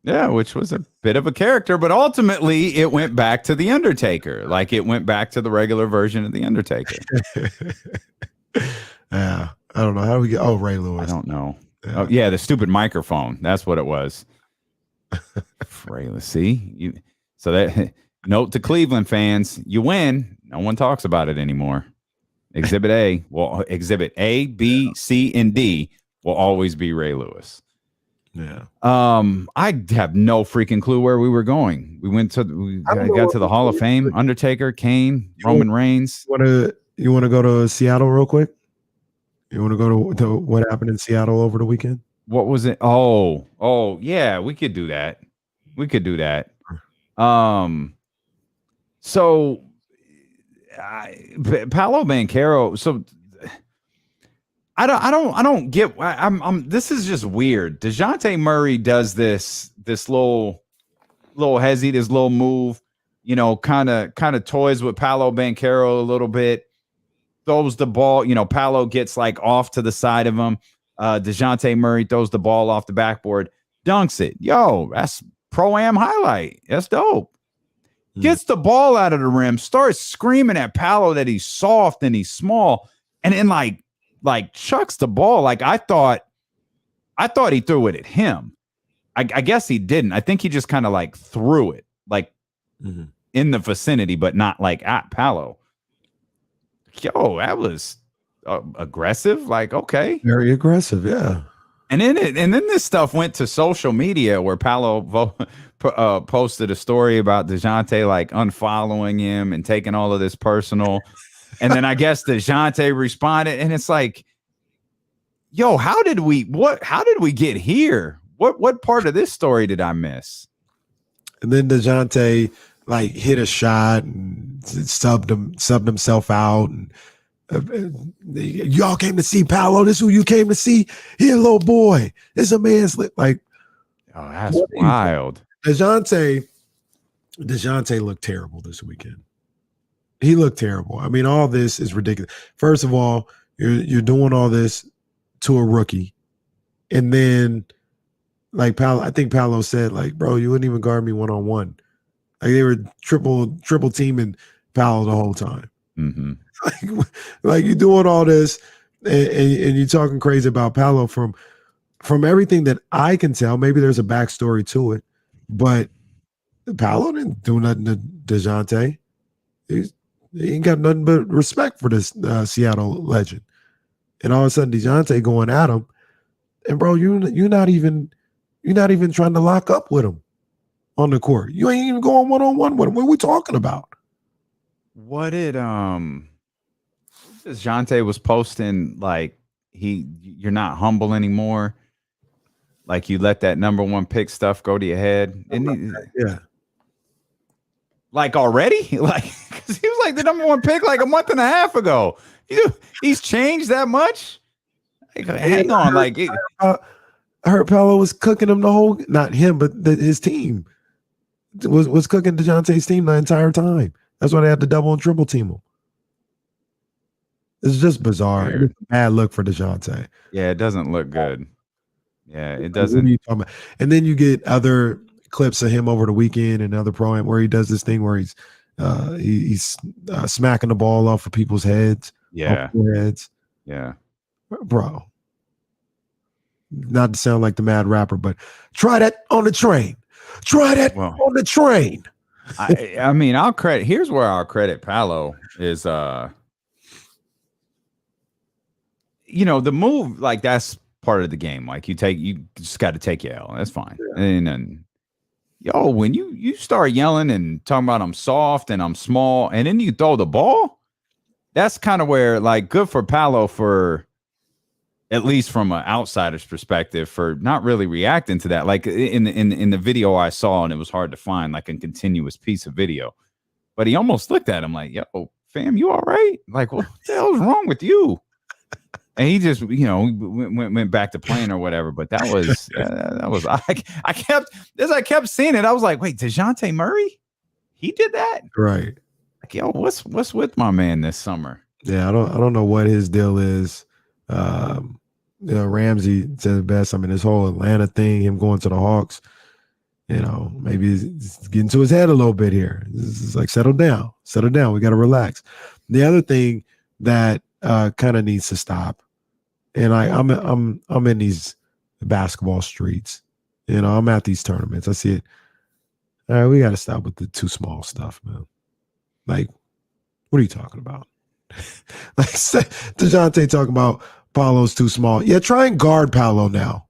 Yeah, which was a bit of a character, but ultimately it went back to the Undertaker. Like, it went back to the regular version of the Undertaker. Yeah, I don't know how we get. Oh, Ray Lewis. I don't know. Yeah. Oh, yeah, the stupid microphone. That's what it was. Let's see. So that note to Cleveland fans: you win. No one talks about it anymore. Exhibit A, well, Exhibit A, B, C, and D will always be Ray Lewis. Yeah. I have no freaking clue where we were going. We got to the Hall of Fame. Undertaker, Kane, Roman Reigns. You want to go to Seattle real quick? You want to go to what happened in Seattle over the weekend? What was it? Oh, yeah, we could do that. So Paolo Banchero. So I don't get. This is just weird. Dejounte Murray does this little hezzy, this little move. You know, kind of toys with Paolo Banchero a little bit. Throws the ball. You know, Paolo gets like off to the side of him. Dejounte Murray throws the ball off the backboard, dunks it. Yo, that's pro-am highlight. That's dope. Gets the ball out of the rim, starts screaming at Paolo that he's soft and he's small, and then like chucks the ball. Like, I thought he threw it at him. I guess he didn't. I think he just kind of like threw it like in the vicinity, but not like at Paolo. Yo, that was aggressive. Like, okay, very aggressive, yeah. And then this stuff went to social media where Paolo posted a story about Dejounte like unfollowing him and taking all of this personal. And then I guess Dejounte responded, and it's like, yo, how did we get here? What part of this story did I miss? And then Dejounte like hit a shot and subbed himself out, and y'all came to see Paolo. This is who you came to see. Here, little boy. It's a man's lip. Like, oh, that's wild. Dejounte looked terrible this weekend. He looked terrible. I mean, all this is ridiculous. First of all, you're doing all this to a rookie, and then like Paolo, I think Paolo said, like, bro, you wouldn't even guard me one-on-one. Like, they were triple teaming Paolo the whole time. Mm-hmm. Like you're doing all this, and you're talking crazy about Paolo. From everything that I can tell, maybe there's a backstory to it, but Paolo didn't do nothing to Dejounte. He ain't got nothing but respect for this Seattle legend. And all of a sudden, Dejounte going at him, and bro, you're not even trying to lock up with him on the court. You ain't even going one-on-one with him. What are we talking about? What did Dejounte was posting, like, you're not humble anymore. Like, you let that number one pick stuff go to your head. Yeah. Like, already? Like, because he was like the number one pick like a month and a half ago. He's changed that much? Like, hang on. Like, I heard Paolo was cooking him not him, but his team was cooking Dejounte's team the entire time. That's why they had to double and triple team him. It's just bizarre. It's a bad look for Dejounte. Yeah, it doesn't look good. Yeah, it doesn't. And then you get other clips of him over the weekend and other pro-am where he does this thing where he's smacking the ball off of people's heads. Yeah. Heads. Yeah. Bro. Not to sound like the mad rapper, but try that on the train. Try that on the train. I mean, here's where I'll credit Paolo is you know, the move, like, that's part of the game. Like, you just got to take your L. That's fine. Yeah. And yo, when you start yelling and talking about I'm soft and I'm small, and then you throw the ball, that's kind of where, like, good for Paolo for at least from an outsider's perspective, for not really reacting to that. Like in the video I saw, and it was hard to find like a continuous piece of video, but he almost looked at him like, yo, fam, you all right? Like, what the hell's wrong with you? And he just, went back to playing or whatever. But that was I kept seeing it. I was like, wait, Dejounte Murray? He did that? Right. Like, yo, what's with my man this summer? Yeah, I don't know what his deal is. Ramsey said it best. I mean, this whole Atlanta thing, him going to the Hawks, maybe it's getting to his head a little bit here. It's like, settle down. We got to relax. The other thing that kind of needs to stop, and I'm in these basketball streets. I'm at these tournaments. I see it. All right, we got to stop with the too small stuff, man. Like, what are you talking about? Like Dejounte talking about Paolo's too small. Yeah, try and guard Paolo now.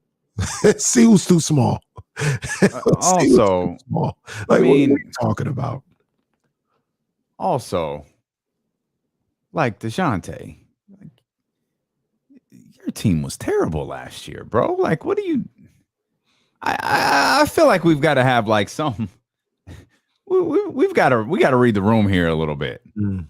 See who's too small. Also, small. Like, what are you talking about? Also, like Dejounte, your team was terrible last year, bro. Like, what do you? I feel like we've got to have like some. We got to read the room here a little bit. Mm.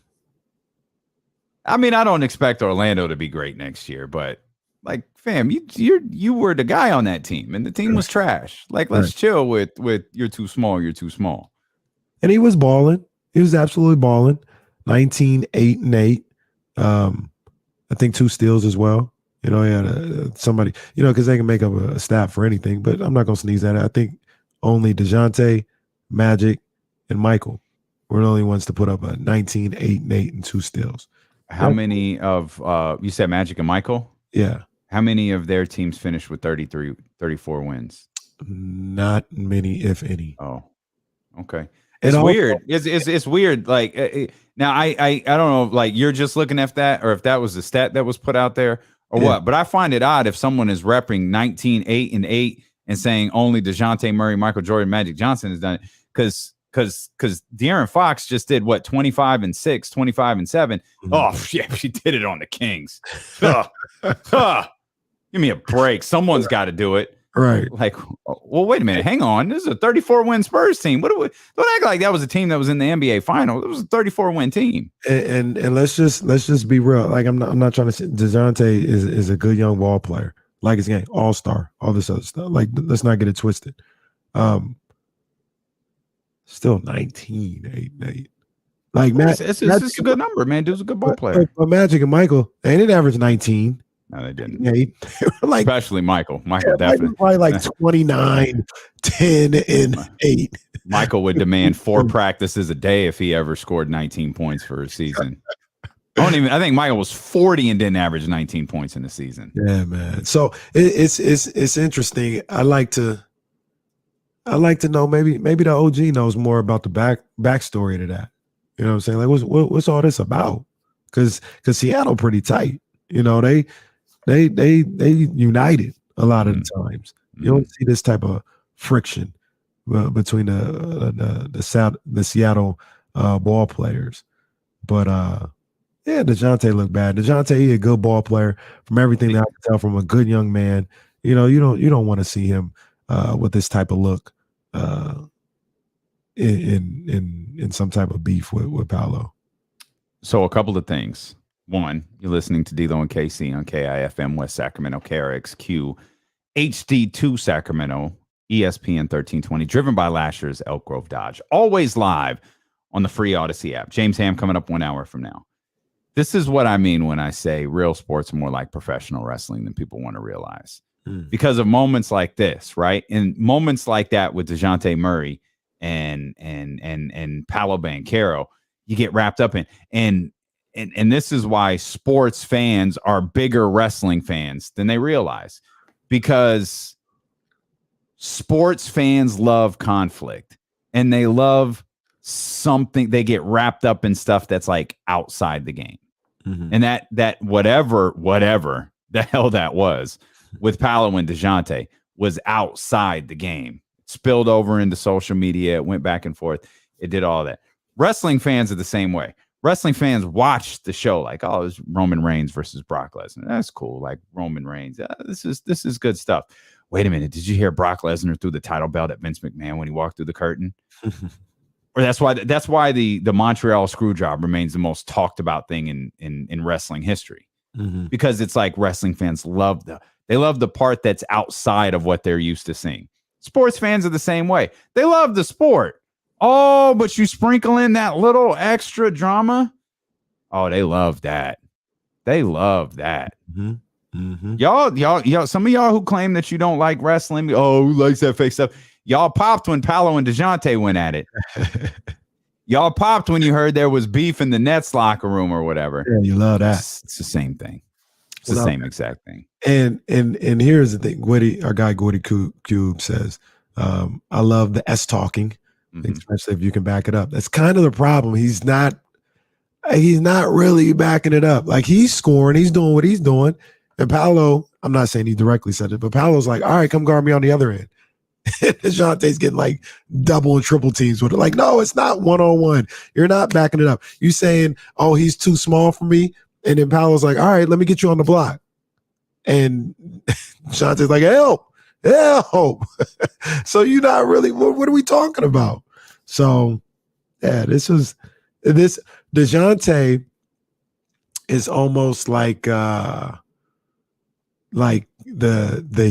I mean, I don't expect Orlando to be great next year, but like, fam, you were the guy on that team, and the team was trash. Like, let's chill with you're too small. You're too small. And he was balling. He was absolutely balling. 19, 8, and 8. I think 2 steals as well. He had somebody, because they can make up a stat for anything, but I'm not going to sneeze at it. I think only Dejounte, Magic, and Michael were the only ones to put up a 19, 8, and 8 and 2 steals. How many of you said Magic and Michael? Yeah. How many of their teams finished with 34 wins? Not many, if any. Oh, okay. It's weird. It's weird. Like now, I don't know. Like, you're just looking at that, or if that was the stat that was put out there, or what. But I find it odd if someone is repping 19, 8, and 8 and saying only Dejounte Murray, Michael Jordan, Magic Johnson has done it, because De'Aaron Fox just did what, 25 and 6, 25 and 7. Mm-hmm. Oh yeah, she did it on the Kings. Give me a break. Someone's got to do it. Right. Like, well, wait a minute. Hang on. This is a 34-win Spurs team. Don't act like that was a team that was in the NBA final. It was a 34-win team. And let's just be real. Like, I'm not trying to say Dejounte is a good young ball player. Like his game, all-star, all this other stuff. Like, let's not get it twisted. Still 19, 8, and 8. Like, it's a good number, man. Dude's a good ball player. But Magic and Michael, they didn't average 19. No, they didn't. 8. Like, especially Michael. Michael definitely. Probably like 29, 10, and 8. Michael would demand 4 practices a day if he ever scored 19 points for a season. I think Michael was 40 and didn't average 19 points in a season. Yeah, man. So it's interesting. I like to know, maybe the OG knows more about the backstory to that. You know what I'm saying? Like, what's all this about? Because Seattle pretty tight. They united a lot of the times. You don't see this type of friction between the Seattle ball players. But Dejounte looked bad. Dejounte, he a good ball player. From everything that I can tell, from a good young man. You don't want to see him with this type of look in some type of beef with Paolo. So a couple of things. One, you're listening to D'Lo and KC on KIFM West Sacramento, KRXQ, HD2 Sacramento, ESPN 1320, driven by Lasher's Elk Grove Dodge. Always live on the free Odyssey app. James Ham coming up 1 hour from now. This is what I mean when I say real sports are more like professional wrestling than people want to realize. Because of moments like this, right? And moments like that with Dejounte Murray and Paolo Banchero, you get wrapped up in. And this is why sports fans are bigger wrestling fans than they realize, because sports fans love conflict and they love something. They get wrapped up in stuff that's like outside the game. Mm-hmm. And that whatever the hell that was with Paolo and Dejounte was outside the game. It spilled over into social media. It went back and forth. It did all that. Wrestling fans are the same way. wrestling fans watch the show like, oh, it's Roman Reigns versus Brock Lesnar. That's cool. Like Roman Reigns. This is good stuff. Wait a minute. Did you hear Brock Lesnar threw the title belt at Vince McMahon when he walked through the curtain? Or that's why the Montreal Screwjob remains the most talked about thing in wrestling history. Because it's like wrestling fans love the part that's outside of what they're used to seeing. Sports fans are the same way. They love the sport. Oh, but you sprinkle in that little extra drama. Oh, they love that. They love that. Y'all, some of y'all who claim that you don't like wrestling, who likes that fake stuff? Y'all popped when Paolo and Dejounte went at it. Y'all popped when you heard there was beef in the Nets locker room or whatever. Yeah, you love that. It's the same thing. It's the same exact thing. And here's the thing. Our guy Gordy Cube says, I love the S talking, especially if you can back it up. That's kind of the problem. He's not really backing it up. Like, he's scoring, he's doing what he's doing. And Paolo, I'm not saying he directly said it, but Paolo's like, all right, come guard me on the other end. Dejounte's getting like double and triple teams with it. Like, no, it's not one-on-one. You're not backing it up. You saying, oh, he's too small for me. And then Paolo's like, all right, let me get you on the block. And Dejounte's like, help. So you're not really, what are we talking about? So, yeah, this Dejounte is almost like the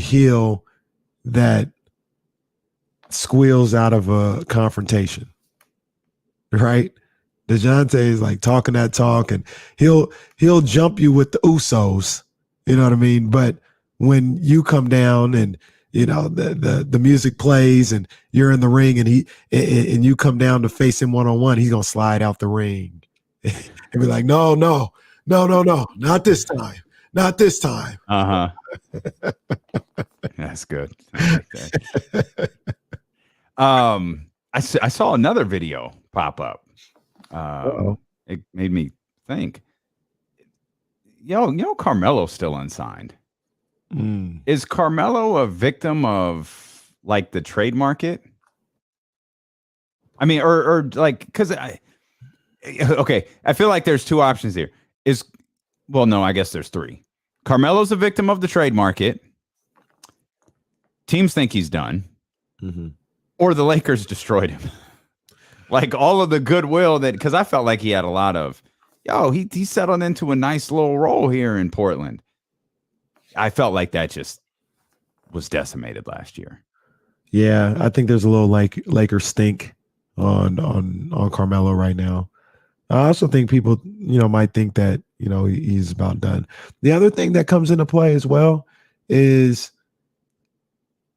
heel that squeals out of a confrontation, right? Dejounte is like talking that talk, and he'll jump you with the Usos, you know what I mean? But when you come down and you know the music plays and you're in the ring and you come down to face him one-on-one, he's gonna slide out the ring and be like, no, not this time. Not this time. That's good. I like that. I saw another video pop up. It made me think. Carmelo's still unsigned. Is Carmelo a victim of like the trade market? I mean, or like, because I feel like there's two options here. I guess there's three. Carmelo's a victim of the trade market. Teams think he's done. Or the Lakers destroyed him. Like all of the goodwill because I felt like he had a lot of, he settled into a nice little role here in Portland. I felt like that just was decimated last year. Yeah, I think there's a little Laker stink on Carmelo right now. I also think people, might think that, he's about done. The other thing that comes into play as well is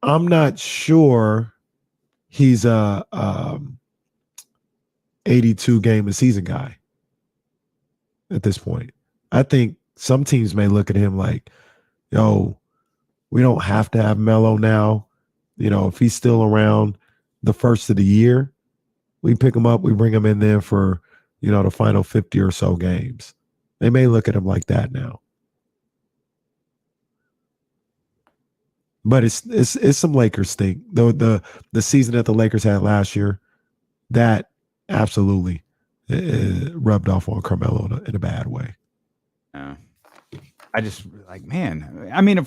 I'm not sure he's a 82 game a season guy at this point. I think some teams may look at him like, we don't have to have Melo now. If he's still around the first of the year, we pick him up, we bring him in there for, the final 50 or so games. They may look at him like that now. But it's some Lakers stink. The season that the Lakers had last year, that absolutely rubbed off on Carmelo in a bad way. I just like, man. I mean,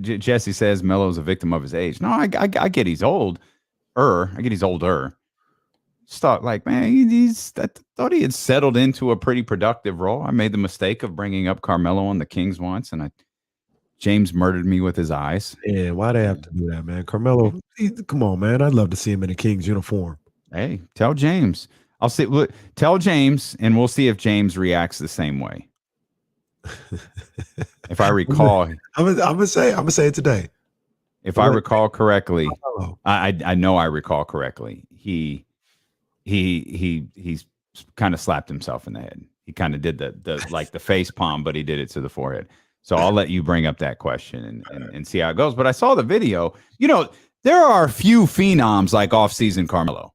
Jesse says Melo's a victim of his age. No, I get he's old. I get he's older. Just thought like, man, I thought he had settled into a pretty productive role. I made the mistake of bringing up Carmelo on the Kings once, and James murdered me with his eyes. Yeah, why they have to do that, man? Carmelo, come on, man. I'd love to see him in a Kings uniform. Hey, tell James. Tell James, and we'll see if James reacts the same way. If I recall, I'm gonna say it today. If I recall correctly, I know I recall correctly. He's kind of slapped himself in the head. He kind of did the face palm, but he did it to the forehead. So I'll let you bring up that question and see how it goes. But I saw the video. There are a few phenoms like off-season Carmelo.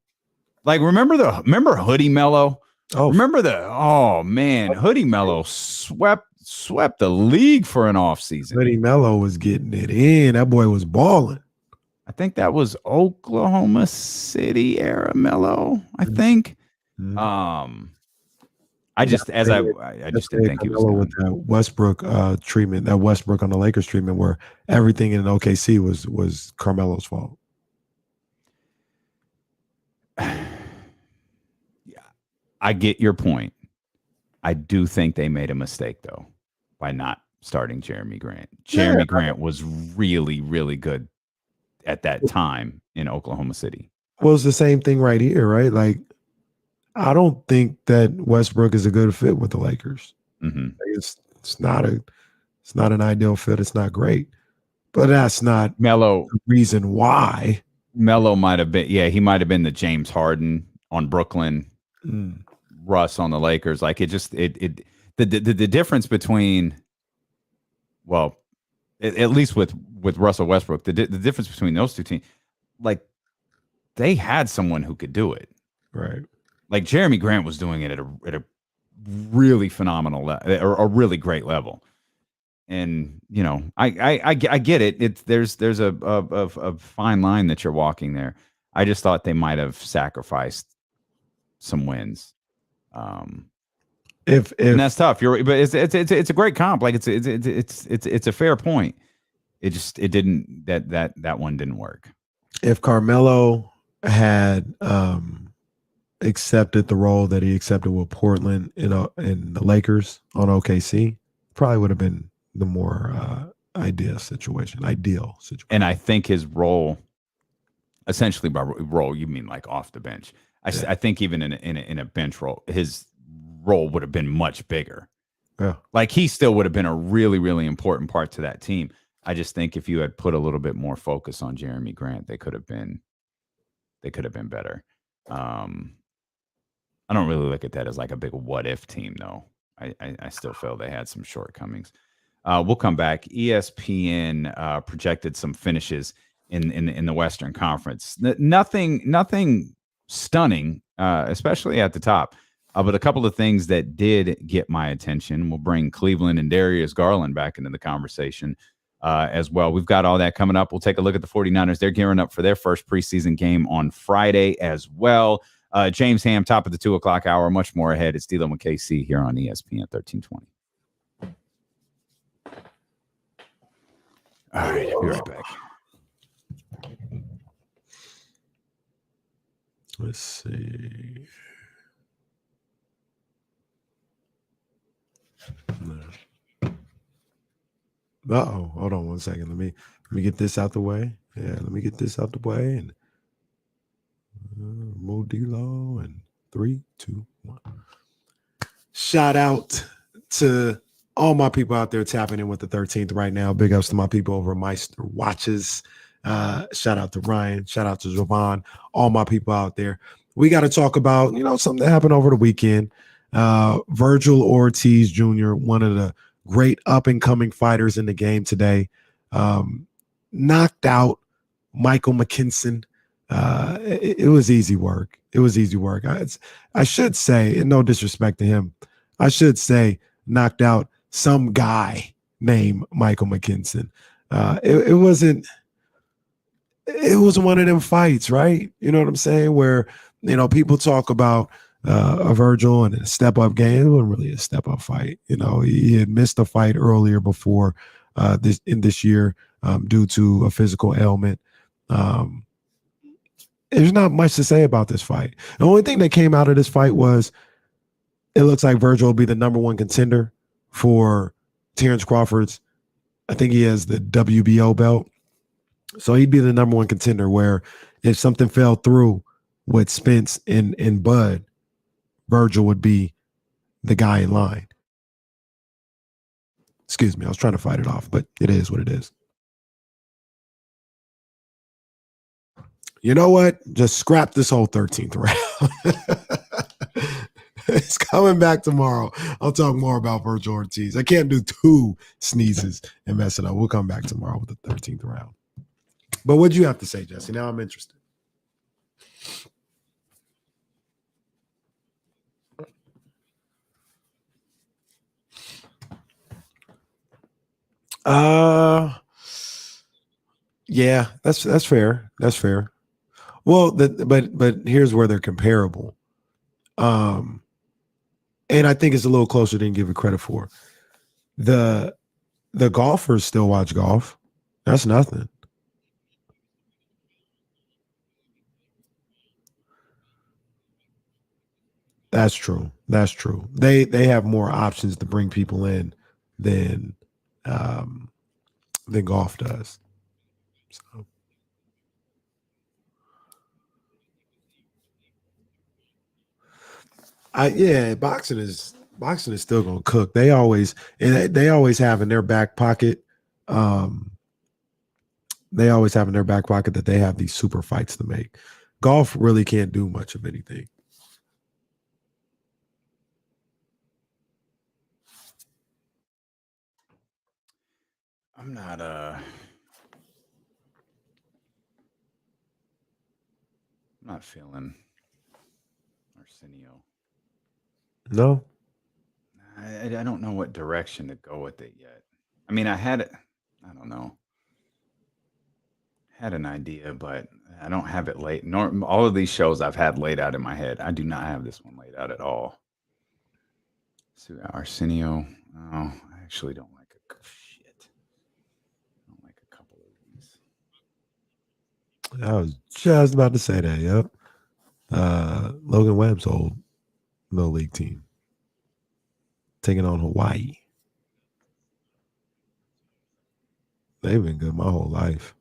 Like remember Hoodie Melo? Hoodie Melo swept the league for an offseason. Hoodie Melo was getting it in. That boy was balling. I think that was Oklahoma City era Melo, I think. I just didn't think he was Carmelo with done. that Westbrook treatment, that Westbrook on the Lakers treatment, where everything in OKC was Carmelo's fault. Yeah, I get your point. I do think they made a mistake though by not starting Jeremy Grant. Jeremy Grant was really, really good at that time in Oklahoma City. Well, it's the same thing right here, right? Like, I don't think that Westbrook is a good fit with the Lakers. Mm-hmm. It's not an ideal fit. It's not great, but that's not Melo. the reason why. Melo might have been, he might have been the James Harden on Brooklyn, Russ on the Lakers. Like the difference between, well, at least with Russell Westbrook, the difference between those two teams, like they had someone who could do it, right? Like Jeremy Grant was doing it at a really phenomenal or a really great level. And I get it. There's a fine line that you're walking there. I just thought they might have sacrificed some wins. If and that's tough. But it's a great comp. Like it's a fair point. It didn't that one didn't work. If Carmelo had accepted the role that he accepted with Portland in the Lakers on OKC, probably would have been the more ideal situation. And I think his role, essentially by role, you mean like off the bench. I think even in a bench role, his role would have been much bigger. Yeah. Like he still would have been a really, really important part to that team. I just think if you had put a little bit more focus on Jeremy Grant, they could have been better. I don't really look at that as like a big what if team though. I still feel they had some shortcomings. We'll come back. ESPN projected some finishes in the Western Conference. Nothing stunning, especially at the top. But a couple of things that did get my attention. We'll bring Cleveland and Darius Garland back into the conversation as well. We've got all that coming up. We'll take a look at the 49ers. They're gearing up for their first preseason game on Friday as well. James Ham, top of the 2 o'clock hour. Much more ahead. It's D'Lo and KC here on ESPN 1320. All right, be right back. Let's see. Uh-oh. Hold on one second. Let me get this out the way. Yeah, let me get this out the way and move D-Lo and 3, 2, 1. Shout out to all my people out there tapping in with the 13th right now. Big ups to my people over at Meister Watches. Shout out to Ryan. Shout out to Jovan. All my people out there. We got to talk about, something that happened over the weekend. Virgil Ortiz Jr., one of the great up-and-coming fighters in the game today, knocked out Michael McKinson. It was easy work. I should say, and no disrespect to him, I should say knocked out some guy named Michael McKinson. It wasn't one of them fights, right? You know what I'm saying? Where, people talk about a Virgil and a step-up game. It wasn't really a step-up fight. He had missed a fight earlier before this year due to a physical ailment. There's not much to say about this fight. The only thing that came out of this fight was it looks like Virgil will be the number one contender for Terrence Crawford's. I think he has the WBO belt. So he'd be the number one contender, where if something fell through with Spence and Bud, Virgil would be the guy in line. Excuse me, I was trying to fight it off, but it is what it is. You know what? Just scrap this whole 13th round. It's coming back tomorrow. I'll talk more about Virgil Ortiz. I can't do 2 sneezes and mess it up. We'll come back tomorrow with the 13th round. But what'd you have to say, Jesse? Now I'm interested. Yeah, that's fair. That's fair. Well, but here's where they're comparable. And I think it's a little closer than you give it credit for. The golfers still watch golf. That's nothing. That's true. That's true. They have more options to bring people in than golf does. So. Boxing is still gonna cook. They always have in their back pocket. They always have in their back pocket that they have these super fights to make. Golf really can't do much of anything. I'm not feeling Arsenio. No, I don't know what direction to go with it yet. I mean, I don't know. Had an idea, but I don't have it laid. All of these shows I've had laid out in my head. I do not have this one laid out at all. So Arsenio. Oh, I actually don't like it. Shit. I don't like a couple of these. I was just about to say that. Yep. Logan Webb's old little league team taking on Hawaii. They've been good my whole life.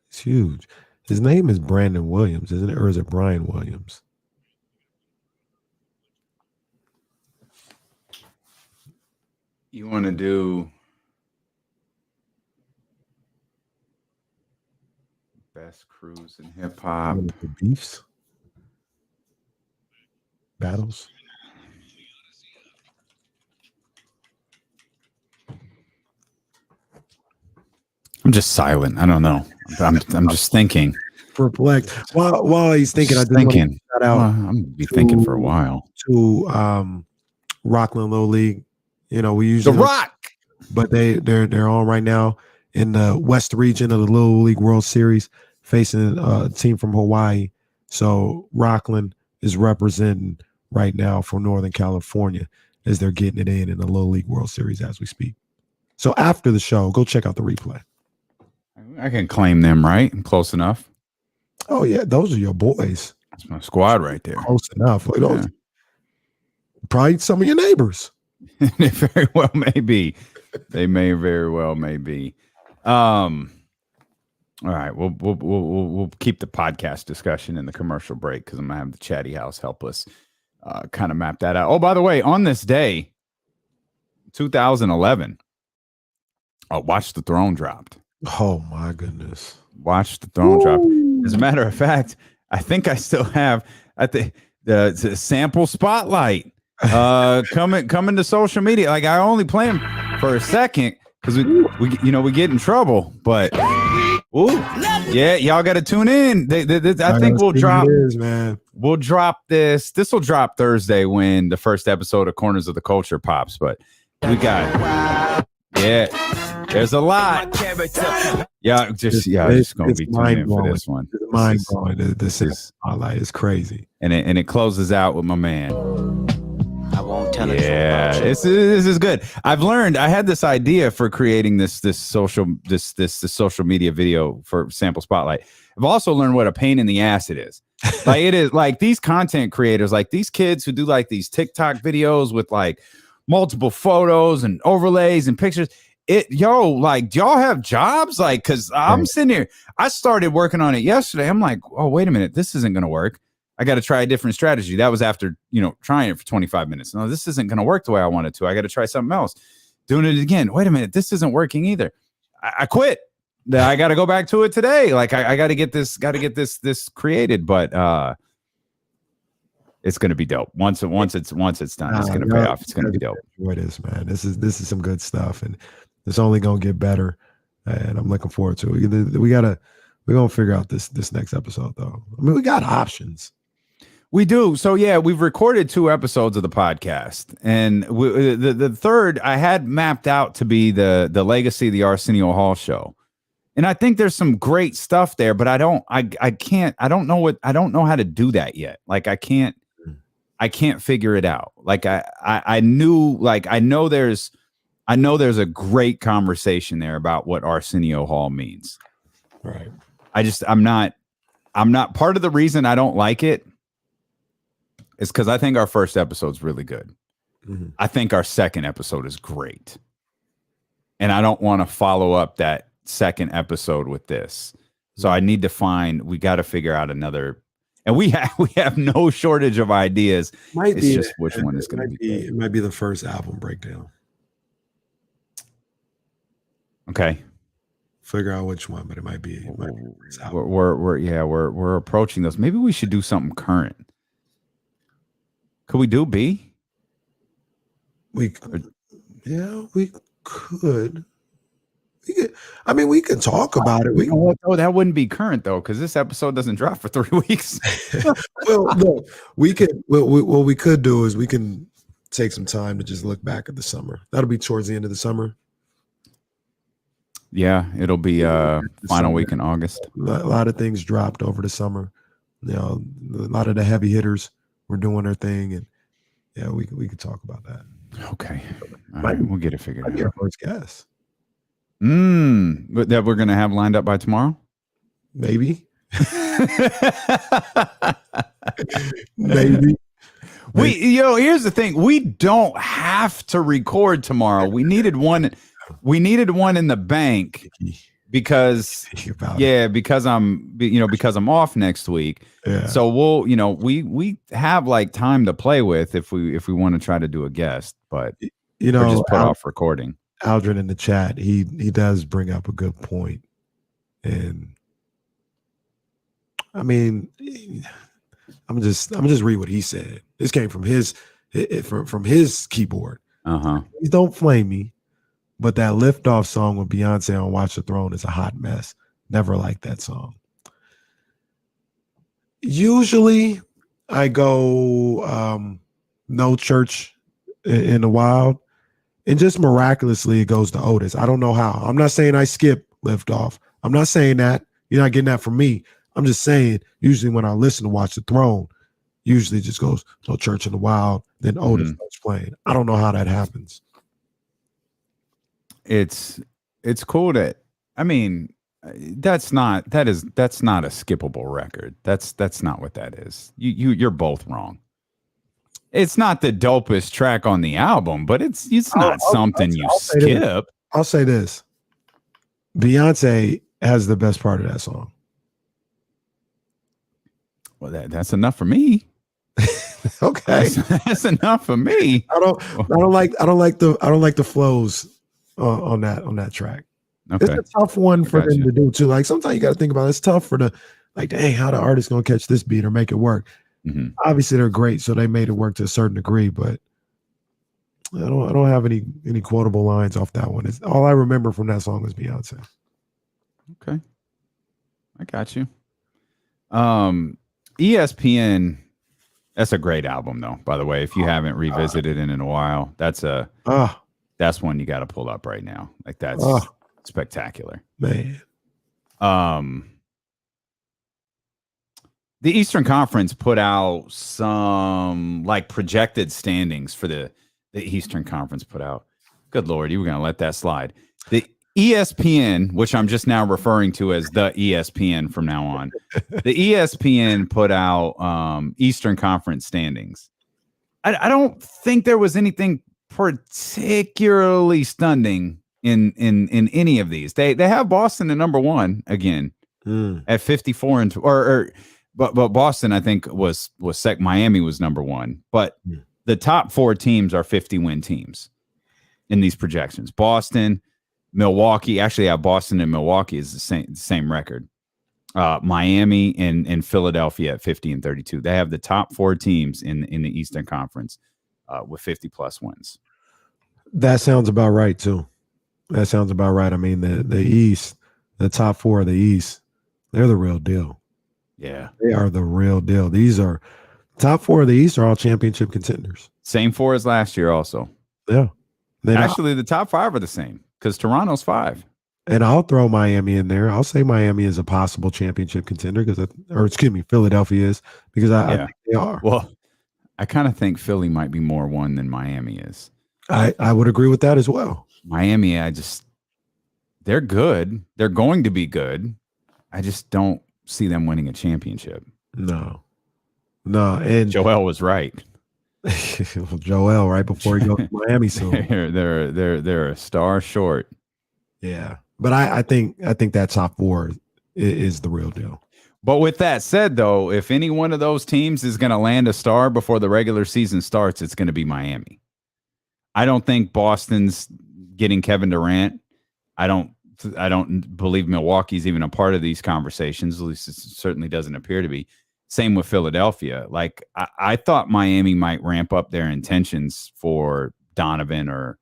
It's huge. His name is Brandon Williams, isn't it? Or is it Brian Williams? You want to do best crews in hip hop? The beefs? Battles? I'm just silent. I don't know. I'm just thinking. Perplexed. While he's thinking, I just want to shout out. I'm gonna be thinking for a while. To Rockland Low League. You know, we usually The Rock, but they're on right now in the West region of the Little League World Series, facing a team from Hawaii. So Rockland is representing right now for Northern California as they're getting it in the Little League World Series as we speak. So after the show, go check out the replay. I can claim them, right? I'm close enough. Oh yeah, those are your boys. That's my squad right there. Close enough. Like those, probably some of your neighbors. They very well may be. They may very well may be. All right, we'll keep the podcast discussion in the commercial break because I'm gonna have the Chatty House help us kind of map that out. Oh, by the way, on this day, 2011, Watch the Throne dropped. Oh my goodness! Watch the Throne drop. As a matter of fact, I think I still have the sample spotlight coming to social media. Like I only play them for a second because we get in trouble. But yeah, y'all got to tune in. I think we'll drop. We'll drop this. This will drop Thursday when the first episode of Corners of the Culture pops. But we got there's a lot. Just gonna be tuned in for this one. It's mind blowing. This spotlight is crazy, and it closes out with my man. I won't tell it. Yeah, this is good. I've learned. I had this idea for creating this social media video for Sample Spotlight. I've also learned what a pain in the ass it is. Like it is like these content creators, like these kids who do like these TikTok videos with like multiple photos and overlays and pictures. Do y'all have jobs? Like, cause I'm sitting here, I started working on it yesterday. I'm like, oh, wait a minute. This isn't going to work. I got to try a different strategy. That was after, trying it for 25 minutes. No, this isn't going to work the way I wanted to. I got to try something else. Doing it again. Wait a minute. This isn't working either. I quit. I got to go back to it today. Like I got to get this created, but, it's going to be dope. Once it's done, it's going to pay off. It's going to be dope. It is, man. This is some good stuff, and it's only going to get better. And I'm looking forward to it. We're going to figure out this next episode, though. I mean, we got options. We do. So yeah, we've recorded 2 episodes of the podcast, and the third I had mapped out to be the Legacy of the Arsenio Hall show. And I think there's some great stuff there, but I don't know how to do that yet. Like I can't figure it out. Like I know there's a great conversation there about what Arsenio Hall means. Right. I'm not part of the reason I don't like it is because I think our first episode's really good. Mm-hmm. I think our second episode is great. And I don't want to follow up that second episode with this. So I need to we got to figure out another, and we have no shortage of ideas. It's just which one is going to be. It might be the first album breakdown. Okay. Figure out which one, but it might be the first album. We're approaching those. Maybe we should do something current. Could we do B? We could. I mean, we could talk about it. That wouldn't be current though, because this episode doesn't drop for 3 weeks. Well, no, we could. What we could do is we can take some time to just look back at the summer. That'll be towards the end of the summer. Yeah, it'll be final week in August. A lot of things dropped over the summer. You know, a lot of the heavy hitters were doing their thing, and yeah, we could talk about that. Okay, all right, we'll get it figured out. Our first guess. But that we're gonna have lined up by tomorrow. Maybe. Maybe. Here's the thing. We don't have to record tomorrow. We needed one in the bank because I'm off next week. Yeah. So we have like time to play with if we want to try to do a guest, but we're just put off recording. Aldrin in the chat, he does bring up a good point. And I mean, I'm just read what he said. This came from his keyboard. Please don't flame me, but that liftoff song with Beyonce on Watch the Throne is a hot mess. Never liked that song. Usually I go No Church in the Wild, and just miraculously it goes to Otis. I don't know how. I'm not saying I skip Liftoff. I'm not saying that. You're not getting that from me. I'm just saying usually when I listen to Watch the Throne, usually it just goes No Church in the Wild, then Otis starts playing. I don't know how that happens. It's cool that, I mean, that's not a skippable record. That's not what that is. You're both wrong. It's not the dopest track on the album, but it's not something you skip. I'll say this. Beyonce has the best part of that song. Well, that's enough for me. Okay. That's enough for me. I don't like the flows on that track. Okay. It's a tough one for them to do too. Like sometimes you got to think about it. It's tough for dang, how the artist gonna catch this beat or make it work. Mm-hmm. Obviously they're great, so they made it work to a certain degree, but I don't have any quotable lines off that one. It's all I remember from that song is Beyonce. Okay. I got you. ESPN, that's a great album though, by the way. If you haven't revisited it in a while, that's one you got to pull up right now. Like that's spectacular. Man. The Eastern Conference put out some like projected standings for the Eastern Conference put out. Good Lord, you were going to let that slide. The ESPN, which I'm just now referring to as the ESPN from now on, the ESPN put out Eastern Conference standings. I don't think there was anything particularly stunning in any of these. They have Boston at number one again at 54 but Boston I think was Miami was number one, but the top four teams are 50-win teams in these projections. Boston, Milwaukee, actually Boston and Milwaukee is the same record. Miami and Philadelphia at 50 and 32. They have the top four teams in the Eastern Conference with 50 plus wins. That sounds about right too. That sounds about right. I mean, the East, the top four of the East, they're the real deal. Yeah. They are the real deal. These are top four of the East are all championship contenders. Same four as last year also. Yeah. Actually, the top five are the same because Toronto's 5. And I'll throw Miami in there. I'll say Miami is a possible championship contender Philadelphia is because I think they are. Well, I kind of think Philly might be more one than Miami is. I would agree with that as well. Miami, they're good. They're going to be good. I just don't see them winning a championship. No. And Joel was right. Joel, right before he goes to Miami soon. They're a star short. Yeah. But I think that top four is the real deal. But with that said, though, if any one of those teams is going to land a star before the regular season starts, it's going to be Miami. I don't think Boston's getting Kevin Durant. I don't believe Milwaukee's even a part of these conversations. At least it certainly doesn't appear to be. Same with Philadelphia. Like I thought Miami might ramp up their intentions for Donovan or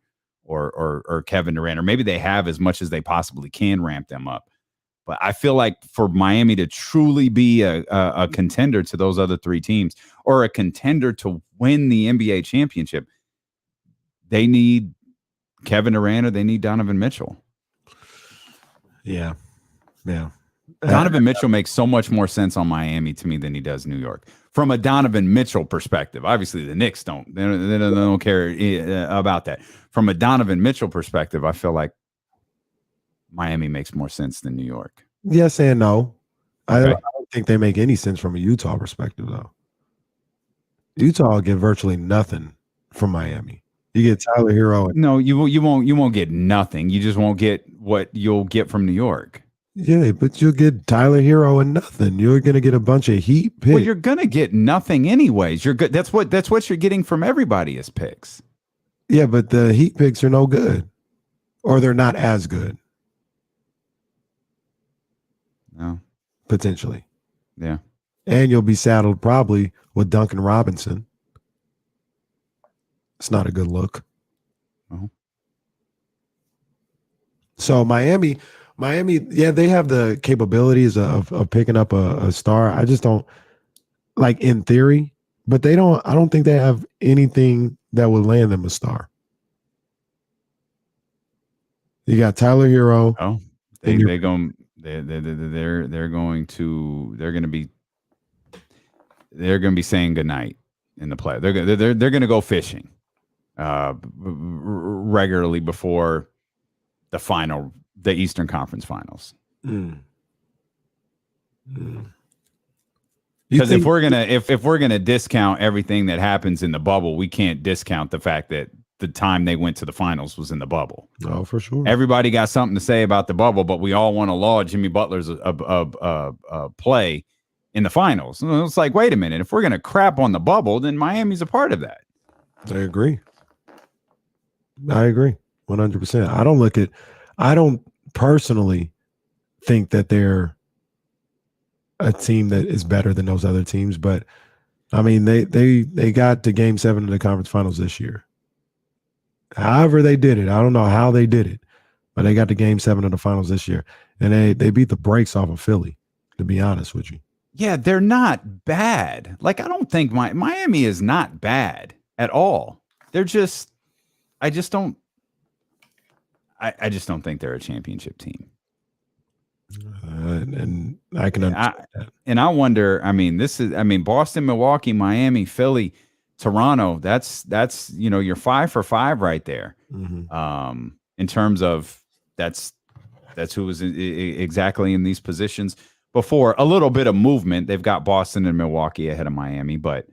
Kevin Durant, or maybe they have as much as they possibly can ramp them up. But I feel like for Miami to truly be a contender to those other three teams or a contender to win the NBA championship, they need Kevin Durant or they need Donovan Mitchell. Yeah. Donovan Mitchell makes so much more sense on Miami to me than he does New York. From a Donovan Mitchell perspective, obviously the Knicks don't. They don't care about that. From a Donovan Mitchell perspective, I feel like Miami makes more sense than New York. Yes and no. Okay. I don't think they make any sense from a Utah perspective, though. Utah will get virtually nothing from Miami. You get Tyler Hero. No, you won't get nothing. You just won't get what you'll get from New York. Yeah, but you'll get Tyler Hero and nothing. You're going to get a bunch of Heat picks. Well, you're going to get nothing anyways. You're good. That's what you're getting from everybody is picks. Yeah, but the Heat picks are no good, or they're not as good. No, potentially. Yeah, and you'll be saddled probably with Duncan Robinson. It's not a good look. Uh-huh. So Miami, yeah, they have the capabilities of picking up a star. I just don't like in theory, but I don't think they have anything that would land them a star. You got Tyler Hero. Oh, they're going to be saying goodnight in the play. They're going to go fishing regularly before the Eastern Conference Finals. Because if we're gonna discount everything that happens in the bubble, we can't discount the fact that the time they went to the finals was in the bubble. Oh, for sure. Everybody got something to say about the bubble, but we all want to laud Jimmy Butler's play in the finals. And it's like, wait a minute, if we're gonna crap on the bubble, then Miami's a part of that. I agree 100%. I don't personally think that they're a team that is better than those other teams, but I mean they got to Game 7 of the conference finals this year. However they did it, I don't know how they did it, but they got to Game 7 of the finals this year, and they beat the brakes off of Philly. To be honest with you, yeah, they're not bad. Like I don't think Miami is not bad at all. They're just, I just don't think they're a championship team. And I can understand that. And I wonder, Boston, Milwaukee, Miami, Philly, Toronto, that's you're 5 for 5 right there. Mm-hmm. In terms of that's who was exactly in these positions before. A little bit of movement. They've got Boston and Milwaukee ahead of Miami, but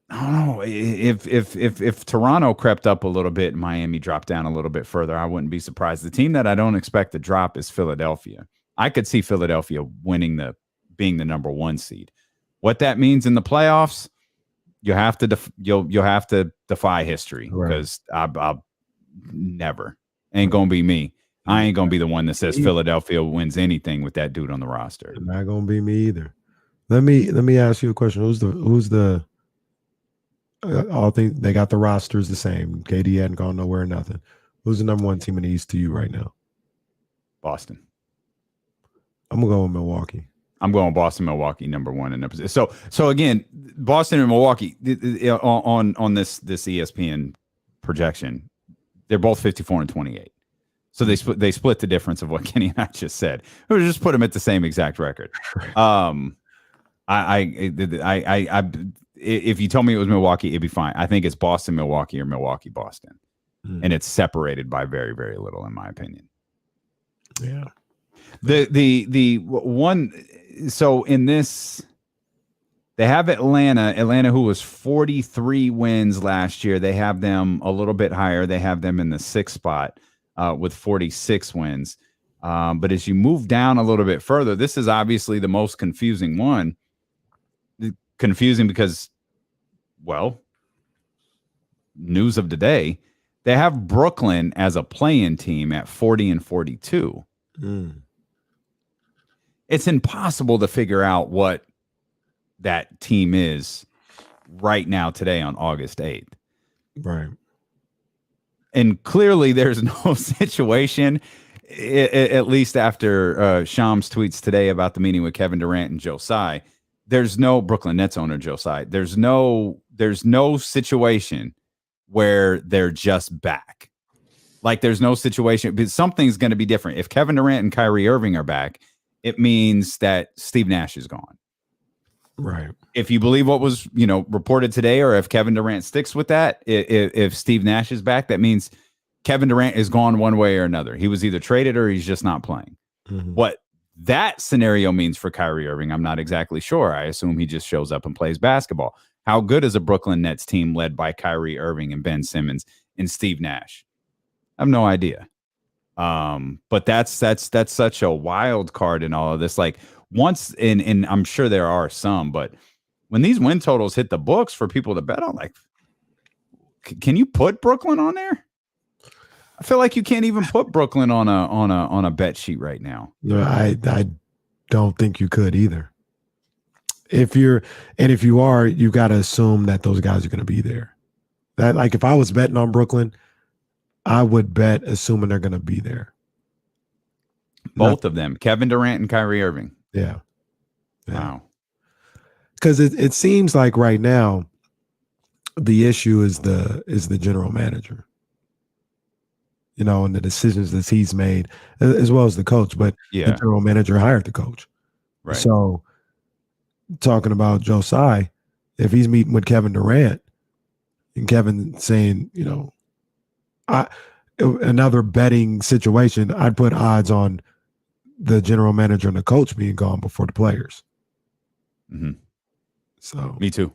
I don't know if Toronto crept up a little bit and Miami dropped down a little bit further, I wouldn't be surprised. The team that I don't expect to drop is Philadelphia. I could see Philadelphia being the number 1 seed. What that means in the playoffs, you have to you'll have to defy history, because I'll never ain't gonna be me. I ain't gonna be the one that says Philadelphia wins anything with that dude on the roster. Not gonna be me either. Let me ask you a question. Who's the all think they got the rosters the same. KD hadn't gone nowhere or nothing. Who's the number 1 team in the East to you right now? Boston. I'm gonna go with Milwaukee. I'm going Boston, Milwaukee, number 1 in their position. So again, Boston and Milwaukee on this ESPN projection, they're both 54 and 28. So they split the difference of what Kenny and I just said. Or just put them at the same exact record. If you told me it was Milwaukee, it'd be fine. I think it's Boston, Milwaukee, or Milwaukee, Boston. And it's separated by very, very little, in my opinion. Yeah. The one, so in this, they have Atlanta, who was 43 wins last year. They have them a little bit higher. They have them in the 6th spot with 46 wins. But as you move down a little bit further, this is obviously the most confusing one. Confusing because, well, news of the day, they have Brooklyn as a play-in team at 40 and 42. It's impossible to figure out what that team is right now today on August 8th. Right. And clearly there's no situation, at least after Shams tweets today about the meeting with Kevin Durant and Joe Tsai. There's no Brooklyn Nets owner Joe Tsai. There's no situation where they're just back. Like there's no situation, but something's going to be different. If Kevin Durant and Kyrie Irving are back, it means that Steve Nash is gone. Right. If you believe what was, reported today, or if Kevin Durant sticks with that, if Steve Nash is back, that means Kevin Durant is gone one way or another. He was either traded or he's just not playing. What that scenario means for Kyrie Irving, I'm not exactly sure. I assume he just shows up and plays basketball. How good is a Brooklyn Nets team led by Kyrie Irving and Ben Simmons and Steve Nash? I have no idea. But that's such a wild card in all of this. Like once, and I'm sure there are some, but when these win totals hit the books for people to bet on, like, can you put Brooklyn on there? I feel like you can't even put Brooklyn on a bet sheet right now. No, I don't think you could either. If you are, you got to assume that those guys are going to be there. That, like, if I was betting on Brooklyn, I would bet assuming they're going to be there. Both of them, Kevin Durant and Kyrie Irving. Yeah. Wow. Because it seems like right now the issue is the general manager. And the decisions that he's made, as well as the coach. But the general manager hired the coach. Right. So talking about Joe Tsai, if he's meeting with Kevin Durant and Kevin saying, another betting situation, I'd put odds on the general manager and the coach being gone before the players. Mm-hmm. So me too.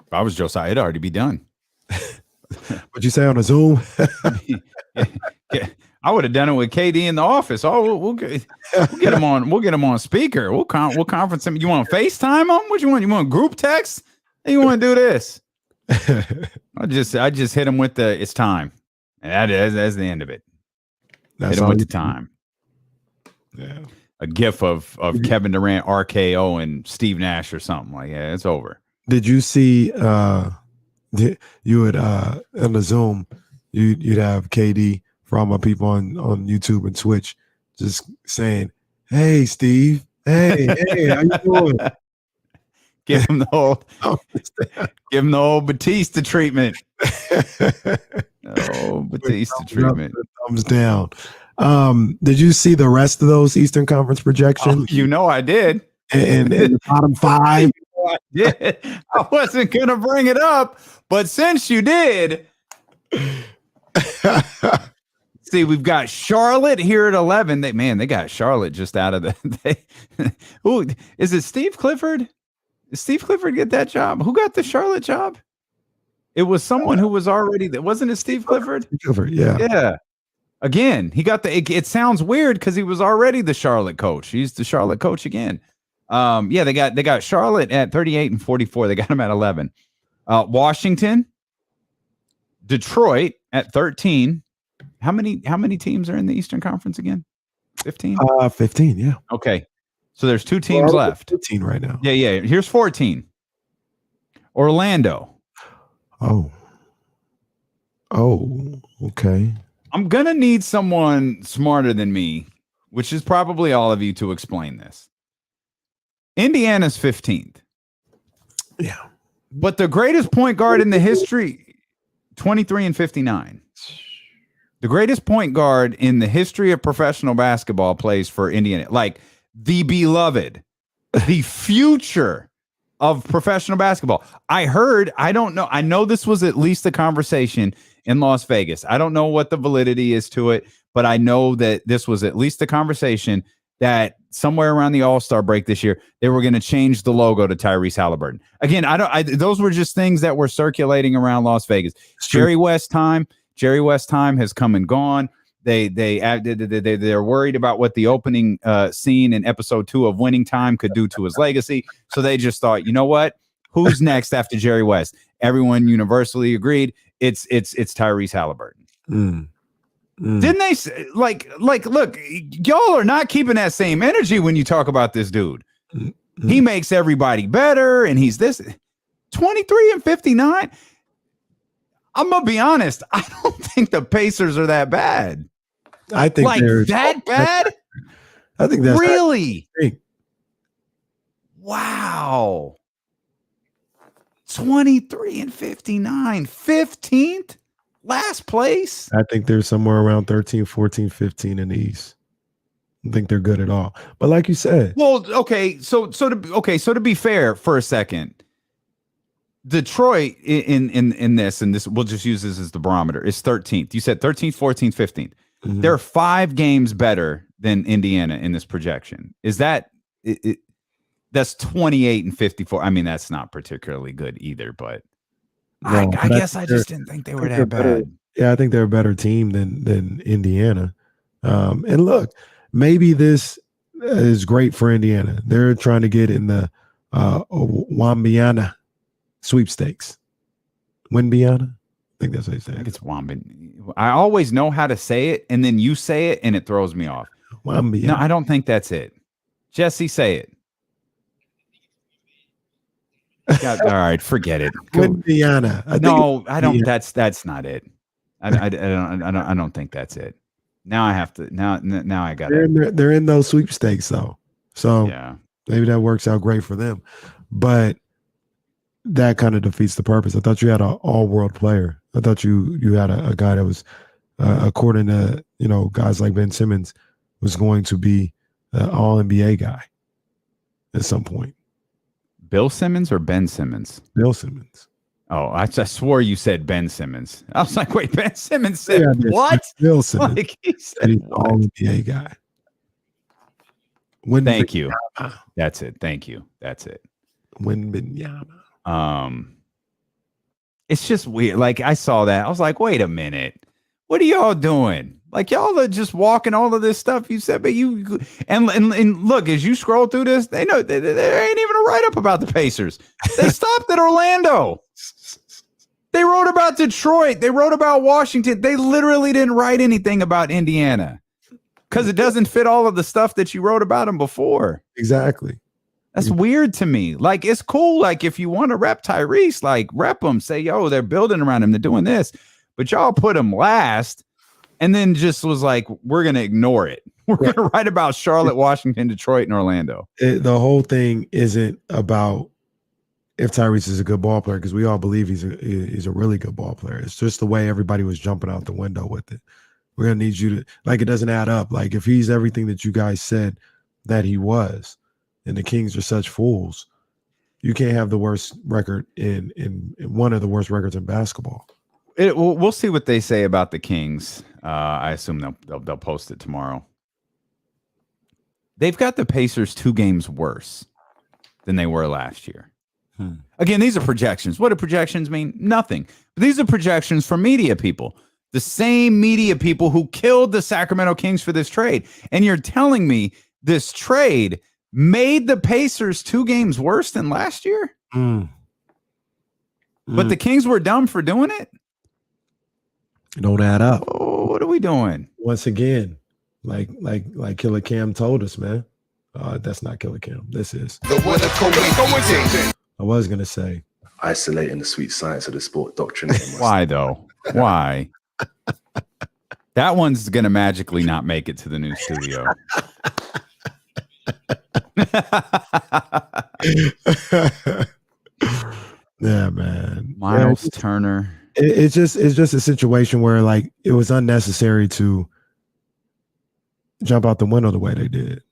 If I was Joe Tsai, it'd already be done. What'd you say on a Zoom? Yeah, I would have done it with KD in the office. Oh, we'll get him on. We'll get him on speaker. We'll conference him. You want to FaceTime him? What you want? You want group text? How you want to do this? I just hit him with the it's time, and that's the end of it. Hit him with the time. Yeah, a gif of Kevin Durant, RKO, and Steve Nash or something like that. It's over. Did you see? You would in the Zoom, you'd have KD for all my people on YouTube and Twitch, just saying, "Hey, Steve. Hey, how you doing?" Give him the old Batista treatment. Batista treatment. Thumbs down. Did you see the rest of those Eastern Conference projections? I did. And the bottom five. I did. I wasn't gonna bring it up, but since you did, see, we've got Charlotte here at 11. They got Charlotte just out of the. Who is it? Steve Clifford? Did Steve Clifford get that job? Who got the Charlotte job? It was someone who was already there. Wasn't it Steve Clifford? Clifford, yeah. Yeah. Again, he got it sounds weird because he was already the Charlotte coach. He's the Charlotte coach again. They got Charlotte at 38 and 44. They got him at 11. Washington, Detroit at 13. How many teams are in the Eastern Conference again? 15? 15, yeah. Okay. So there's 2 teams left. 15 right now. Yeah. Here's 14. Orlando. Oh, okay. I'm going to need someone smarter than me, which is probably all of you, to explain this. Indiana's 15th. Yeah. But the greatest point guard in the history, 23 and 59. The greatest point guard in the history of professional basketball plays for Indiana. Like the beloved, the future of professional basketball. I don't know. I know this was at least a conversation in Las Vegas. I don't know what the validity is to it, but I know that this was at least a conversation that somewhere around the All-Star break this year, they were going to change the logo to Tyrese Halliburton. Again, those were just things that were circulating around Las Vegas. Jerry West time has come and gone. They're worried about what the opening scene in episode 2 of Winning Time could do to his legacy. So they just thought, you know what? Who's next after Jerry West? Everyone universally agreed it's Tyrese Halliburton. Didn't they say, like, look, y'all are not keeping that same energy when you talk about this dude. He makes everybody better, and he's this 23 and 59. I'm gonna be honest. I don't think the Pacers are that bad. I think they're that bad. I think that's really. Wow. 23 and 59, 15th. Last place. I think they're somewhere around 13, 14, 15 in the East. I don't think they're good at all. But like you said, well, okay. So to be fair, for a second, Detroit in this, and this, we'll just use this as the barometer, is 13th. You said 13th, 14th, 15th. They're 5 games better than Indiana in this projection. Is that that's 28 and 54? I mean, that's not particularly good either, but. No, I guess I just didn't think they were that bad. Yeah, I think they're a better team than Indiana. And look, maybe this is great for Indiana. They're trying to get in the Wambiana sweepstakes. Wimbiana? I think that's how you say it. I think it's Wambiana. I always know how to say it, and then you say it, and it throws me off. Wambiana. No, I don't think that's it. Jesse, say it. God, all right, forget it. Indiana. No, I don't. That's not it. I don't think that's it. Now I have to. Now I got it. They're in those sweepstakes though, so yeah, maybe that works out great for them. But that kind of defeats the purpose. I thought you had an all-world player. I thought you had a guy that was, according to guys like Ben Simmons, was going to be an all-NBA guy at some point. Bill Simmons or Ben Simmons? Bill Simmons. Oh, I swore you said Ben Simmons. I was like, wait, Ben Simmons said what? Bill Simmons. Like he said he's all NBA guy. Thank you. That's it. Thank you. That's it. It's just weird. Like I saw that. I was like, wait a minute. What are y'all doing? Like y'all are just walking all of this stuff you said, but you and look, as you scroll through this, they know there ain't even a write-up about the Pacers. They stopped at Orlando. They wrote about Detroit. They wrote about Washington. They literally didn't write anything about Indiana because it doesn't fit all of the stuff that you wrote about them before. Exactly. That's weird to me. Like, it's cool. Like, if you want to rep Tyrese, like, rep them. Say, yo, they're building around him. They're doing this. But y'all put him last and then just was like, we're going to ignore it. We're going to write about Charlotte, Washington, Detroit, and Orlando. The whole thing isn't about if Tyrese is a good ball player, because we all believe he's a really good ball player. It's just the way everybody was jumping out the window with it. We're going to need you to, like, it doesn't add up. Like, if he's everything that you guys said that he was, and the Kings are such fools, you can't have the worst record in one of the worst records in basketball. We'll see what they say about the Kings. I assume they'll post it tomorrow. They've got the Pacers 2 games worse than they were last year. Again, these are projections. What do projections mean? Nothing. But these are projections from media people. The same media people who killed the Sacramento Kings for this trade. And you're telling me this trade made the Pacers 2 games worse than last year? But the Kings were dumb for doing it? It don't add up. Oh, what are we doing? Once again, like Killer Cam told us, man. That's not Killer Cam. This is. I was going to say. Isolating the sweet science of the sport doctrine. Why, though? Why? That one's going to magically not make it to the new studio. Yeah, man. Miles Turner. it's just a situation where like it was unnecessary to jump out the window the way they did.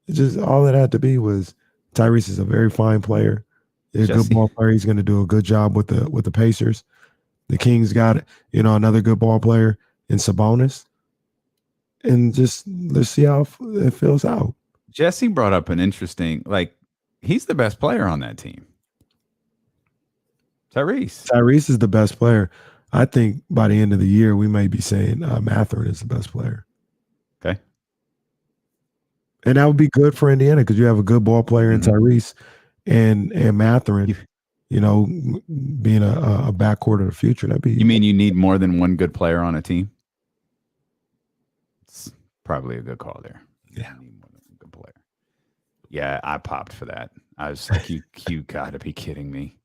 It just all it had to be was Tyrese is a very fine player. He's a good ball player. He's going to do a good job with the Pacers. The Kings got another good ball player in Sabonis, and just let's see how it fills out. Jesse brought up an interesting, he's the best player on that team. Tyrese is the best player. I think by the end of the year, we may be saying Mathurin is the best player. Okay. And that would be good for Indiana because you have a good ball player in Tyrese and Mathurin, being a backcourt of the future. That'd be. You mean you need more than one good player on a team? It's probably a good call there. Yeah. You need more than one good player. Yeah, I popped for that. I was like, you got to be kidding me.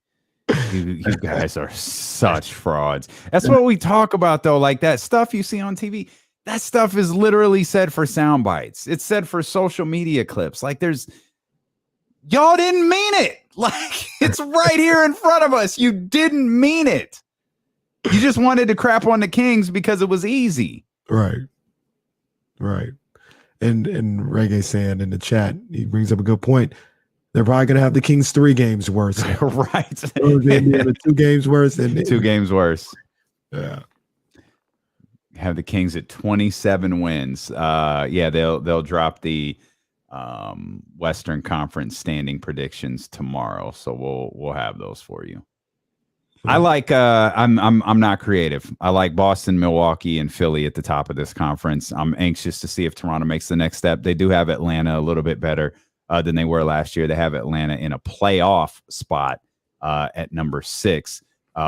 You guys are such frauds. That's what we talk about, though. Like that stuff you see on TV, that stuff is literally said for sound bites. It's said for social media clips. Like y'all didn't mean it. Like it's right here in front of us. You didn't mean it. You just wanted to crap on the Kings because it was easy. Right. And Reggae saying in the chat, he brings up a good point. They're probably going to have the Kings 3 games worse. Right. 2 games worse. 2 games worse. Yeah. Have the Kings at 27 wins. They'll drop the Western Conference standing predictions tomorrow. So we'll have those for you. I like I'm not creative. I like Boston, Milwaukee, and Philly at the top of this conference. I'm anxious to see if Toronto makes the next step. They do have Atlanta a little bit better than they were last year. They have Atlanta in a playoff spot at number 6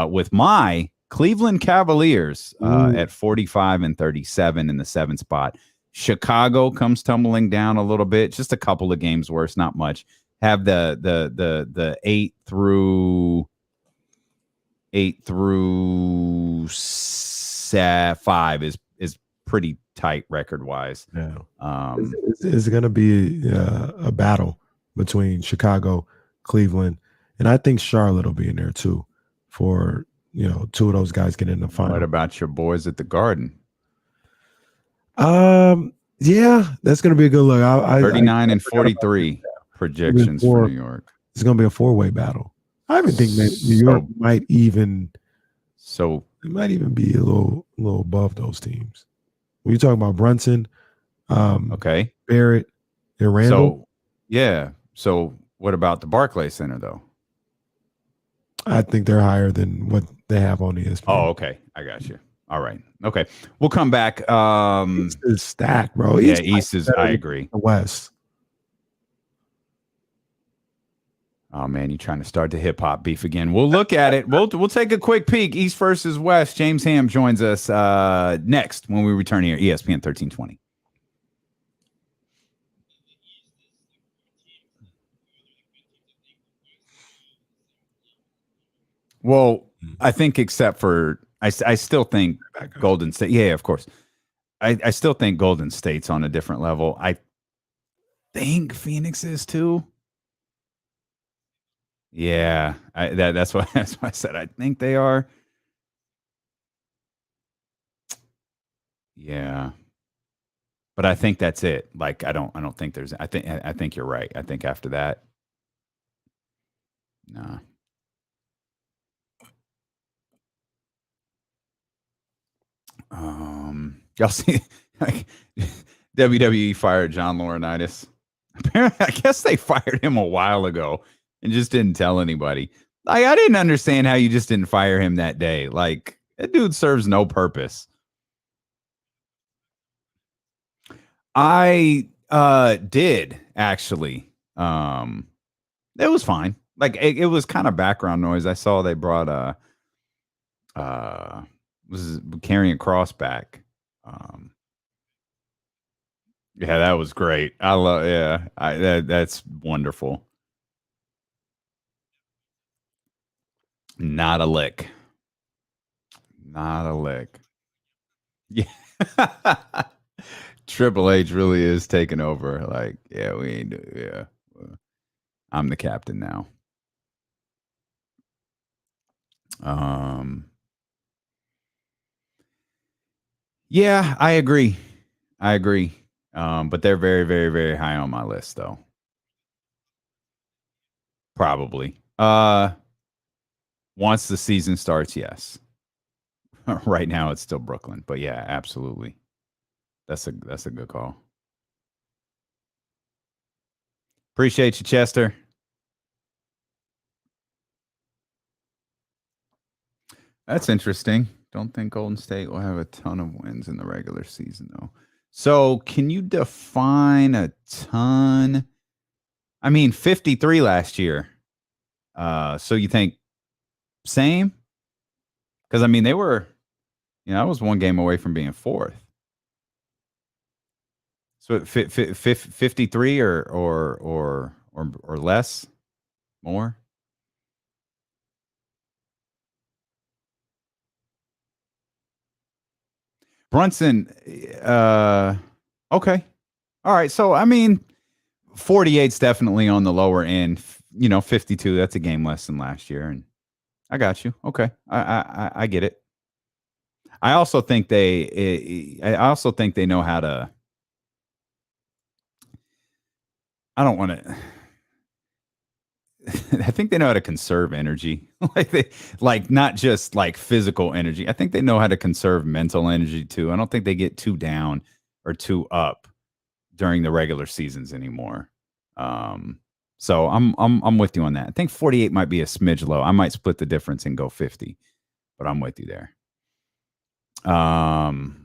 with my Cleveland Cavaliers at 45-37 in the 7th spot. Chicago comes tumbling down a little bit, just a couple of games worse, not much. Have the 8 through 5 is pretty tight record wise. Yeah. It's going to be a battle between Chicago, Cleveland, and I think Charlotte will be in there too for 2 of those guys get in the final. What about your boys at the Garden? Yeah, that's going to be a good look. 39-43 projections for New York. It's going to be a 4-way battle. I even think New York might even be a little above those teams. When you talk about Brunson, okay, Barrett, and Randall. So what about the Barclays Center though? I think they're higher than what they have on ESPN. Oh, okay, I got you. All right, okay, we'll come back. East is stacked, bro. East is. I agree. The West. Oh man, you trying to start the hip hop beef again? We'll look at it. We'll take a quick peek. East versus West. James Ham joins us next when we return here. ESPN 1320. Well, I think except for I still think Golden State. Yeah, of course. I still think Golden State's on a different level. I think Phoenix is too. Yeah, that's why I said I think they are. Yeah, but I think that's it. Like I don't think there's. I think you're right. I think after that, nah. Y'all see, like WWE fired John Laurinaitis. Apparently, I guess they fired him a while ago and just didn't tell anybody. Like, I didn't understand how you just didn't fire him that day. Like, that dude serves no purpose. I did actually. It was fine. Like it was kind of background noise. I saw they brought was carrying Cross back. Yeah, that was great. I love. Yeah, that's wonderful. Not a lick. Not a lick. Yeah. Triple H really is taking over. Like, yeah, we ain't. Yeah, I'm the captain now. Yeah, I agree. But they're very, very, very high on my list, though. Probably. Once the season starts, yes. Right now, it's still Brooklyn, but yeah, absolutely. That's a good call. Appreciate you, Chester. That's interesting. Don't think Golden State will have a ton of wins in the regular season, though. So, can you define a ton? I mean, 53 last year. So you think same? Because I mean, they were, I was one game away from being fourth. So 53 or less, more. Brunson, okay. All right. So, I mean, 48's definitely on the lower end. 52, that's a game less than last year. And I got you. Okay. I get it. I also think they know how to, I don't want to, I think they know how to conserve energy. Not just like physical energy. I think they know how to conserve mental energy too. I don't think they get too down or too up during the regular seasons anymore. So I'm with you on that. I think 48 might be a smidge low. I might split the difference and go 50, but I'm with you there.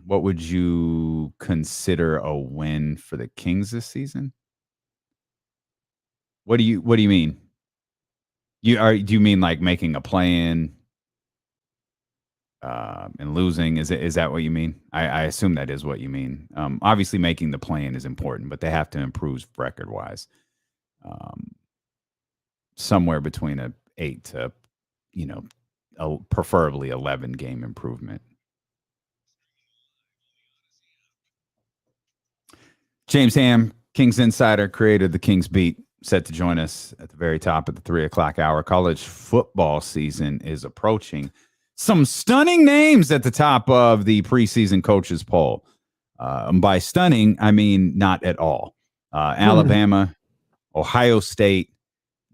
What would you consider a win for the Kings this season? What do you mean? Do you mean like making a play-in and losing? Is that what you mean? I assume that is what you mean. Obviously making the play-in is important, but they have to improve record-wise. Somewhere between a 8 to, preferably 11 game improvement. James Ham, Kings Insider, creator of the Kings Beat, set to join us at the very top of the 3:00 hour. College football season is approaching. Some stunning names at the top of the preseason coaches poll. By stunning, I mean not at all. Alabama, Ohio State,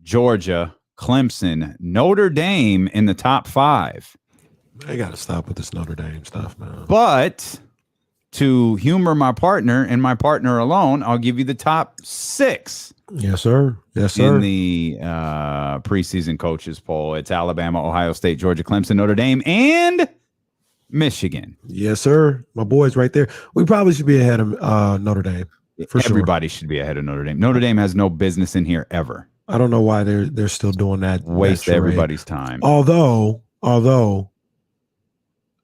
Georgia, Clemson, Notre Dame in the top 5. I got to stop with this Notre Dame stuff, man. But to humor my partner and my partner alone, I'll give you the top 6. Yes, sir. Yes, sir. In the preseason coaches poll, it's Alabama, Ohio State, Georgia, Clemson, Notre Dame, and Michigan. Yes, sir. My boys right there. We probably should be ahead of Notre Dame. Everybody should be ahead of Notre Dame. Notre Dame has no business in here ever. I don't know why they're still doing that. Waste everybody's time. Although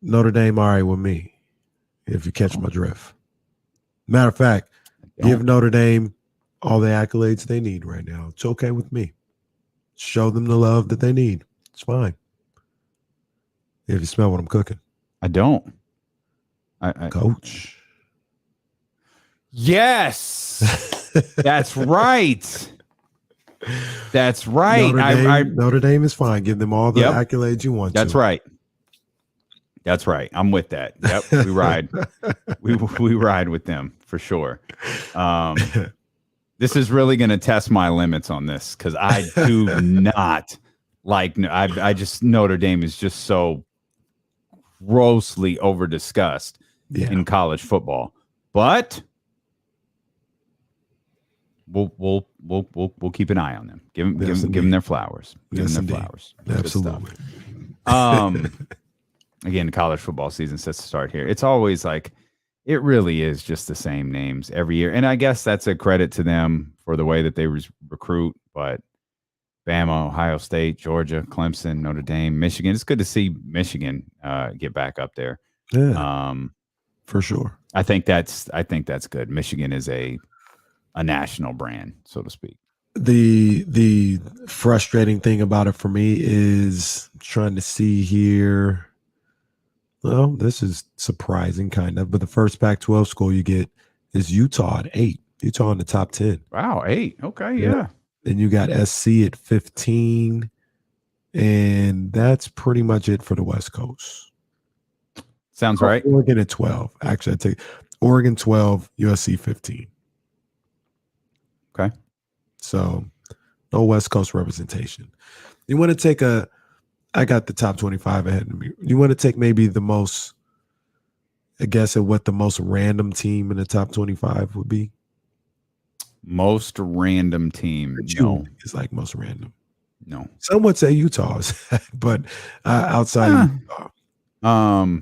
Notre Dame all right with me, if you catch my drift. Matter of fact, give Notre Dame all the accolades they need right now. It's okay with me. Show them the love that they need. It's fine. If you smell what I'm cooking. I don't. Coach. Yes. That's right. That's right. Notre Dame is fine. Give them all the accolades you want. That's right. That's right. I'm with that. Yep. We ride. we ride with them for sure. This is really going to test my limits on this because I do not like. I just Notre Dame is just so grossly over discussed in college football, but we'll keep an eye on them. Give them their flowers. Give them their flowers. Absolutely. Again, the college football season sets to start here. It's always like, it really is just the same names every year. And I guess that's a credit to them for the way that they recruit. But Bama, Ohio State, Georgia, Clemson, Notre Dame, Michigan. It's good to see Michigan get back up there. Yeah, for sure. I think that's good. Michigan is a national brand, so to speak. The frustrating thing about it for me is trying to see here. Well, this is surprising, kind of. But the first Pac-12 school you get is Utah at 8. Utah in the top 10. Wow, 8. Okay, yeah. Then you got SC at 15. And that's pretty much it for the West Coast. Sounds right. Oregon at 12. Actually, I take Oregon 12, USC 15. Okay. So no West Coast representation. You want to take I got the top 25 ahead of me. You want to take maybe the most, I guess, at what the most random team in the top 25 would be? Most random team. No. It's like most random. No. Some would say Utah's, but outside of Utah.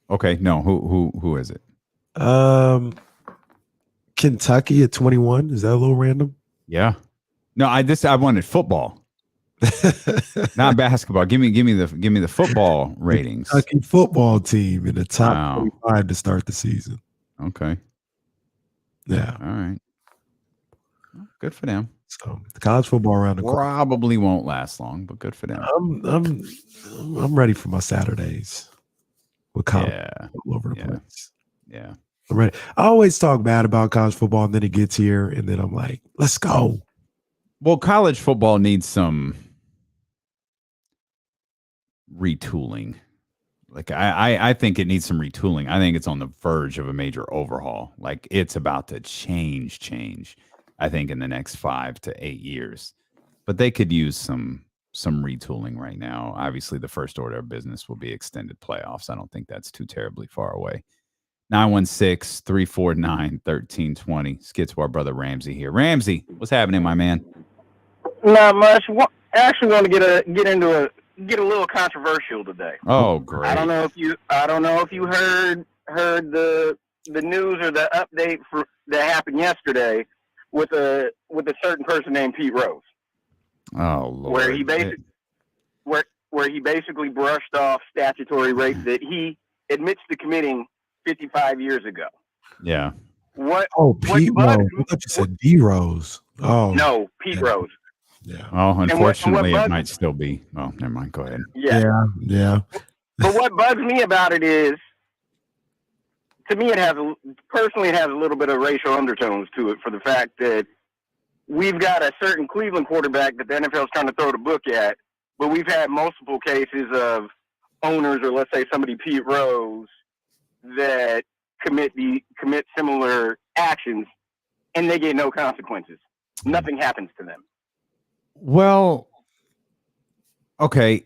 Okay. No. Who is it? Kentucky at 21. Is that a little random? Yeah. No, I wanted football. Not basketball. Give me the football ratings. Kentucky football team in the top 25 to start the season. Okay. Yeah. All right. Good for them. So the college football around the corner probably won't last long, but good for them. I'm ready for my Saturdays with college all over the place. Yeah. I'm ready. I always talk bad about college football, and then it gets here, and then I'm like, let's go. Well, college football needs some retooling. Like I think it needs some retooling. I think it's on the verge of a major overhaul. Like it's about to change. I think in the next 5 to 8 years, but they could use some retooling right now. Obviously, the first order of business will be extended playoffs. I don't think that's too terribly far away. 916-349-1320. Let's get to our brother Ramsey here. Ramsey, what's happening, my man? Not much. I actually want to get a little controversial today. Oh, great! I don't know if you heard the news or the update that happened yesterday with a certain person named Pete Rose. Oh, Lord. Where he basically brushed off statutory rape that he admits to committing 55 years ago. Yeah. Pete Rose. I thought you said D Rose. Oh no, Pete Rose. Yeah. Well, unfortunately, it might still be. Oh, never mind. Go ahead. Yeah. But what bugs me about it is, to me, it has a little bit of racial undertones to it, for the fact that we've got a certain Cleveland quarterback that the NFL is trying to throw the book at, but we've had multiple cases of owners, or let's say somebody Pete Rose, that commit similar actions, and they get no consequences. Nothing happens to them. Well, okay.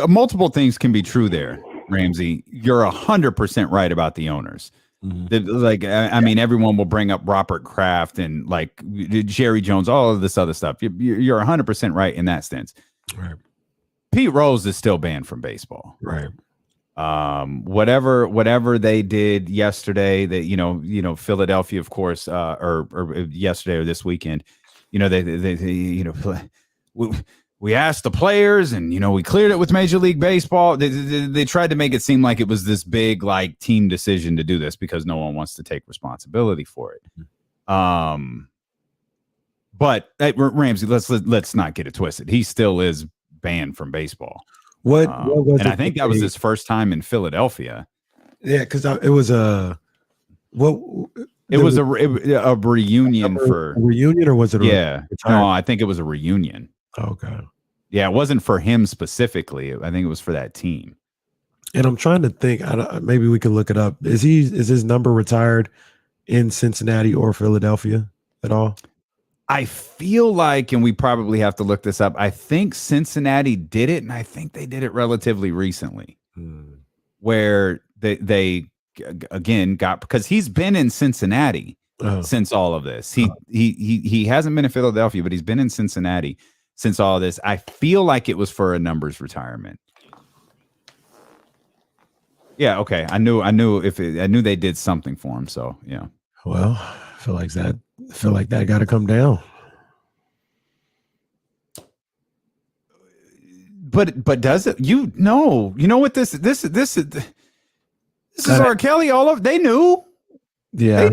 Multiple things can be true there, Ramsey. You're 100% right about the owners. Mm-hmm. I mean, everyone will bring up Robert Kraft and like Jerry Jones, all of this other stuff. You're 100% right in that sense. Right. Pete Rose is still banned from baseball. Right. Whatever they did yesterday, that Philadelphia, of course, or yesterday or this weekend, we asked the players, and we cleared it with Major League Baseball. They tried to make it seem like it was this big like team decision to do this because no one wants to take responsibility for it. But Ramsey, let's not get it twisted. He still is banned from baseball. What was and I think that was his first time in Philadelphia. Yeah, because it was a reunion for a reunion, or was it? No, I think it was a reunion. Okay. Yeah, it wasn't for him specifically. I think it was for that team. And I'm trying to think. Maybe we can look it up. Is his number retired in Cincinnati or Philadelphia at all? I feel like, and we probably have to look this up, I think Cincinnati did it, and I think they did it relatively recently, where they again got, because he's been in Cincinnati since all of this. He hasn't been in Philadelphia, but he's been in Cincinnati since all of this. I feel like it was for a numbers retirement. Yeah, okay. I knew they did something for him, so yeah. Well, I feel like that got to come down. But does it? You know what this is R. Kelly all over. They knew. Yeah.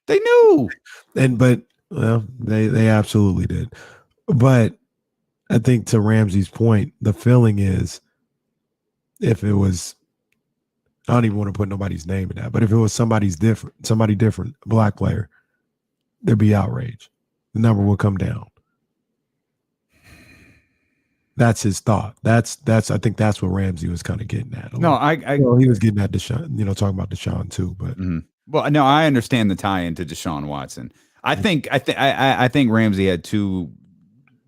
They knew. But they absolutely did. But I think, to Ramsey's point, the feeling is, if it was, I don't even want to put nobody's name in that, but if it was somebody different, a black player, there'd be outrage. The number will come down. that's his thought. That's I think that's what Ramsey was kind of getting at. No, he was getting at Deshaun, talking about Deshaun too. But well, no, I understand the tie into Deshaun Watson. I think Ramsey had two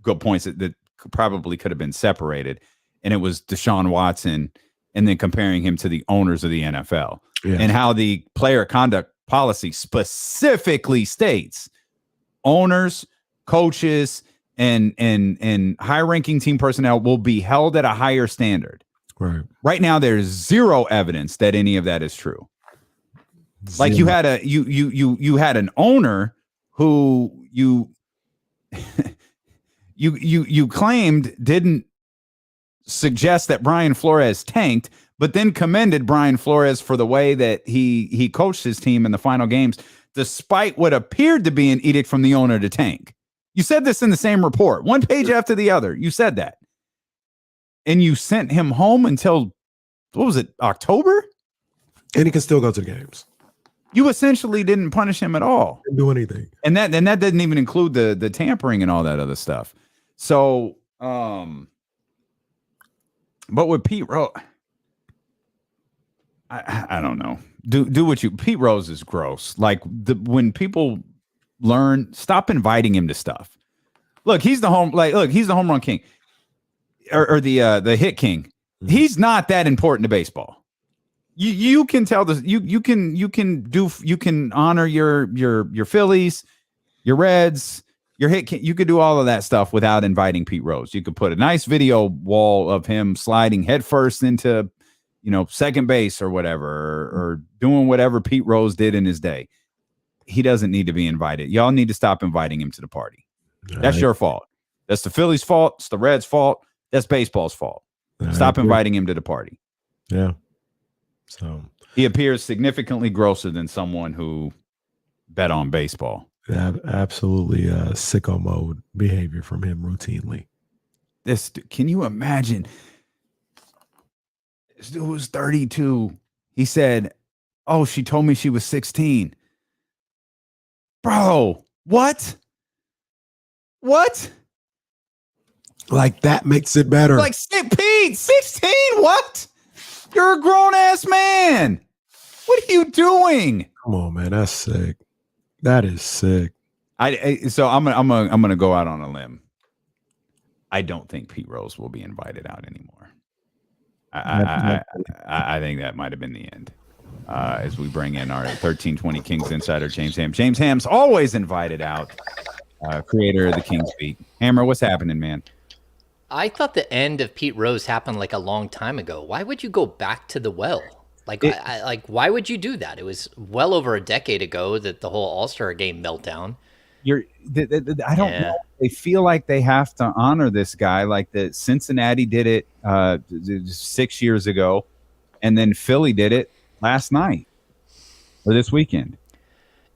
good points that probably could have been separated, and it was Deshaun Watson, and then comparing him to the owners of the NFL and how the player conduct policy specifically states owners, coaches, and high-ranking team personnel will be held at a higher standard. Right. Right now, there's zero evidence that any of that is true. Like you had an owner who you claimed didn't suggest that Brian Flores tanked, but then commended Brian Flores for the way that he coached his team in the final games, despite what appeared to be an edict from the owner to tank. You said this in the same report, one page after the other. You said that. And you sent him home until, what was it, October? And he can still go to the games. You essentially didn't punish him at all. Didn't do anything. And that didn't even include the tampering and all that other stuff. So, but with Pete Rose, I don't know. Do what Pete Rose is gross. Like when people learn, stop inviting him to stuff. Look, he's the home run king or the hit king. Mm-hmm. He's not that important to baseball. You can tell this. You can honor your Phillies, your Reds, your hit king. You could do all of that stuff without inviting Pete Rose. You could put a nice video wall of him sliding headfirst into, second base or whatever, or doing whatever Pete Rose did in his day. He doesn't need to be invited. Y'all need to stop inviting him to the party. That's your fault. That's the Phillies' fault. It's the Reds' fault. That's baseball's fault. Stop inviting him to the party. Yeah. So he appears significantly grosser than someone who bet on baseball. Absolutely sicko mode behavior from him routinely. Can you imagine? This dude was 32. He said, "Oh, she told me she was 16." Bro, what? What? Like that makes it better. Like Pete, 16? What? You're a grown ass man. What are you doing? Come on, man. That's sick. That is sick. So I'm gonna go out on a limb. I don't think Pete Rose will be invited out anymore. I think that might have been the end. As we bring in our 1320 Kings insider, James Ham. James Ham's always invited out. Creator of the Kings Beat. Hammer, what's happening, man? I thought the end of Pete Rose happened like a long time ago. Why would you go back to the well? Like, why would you do that? It was well over a decade ago that the whole All-Star game meltdown. I don't know. They feel like they have to honor this guy. Like the Cincinnati did it 6 years ago, and then Philly did it last night or this weekend.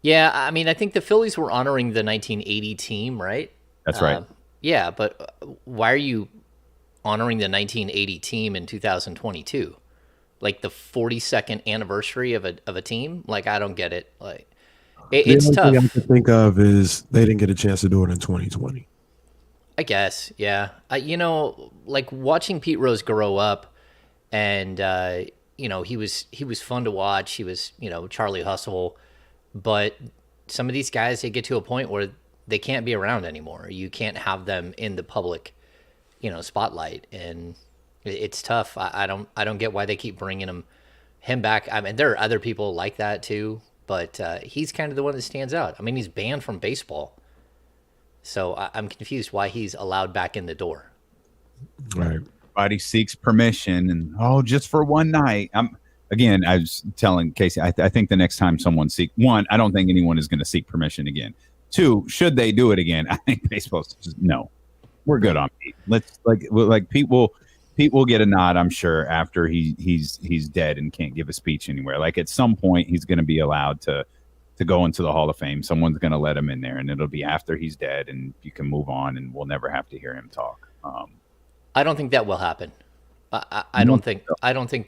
Yeah, I mean, I think the Phillies were honoring the 1980 team, right? That's right. Yeah, but why are you honoring the 1980 team in 2022? Like the 42nd anniversary of a team? Like, I don't get it. Like, it's the tough. only thing I can think of is they didn't get a chance to do it in 2020. I guess, yeah. Like watching Pete Rose grow up, and he was fun to watch. He was, Charlie Hustle, but some of these guys, they get to a point where they can't be around anymore. You can't have them in the public, spotlight, and it's tough. I don't get why they keep bringing him back. I mean, there are other people like that too, but he's kind of the one that stands out. I mean, he's banned from baseball, so I'm confused why he's allowed back in the door. Right. Everybody seeks permission, and just for one night. I was telling Casey, I think the next time someone one, I don't think anyone is going to seek permission again. Two, should they do it again? I think baseball's just no. We're good on Pete. Let's Pete will get a nod, I'm sure, after he's dead and can't give a speech anywhere. Like at some point, he's going to be allowed to go into the Hall of Fame. Someone's going to let him in there, and it'll be after he's dead, and you can move on, and we'll never have to hear him talk. I don't think that will happen. I don't think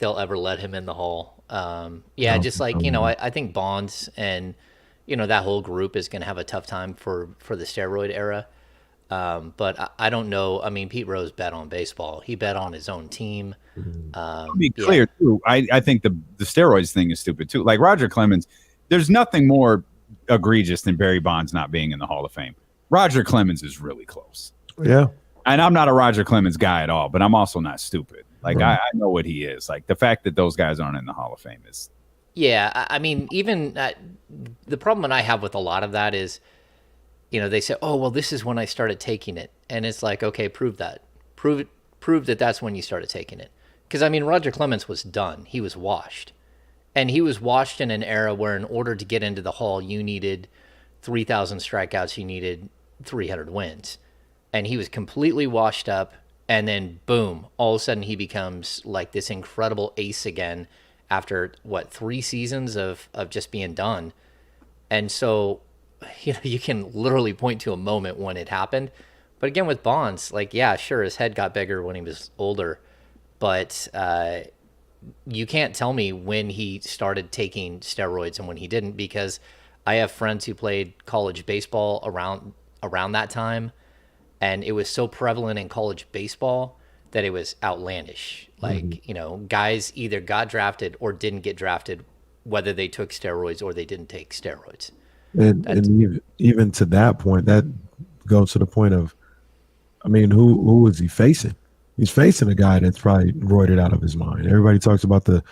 they'll ever let him in the Hall. I think Bonds and that whole group is going to have a tough time for the steroid era. But I don't know. I mean, Pete Rose bet on baseball. He bet on his own team. To be clear, too, I think the steroids thing is stupid, too. Like Roger Clemens, there's nothing more egregious than Barry Bonds not being in the Hall of Fame. Roger Clemens is really close. Yeah. And I'm not a Roger Clemens guy at all, but I'm also not stupid. Like, I know what he is. Like, the fact that those guys aren't in the Hall of Fame is... Yeah, I mean, even the problem that I have with a lot of that is, they say, oh, well, this is when I started taking it. And it's like, okay, prove that. Prove that that's when you started taking it. Because, I mean, Roger Clemens was done. He was washed. And he was washed in an era where in order to get into the Hall, you needed 3,000 strikeouts, you needed 300 wins. And he was completely washed up. And then, boom, all of a sudden he becomes like this incredible ace again after, 3 seasons of just being done. And so, you can literally point to a moment when it happened. But again, with Bonds, like, yeah, sure, his head got bigger when he was older. But you can't tell me when he started taking steroids and when he didn't, because I have friends who played college baseball around that time. And it was so prevalent in college baseball that it was outlandish. Like, guys either got drafted or didn't get drafted, whether they took steroids or they didn't take steroids. And even to that point, that goes to the point of, I mean, who is he facing? He's facing a guy that's probably roided out of his mind. Everybody talks about the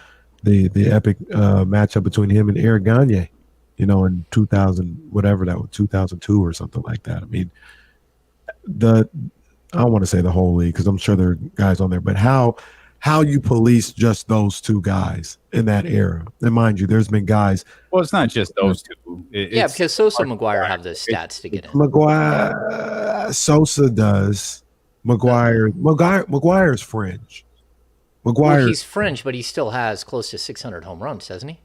epic matchup between him and Eric Gagne, in 2000, whatever that was, 2002 or something like that. I mean, I don't want to say the whole league because I'm sure there are guys on there, but how you police just those two guys in that era. And mind you, there's been guys. Well, it's not just those two. Because Sosa and McGuire have the stats to get in. Sosa does. McGuire's fringe. Well, he's fringe, but he still has close to 600 home runs, doesn't he?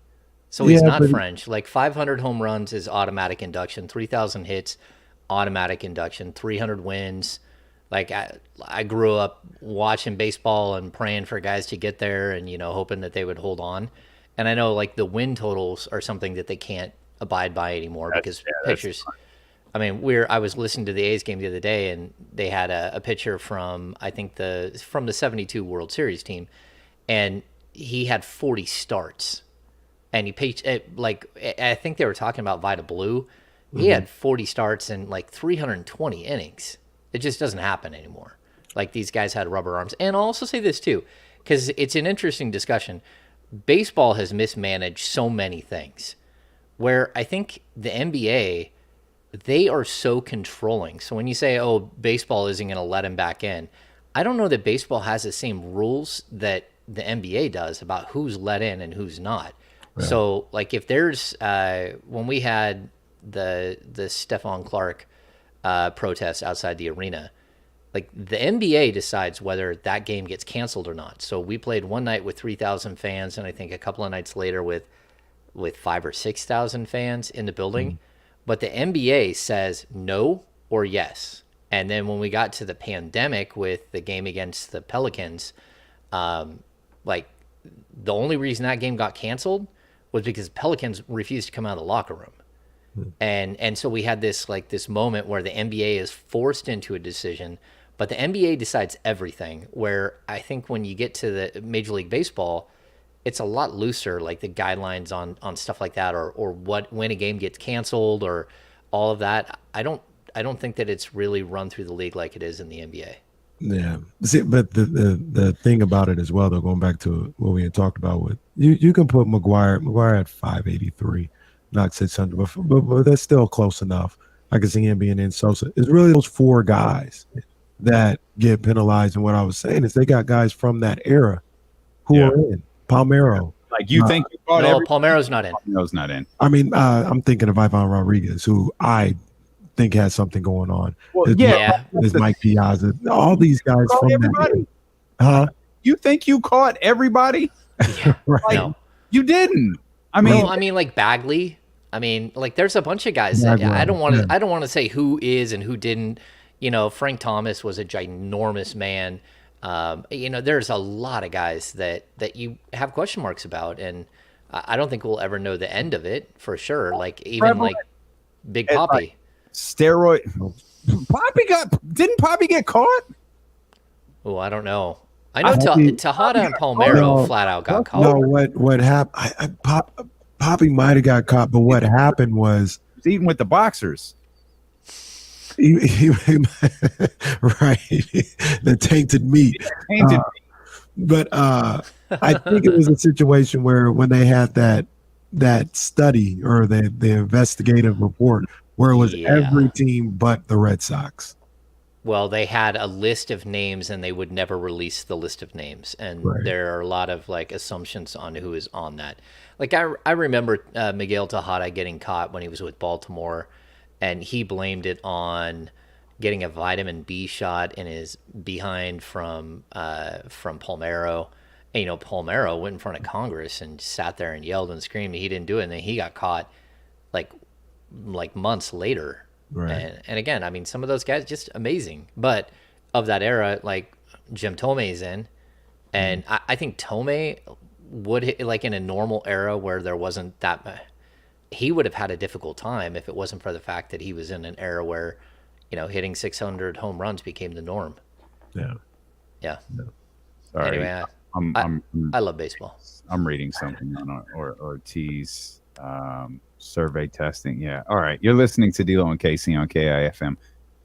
So he's not fringe. Like 500 home runs is automatic induction, 3,000 hits, automatic induction, 300 wins. Like I grew up watching baseball and praying for guys to get there and, hoping that they would hold on. And I know like the win totals are something that they can't abide by anymore because pitchers, I mean, I was listening to the A's game the other day and they had a pitcher from, I think from the 72 World Series team. And he had 40 starts and he pitched like, I think they were talking about Vida Blue. He had 40 starts and like 320 innings. It just doesn't happen anymore. Like these guys had rubber arms. And I'll also say this too, because it's an interesting discussion. Baseball has mismanaged so many things where I think the NBA, they are so controlling. So when you say, oh, baseball isn't going to let him back in, I don't know that baseball has the same rules that the NBA does about who's let in and who's not. Right. So like if there's, when we had the Stephon Clark protest outside the arena, like the NBA decides whether that game gets canceled or not. So we played one night with 3,000 fans, and I think a couple of nights later with 5,000 or 6,000 fans in the building. But the NBA says no or yes. And then when we got to the pandemic with the game against the Pelicans, like the only reason that game got canceled was because Pelicans refused to come out of the locker room. And so we had this moment where the NBA is forced into a decision, but the NBA decides everything, where I think when you get to the Major League Baseball, it's a lot looser, like the guidelines on stuff like that, or when a game gets canceled or all of that. I don't think that it's really run through the league like it is in the NBA. Yeah. See, but the thing about it as well, though, going back to what we had talked about with you can put McGuire at 583. Not 600, but that's still close enough. I can see him being in Sosa. It's really those four guys that get penalized. And what I was saying is they got guys from that era who are in. Palmeiro. Like you think you caught Palmeiro's not in. Palmeiro's not in. I mean, I'm thinking of Ivan Rodriguez, who I think has something going on. Well, there's Mike Piazza. All these guys from that era. You think you caught everybody? Yeah. Right. Like, no. You didn't. I mean, like Bagley. I mean, like there's a bunch of guys that I don't want to say who is and who didn't. Frank Thomas was a ginormous man. There's a lot of guys that you have question marks about, and I don't think we'll ever know the end of it for sure. Like even like Big Papi. Steroid. Didn't Poppy get caught? Oh, I don't know. I know Poppy- Tejada and Palmero No. flat out got caught. No, what happened? Poppy might have got caught, but what happened was He's eating with the boxers. he right, the tainted meat. Tainted But I think it was a situation where when they had that study or the investigative report where it was Yeah. every team but the Red Sox. Well, they had a list of names and they would never release the list of names. And Right. there are a lot of like assumptions on who is on that. Like I remember Miguel Tejada getting caught when he was with Baltimore, and he blamed it on getting a vitamin B shot in his behind from Palmero. And, you know, Palmero went in front of Congress and sat there and yelled and screamed. He didn't do it, and then he got caught like months later. Right. And again, I mean, some of those guys just amazing. But of that era, like Jim Tomei is in, and I think Tomei would hit, like in a normal era where there wasn't that, he would have had a difficult time if it wasn't for the fact that he was in an era where, you know, hitting 600 home runs became the norm. Yeah. Yeah. Sorry. Anyway, I love baseball. I'm reading something on Ortiz survey testing. Yeah. All right. You're listening to D'Lo and Casey on KIFM.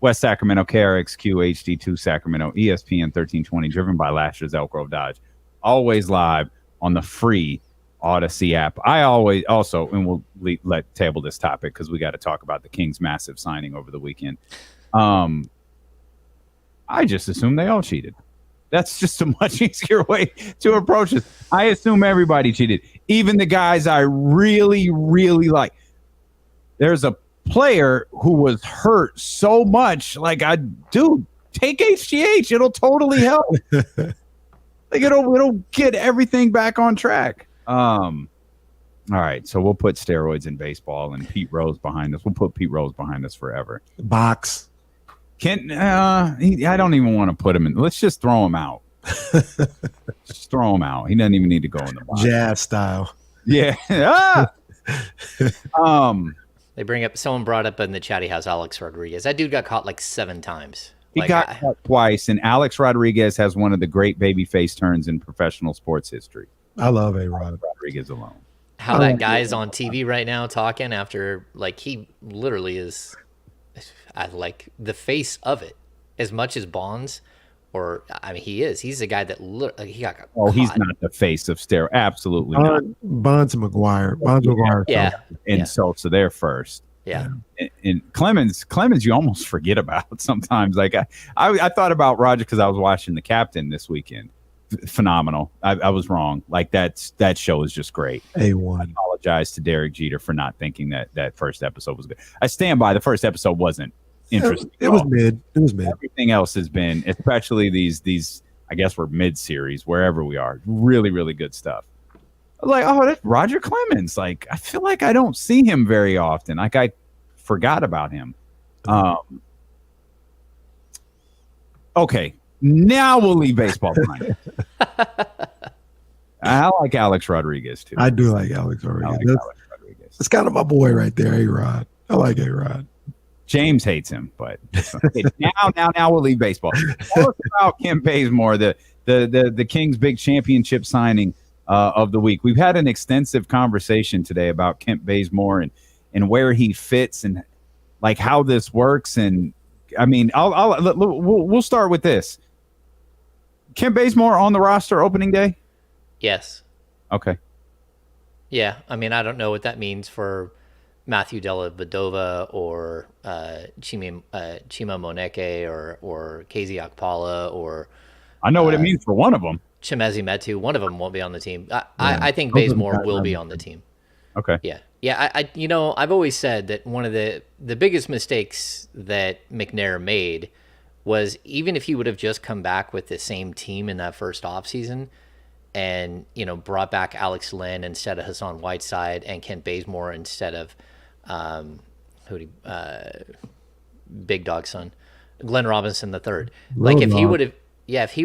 West Sacramento, KRXQ HD2 Sacramento, ESPN 1320, driven by Lashers, Elk Grove Dodge. Always live on the free Odyssey app. I always also, and we'll let table this topic because we got to talk about the Kings' massive signing over the weekend. I just assume they all cheated. That's just a much easier way to approach it. I assume everybody cheated, even the guys I really, really like. There's a player who was hurt so much. Like, dude, take HGH. It'll totally help. Like, it'll get everything back on track. All right, so we'll put steroids in baseball and Pete Rose behind us. We'll put Pete Rose behind us forever. Box. Kent, I don't even want to put him in. Let's just throw him out. Just throw him out. He doesn't even need to go in the box. Jazz style. Yeah. Someone brought up in the chatty house Alex Rodriguez. That dude got caught like 7 times. He got caught twice, and Alex Rodriguez has one of the great babyface turns in professional sports history. I love A-Rod. Rodriguez alone. How that guy's on TV right now talking after, like, he literally is like the face of it as much as Bonds, or I mean, he is. He's the guy that he got caught. Oh, he's not the face of steroids. Absolutely not. Bonds and McGuire. Bonds and McGuire. Yeah. And Sosa there first. Yeah. And Clemens, you almost forget about sometimes. Like I thought about Roger because I was watching The Captain this weekend. Phenomenal. I was wrong. Like that show is just great. A1. I apologize to Derek Jeter for not thinking that first episode was good. I stand by the first episode wasn't interesting. It was mid. It was mid. Everything else has been, especially these I guess we're mid-series, wherever we are, really, really good stuff. I was like, oh, that's Roger Clemens. Like, I feel like I don't see him very often. Like, I forgot about him. Okay, now we'll leave baseball behind. I like Alex Rodriguez, too. I do like Alex Rodriguez. That's kind of my boy right there, A-Rod. I like A-Rod. James hates him, but okay, now we'll leave baseball. Tell us about Kent Bazemore, the Kings' big championship signing of the week. We've had an extensive conversation today about Kent Bazemore and where he fits and like how this works. And I mean, we'll start with this. Kent Bazemore on the roster opening day? Yes. Okay. Yeah, I mean, I don't know what that means for Matthew Della Vedova or Chima Moneke or KZ Akpala or I know what it means for one of them. Chimezi Metu. One of them won't be on the team. I think Bazemore will be on the team. Okay. Yeah. I've always said that one of the biggest mistakes that McNair made was even if he would have just come back with the same team in that first offseason and, brought back Alex Lynn instead of Hassan Whiteside and Kent Bazemore instead of Big Dog son, Glenn Robinson III. Like if he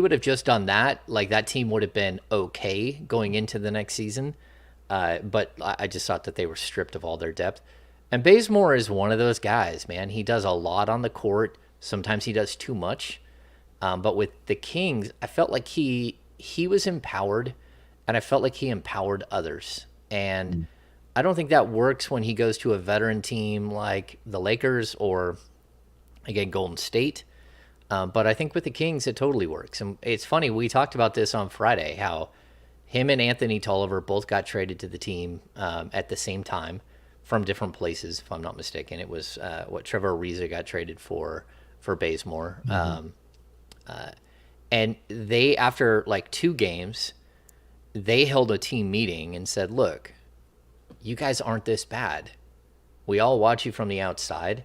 would have just done that, like that team would have been okay going into the next season. But I just thought that they were stripped of all their depth. And Bazemore is one of those guys, man. He does a lot on the court, Sometimes he does too much. But with the Kings, I felt like he was empowered, and I felt like he empowered others. And I don't think that works when he goes to a veteran team like the Lakers or, again, Golden State. But I think with the Kings, it totally works. And it's funny, we talked about this on Friday, how him and Anthony Tolliver both got traded to the team at the same time from different places, if I'm not mistaken. It was Trevor Ariza got traded for Bazemore. And they, after like 2 games, they held a team meeting and said, look, you guys aren't this bad. We all watch you from the outside.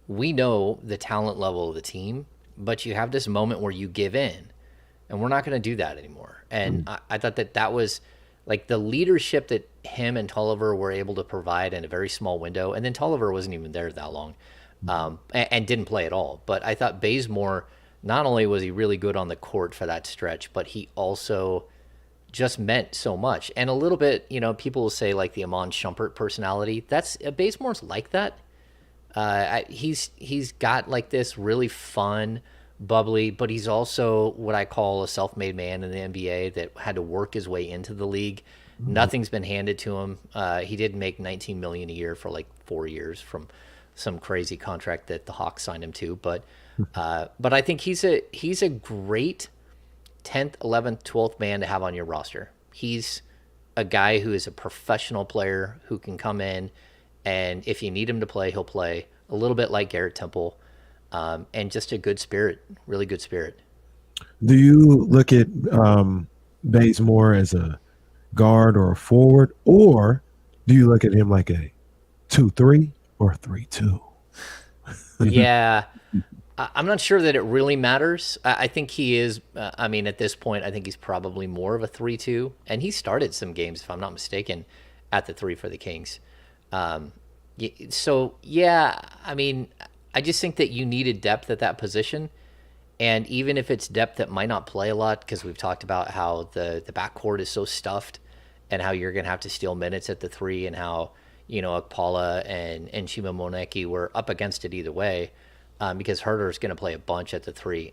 We know the talent level of the team, but you have this moment where you give in, and we're not going to do that anymore. And I thought that was like the leadership that him and Tolliver were able to provide in a very small window. And then Tolliver wasn't even there that long and didn't play at all. But I thought Bazemore, not only was he really good on the court for that stretch, but he also just meant so much. And a little bit, people will say like the Amon Shumpert personality. That's Bazemore's like that. He's got like this really fun, bubbly, but he's also what I call a self-made man in the NBA that had to work his way into the league. Nothing's been handed to him. He did make $19 million a year for like 4 years from some crazy contract that the Hawks signed him to. But I think he's a great 10th, 11th, 12th man to have on your roster. He's a guy who is a professional player who can come in, and if you need him to play, he'll play, a little bit like Garrett Temple, and just a good spirit, really good spirit. Do you look at Bazemore as a guard or a forward, or do you look at him like a 2-3 or a 3-2? Yeah. I'm not sure that it really matters. I think he is, at this point, I think he's probably more of a 3-2. And he started some games, if I'm not mistaken, at the 3 for the Kings. I just think that you needed depth at that position. And even if it's depth that might not play a lot, because we've talked about how the backcourt is so stuffed and how you're going to have to steal minutes at the 3 and how, Akpala and Shima Moneki were up against it either way. Because Herter is going to play a bunch at the 3.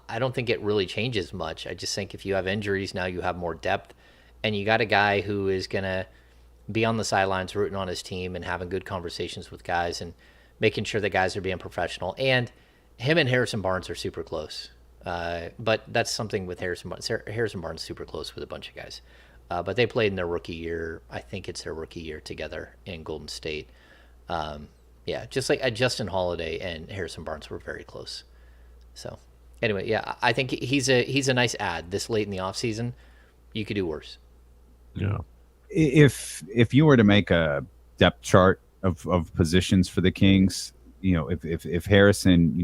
I don't think it really changes much. I just think if you have injuries now, you have more depth, and you got a guy who is going to be on the sidelines rooting on his team and having good conversations with guys and making sure the guys are being professional. And him and Harrison Barnes are super close. But that's something with Harrison Barnes. Harrison Barnes is super close with a bunch of guys. But they played in their rookie year. I think it's their rookie year together in Golden State. Yeah, just like Justin Holiday and Harrison Barnes were very close. So, anyway, yeah, I think he's a nice add this late in the offseason. You could do worse. Yeah. If you were to make a depth chart of positions for the Kings, if Harrison,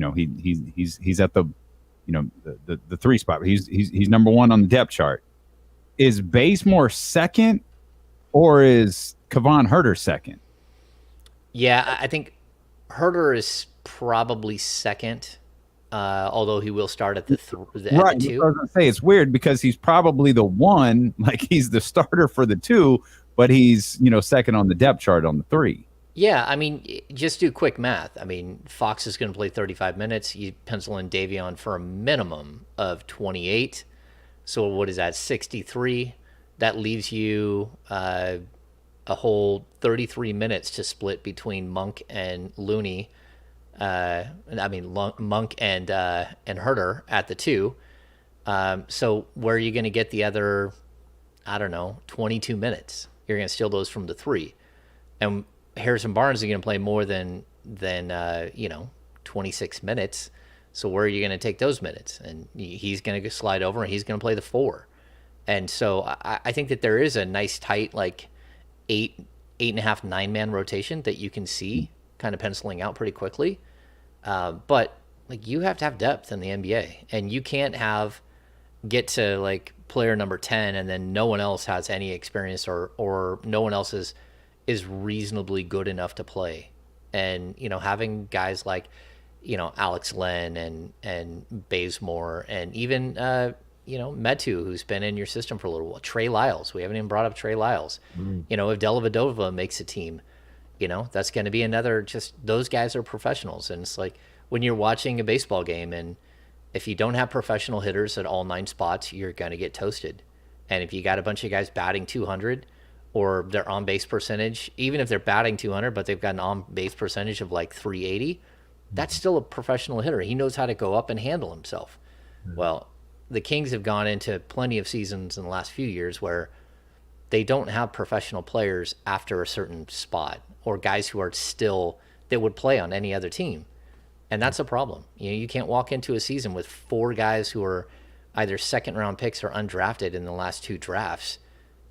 he's at the 3 spot. He's number 1 on the depth chart. Is Bazemore second, or is Kevon Huerter second? Yeah, I think Herter is probably second, although he will start at the 2. Right, I was going to say, it's weird because he's probably the 1, like he's the starter for the 2, but he's, second on the depth chart on the 3. Yeah, just do quick math. Fox is going to play 35 minutes. You pencil in Davion for a minimum of 28. So what is that, 63? That leaves you a whole 33 minutes to split between Monk and Looney. Monk and Herter at the 2. So where are you going to get the other, 22 minutes? You're going to steal those from the 3. And Harrison Barnes is going to play more than 26 minutes. So where are you going to take those minutes? And he's going to slide over and he's going to play the 4. And so I think that there is a nice tight, like 8.5, 9-man rotation that you can see kind of penciling out pretty quickly. But like you have to have depth in the NBA, and you can't get to like player number 10 and then no one else has any experience or no one else is reasonably good enough to play. And, having guys like, Alex Len and Bazemore and even, Metu, who's been in your system for a little while. Trey Lyles. We haven't even brought up Trey Lyles. If Dellavedova makes a team, that's going to be another, just those guys are professionals. And it's like, when you're watching a baseball game, and if you don't have professional hitters at all 9 spots, you're going to get toasted. And if you got a bunch of guys batting 200 or their on base percentage, even if they're batting 200, but they've got an on base percentage of like 380, that's still a professional hitter. He knows how to go up and handle himself. Well, the Kings have gone into plenty of seasons in the last few years where they don't have professional players after a certain spot, or guys who are still, that would play on any other team. And that's a problem. You can't walk into a season with 4 guys who are either second round picks or undrafted in the last 2 drafts,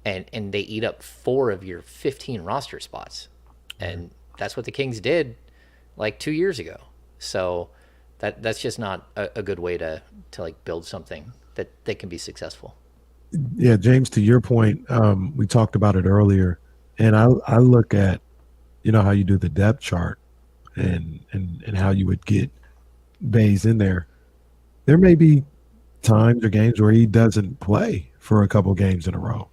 and they eat up 4 of your 15 roster spots. And that's what the Kings did like 2 years ago. So that's just not a good way to like build something that can be successful. Yeah, James, to your point, we talked about it earlier, and I look at, how you do the depth chart and how you would get Baze in there. There may be times or games where he doesn't play for a couple games in a row,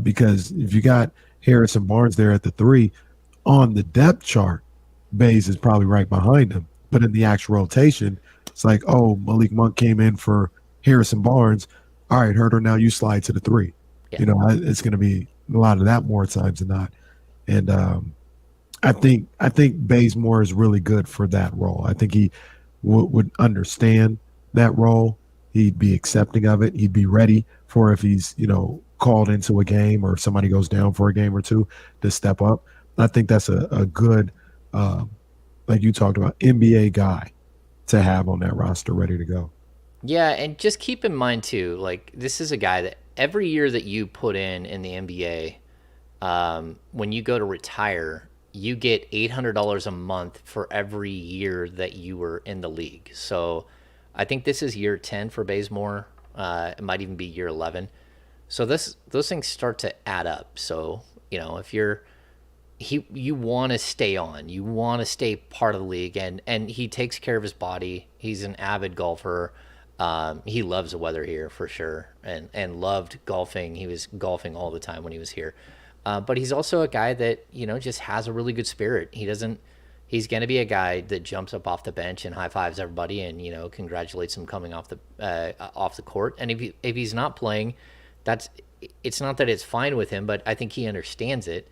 because if you got Harrison Barnes there at the 3 on the depth chart, Baze is probably right behind him. But in the actual rotation, it's like, oh, Malik Monk came in for Harrison Barnes. All right, Herter, now you slide to the 3. Yeah. It's going to be a lot of that more times than not. And I think Bazemore is really good for that role. I think he would understand that role. He'd be accepting of it. He'd be ready for if he's, called into a game or if somebody goes down for a game or 2 to step up. I think that's a good, like you talked about, NBA guy to have on that roster ready to go. Yeah, and just keep in mind too, like this is a guy that every year that you put in the NBA, when you go to retire, you get $800 a month for every year that you were in the league. So I think this is year 10 for Bazemore. It might even be year 11. So those things start to add up. So, if you want to stay on, you want to stay part of the league, and he takes care of his body. He's an avid golfer. He loves the weather here for sure, and loved golfing. He was golfing all the time when he was here. But he's also a guy that, just has a really good spirit. He's going to be a guy that jumps up off the bench and high fives everybody and, congratulates them coming off the court. And if he's not playing, it's not that it's fine with him, but I think he understands it.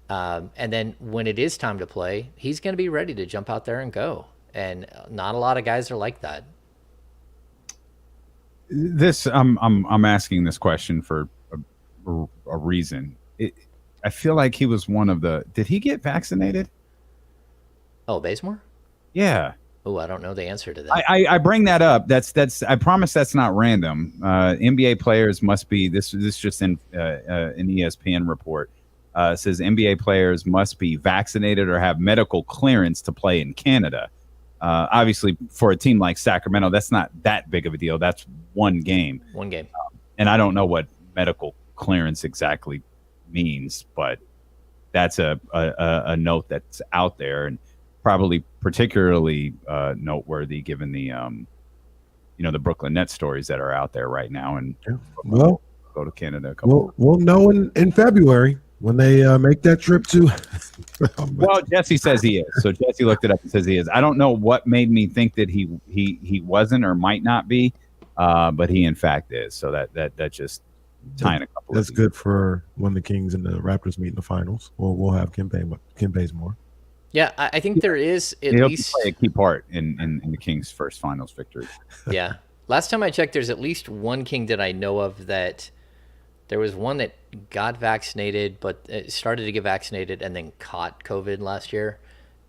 And then when it is time to play, he's going to be ready to jump out there and go. And not a lot of guys are like that. I'm asking this question for a reason. I feel like he was one of the. Did he get vaccinated? Oh, Bazemore? Yeah. Oh, I don't know the answer to that. I bring that up. That's. I promise that's not random. NBA players must be. This just in an ESPN report. Says NBA players must be vaccinated or have medical clearance to play in Canada. Obviously, for a team like Sacramento, that's not that big of a deal. That's one game. And I don't know what medical clearance exactly means, but that's a note that's out there and probably particularly noteworthy given the the Brooklyn Nets stories that are out there right now. And well, go to Canada. We'll know in February when they make that trip to. Well, Jesse says he is. So Jesse looked it up and says he is. I don't know what made me think that he wasn't or might not be, but he in fact is. So that just tying a couple. That's good for when the Kings and the Raptors meet in the finals. We'll have Kent Bazemore. Yeah, I think there is at He'll least play a key part in the Kings' first finals victory. Yeah, last time I checked, there's at least one King that I know of that. There was one that got vaccinated, but started to get vaccinated and then caught COVID last year.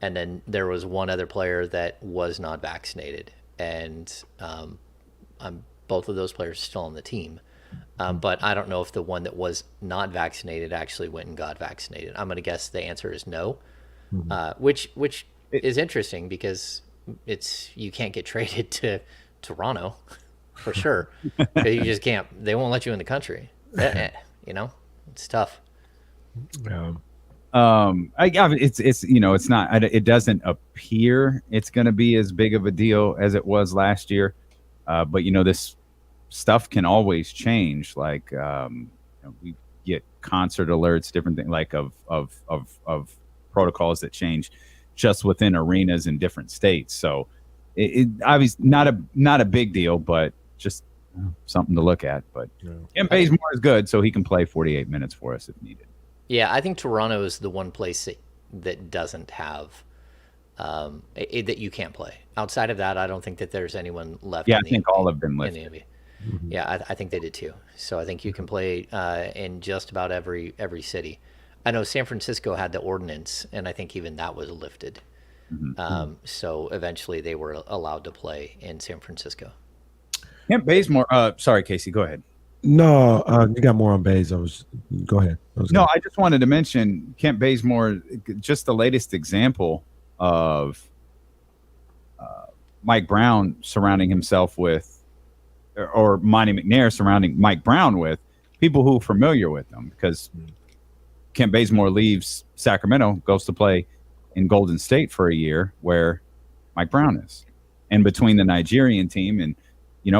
And then there was one other player that was not vaccinated. And both of those players are still on the team. But I don't know if the one that was not vaccinated actually went and got vaccinated. I'm going to guess the answer is no, which is interesting because you can't get traded to Toronto for sure. You just can't. They won't let you in the country. It's tough. It's not. It doesn't appear it's going to be as big of a deal as it was last year, but this stuff can always change. Like we get concert alerts, different things like of protocols that change just within arenas in different states. So obviously not a big deal, but just something to look at. But Kent Bazemore is good, so he can play 48 minutes for us if needed. Yeah, I think Toronto is the one place that doesn't have that you can't play. Outside of that, I don't think that there's anyone left. Yeah, I think all have been lifted. Yeah, I think they did too. So I think you can play in just about every city. I know San Francisco had the ordinance, and I think even that was lifted. So eventually they were allowed to play in San Francisco. Kent Bazemore. Sorry, Casey, go ahead. No, you got more on Baze. Go ahead. I just wanted to mention Kent Bazemore, just the latest example of Mike Brown surrounding himself with, or Monty McNair surrounding Mike Brown with people who are familiar with them, because Kent Bazemore leaves Sacramento, goes to play in Golden State for a year where Mike Brown is. And between the Nigerian team and,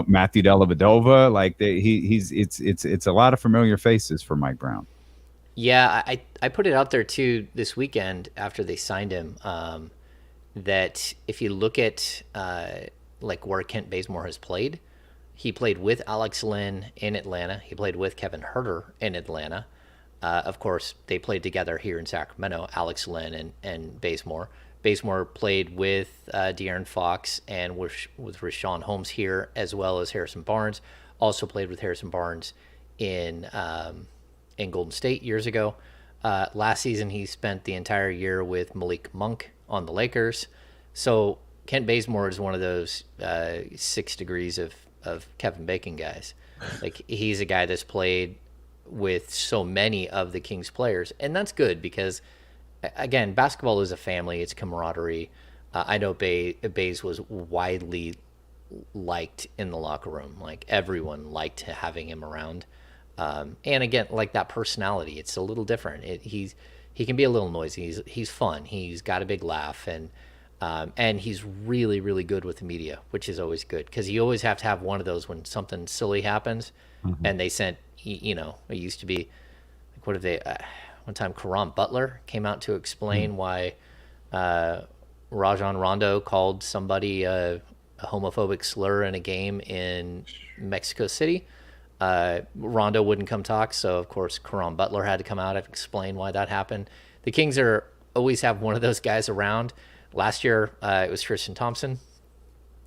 Matthew Dellavedova, like it's a lot of familiar faces for Mike Brown. Yeah, I put it out there too this weekend after they signed him, that if you look at like where Kent Bazemore has played, he played with Alex Lynn in Atlanta. He played with Kevin Huerter in Atlanta. Of course, they played together here in Sacramento, Alex Lynn and Bazemore. Bazemore played with De'Aaron Fox and with Rashawn Holmes here, as well as Harrison Barnes. Also played with Harrison Barnes in Golden State years ago. Last season, he spent the entire year with Malik Monk on the Lakers. So Kent Bazemore is one of those 6 degrees of Kevin Bacon guys. Like, he's a guy that's played with so many of the Kings players, and that's good because, again, basketball is a family. It's camaraderie. I know Baze was widely liked in the locker room. Like, everyone liked having him around. And again, like, that personality, it's a little different. He can be a little noisy. He's fun. He's got a big laugh, and he's really, really good with the media, which is always good because you always have to have one of those when something silly happens, and they sent, it used to be, like, what if they, one time Karan Butler came out to explain why Rajon Rondo called somebody a homophobic slur in a game in Mexico City. Rondo wouldn't come talk, so of course Karan Butler had to come out and explain why that happened. The Kings always have one of those guys around. Last year, it was Tristan Thompson,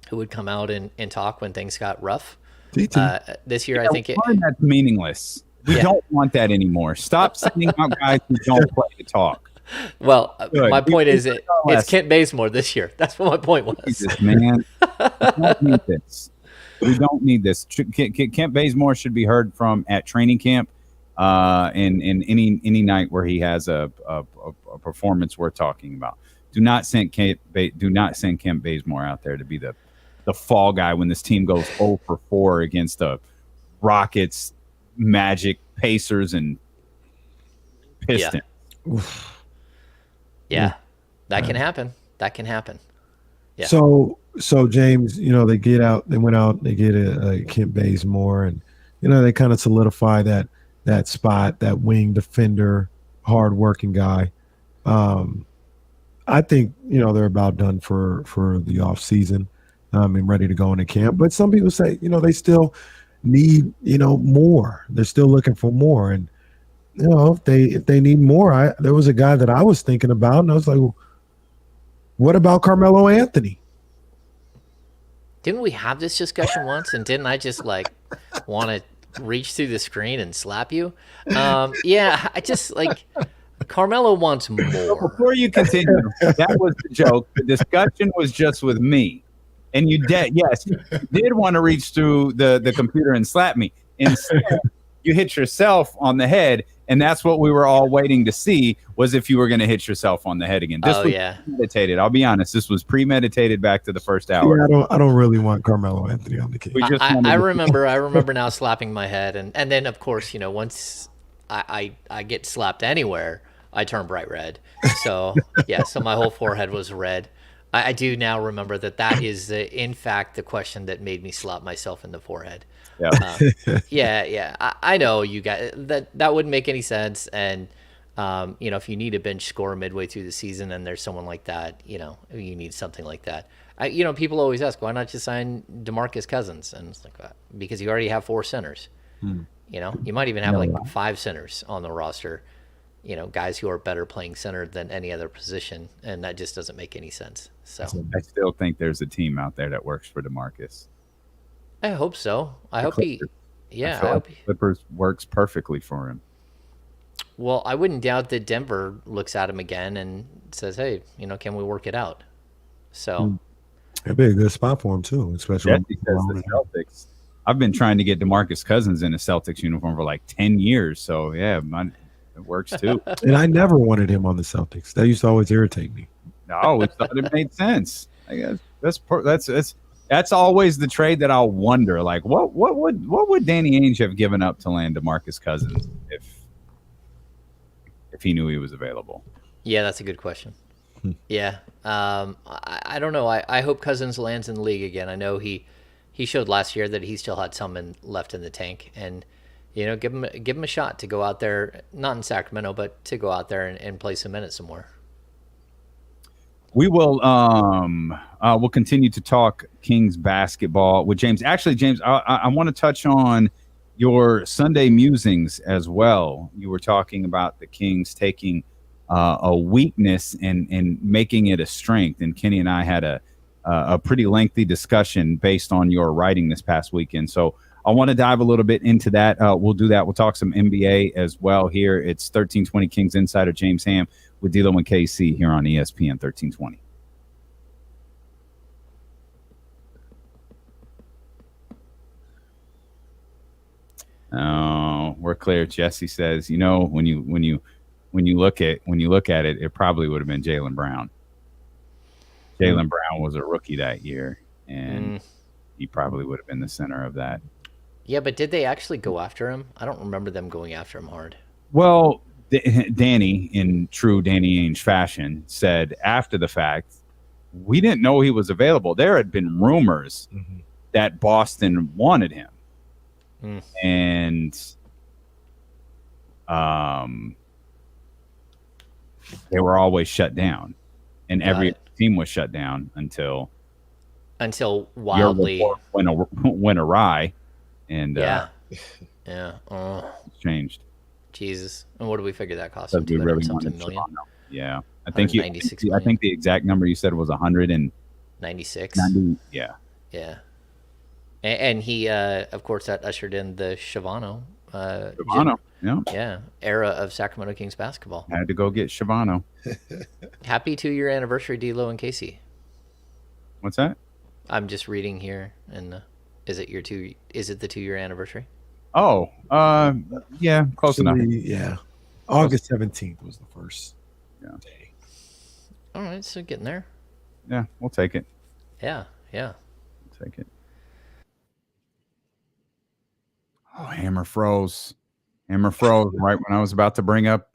who would come out and talk when things got rough. This year, I think that's meaningless. We don't want that anymore. Stop sending out guys who don't play to talk. Well, my point is it's Kent Bazemore this year. That's what my point was. Jesus, man. We don't need this. We don't need this. Kent Bazemore should be heard from at training camp, in any night where he has a performance worth talking about. Do not send Kent Bazemore out there to be the fall guy when this team goes 0 for 4 against the Rockets, Magic, Pacers, and Pistons. Yeah, that can happen. That can happen. Yeah. So James, they went out, they get a Kent Bazemore, and they kind of solidify that spot, that wing defender, hard-working guy. I think they're about done for the off season, and ready to go into camp. But some people say they still need more. They're still looking for more, and if they need more, there was a guy that I was thinking about, and I was like, well, what about Carmelo Anthony? Didn't we have this discussion once? And didn't I just want to reach through the screen and slap you? Yeah, I just Carmelo wants more. So before you continue, that was the joke. The discussion was just with me. And you did want to reach through the computer and slap me. Instead, you hit yourself on the head, and that's what we were all waiting to see, was if you were going to hit yourself on the head again. This was premeditated. I'll be honest. This was premeditated back to the first hour. Yeah, I don't really want Carmelo Anthony on the Kings. I remember now slapping my head, and then of course once I get slapped anywhere, I turn bright red. So so my whole forehead was red. I do now remember that is in fact the question that made me slap myself in the forehead. Yeah. I know you guys that wouldn't make any sense. And if you need a bench score midway through the season and there's someone like that, you need something like that. People always ask, why not just sign DeMarcus Cousins? And it's like, because you already have 4 centers. You might even have 5 centers on the roster. Guys who are better playing center than any other position, and that just doesn't make any sense. So I still think there's a team out there that works for DeMarcus. I hope so. I hope Clippers works perfectly for him. Well, I wouldn't doubt that Denver looks at him again and says, "Hey, can we work it out?" So that'd be a good spot for him too, especially because the Celtics. I've been trying to get DeMarcus Cousins in a Celtics uniform for like 10 years. So yeah, it works too. And I never wanted him on the Celtics. That used to always irritate me. No, we thought it made sense. I guess that's always the trade that I'll wonder. Like, what would Danny Ainge have given up to land DeMarcus Cousins if he knew he was available? Yeah, that's a good question. Yeah, I don't know. I hope Cousins lands in the league again. I know he showed last year that he still had some left in the tank, and give him a shot to go out there, not in Sacramento, but to go out there and play some minutes some more. We will we'll continue to talk Kings basketball with James. Actually, James, I want to touch on your Sunday musings as well. You were talking about the Kings taking a weakness and making it a strength, and Kenny and I had a pretty lengthy discussion based on your writing this past weekend. So I want to dive a little bit into that. We'll do that. We'll talk some NBA as well here. It's 1320 Kings Insider James Ham with D'Lo and KC here on ESPN 1320. Oh, we're clear. Jesse says, when you look at it, it probably would have been Jaylen Brown. Jaylen Brown was a rookie that year, and he probably would have been the center of that. Yeah, but did they actually go after him? I don't remember them going after him hard. Well, Danny, in true Danny Ainge fashion, said after the fact, we didn't know he was available. There had been rumors that Boston wanted him. And they were always shut down. And every team was shut down until wildly went awry. And it's changed. Jesus. And what did we figure that cost him? We really something million? Yeah. I think I think the exact number you said was 196. 90, yeah. Yeah. And he of course that ushered in the Shavano era of Sacramento Kings basketball. Had to go get Shavano. Happy 2-year anniversary, D'Lo and Casey. What's that? I'm just reading here, and is it the 2-year anniversary? Oh, yeah, close enough. Yeah, August 17th was the first day. All right, so getting there. Yeah, we'll take it. Yeah. We'll take it. Oh, Hammer froze right when I was about to bring up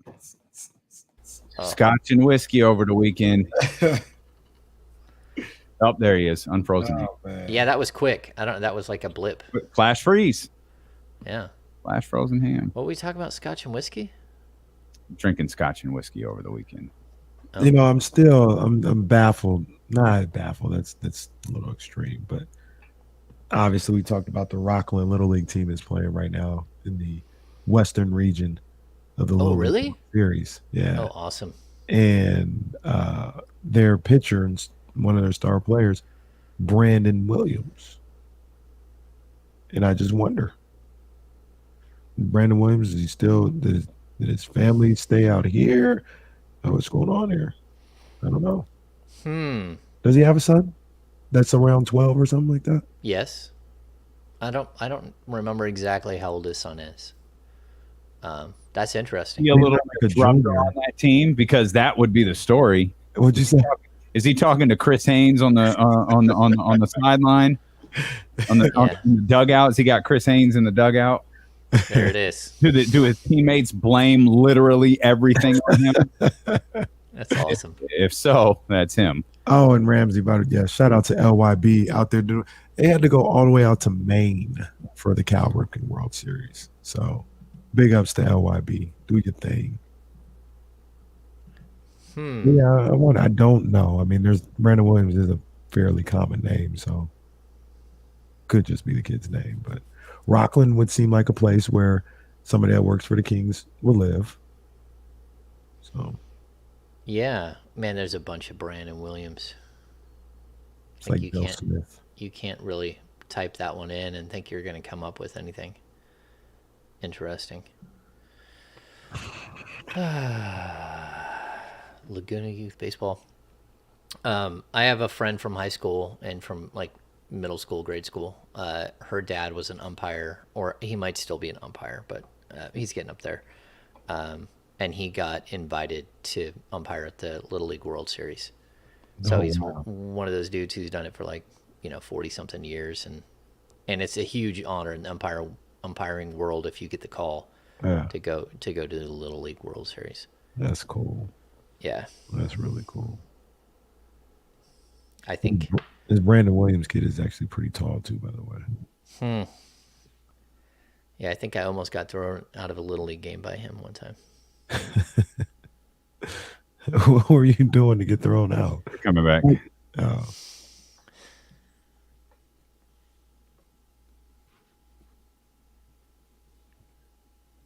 Scotch and whiskey over the weekend. Oh, there he is, unfrozen. Yeah, that was quick. That was like a blip. Flash freeze. Yeah. Flash frozen ham. What were we talking about? Scotch and whiskey? Drinking Scotch and whiskey over the weekend. Oh. I'm baffled. Not baffled. That's a little extreme, but obviously we talked about the Rockland Little League team is playing right now in the Western region of the Little League Series. Yeah. Oh, awesome. And their pitcher and one of their star players, Brandon Williams. And I just wonder, Brandon Williams, is he still, did his family stay out here? What's going on here? I don't know. Does he have a son that's around 12 or something like that? Yes. I don't remember exactly how old his son is. That's interesting. A little disruptor on that team, because that would be the story. What'd you say? Is he talking to Chris Haynes on the on the sideline, on the dugout? Has he got Chris Haynes in the dugout? There it is. Do his teammates blame literally everything on him? That's awesome. If so, that's him. Oh, and Ramsey, shout out to LYB out there doing. They had to go all the way out to Maine for the Cal Roofing World Series. So, big ups to LYB. Do your thing. Yeah, I don't know. I mean, Brandon Williams is a fairly common name, so could just be the kid's name. But Rockland would seem like a place where somebody that works for the Kings will live. So Yeah, man, there's a bunch of Brandon Williams. it's like Bill can't Smith. you can't really type that one in and think you're going to come up with anything interesting. Laguna Youth Baseball. I have a friend from high school and from like middle school, grade school. Her dad was an umpire, or he might still be an umpire, but he's getting up there. And he got invited to umpire at the Little League World Series. So he's one of those dudes who's done it for like, 40 something years. And it's a huge honor in the umpiring world if you get the call to go to the Little League World Series. That's cool. Yeah. That's really cool. I think this Brandon Williams kid is actually pretty tall too, by the way. Yeah, I think I almost got thrown out of a Little League game by him one time. What were you doing to get thrown out? Coming back. Oh.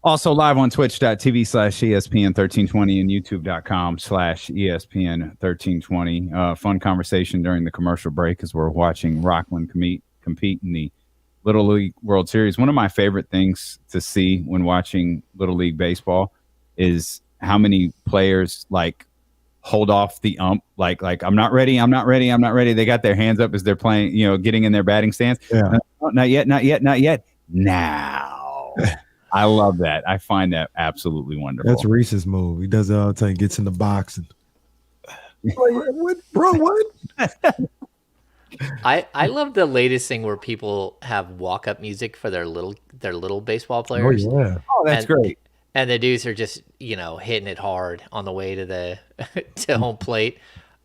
Also live on twitch.tv/ESPN1320 and youtube.com/ESPN1320. Fun conversation during the commercial break as we're watching Rockland compete in the Little League World Series. One of my favorite things to see when watching Little League Baseball is how many players like hold off the ump, like I'm not ready. They got their hands up as they're playing, getting in their batting stance. Yeah. No, not yet. Now. I love that. I find that absolutely wonderful. That's Reese's move. He does it all the time. He gets in the box and what, bro? What? I love the latest thing where people have walk up music for their little baseball players. Oh yeah. Oh, that's great. And the dudes are just hitting it hard on the way to the to home plate.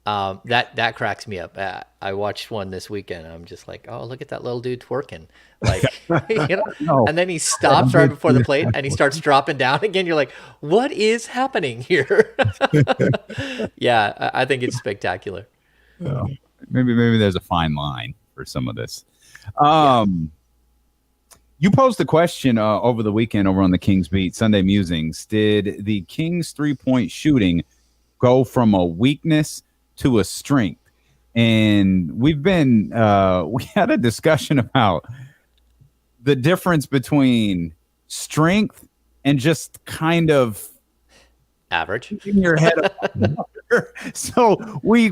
That cracks me up. I watched one this weekend. And I'm just like, oh, look at that little dude twerking, like, And then he stops right before the plate and he starts dropping down again. You're like, what is happening here? Yeah, I think it's spectacular. Maybe there's a fine line for some of this. You posed a question over the weekend over on the Kings Beat, Sunday Musings. Did the Kings 3-point shooting go from a weakness to a strength? And we had a discussion about the difference between strength and just kind of average in your head. So we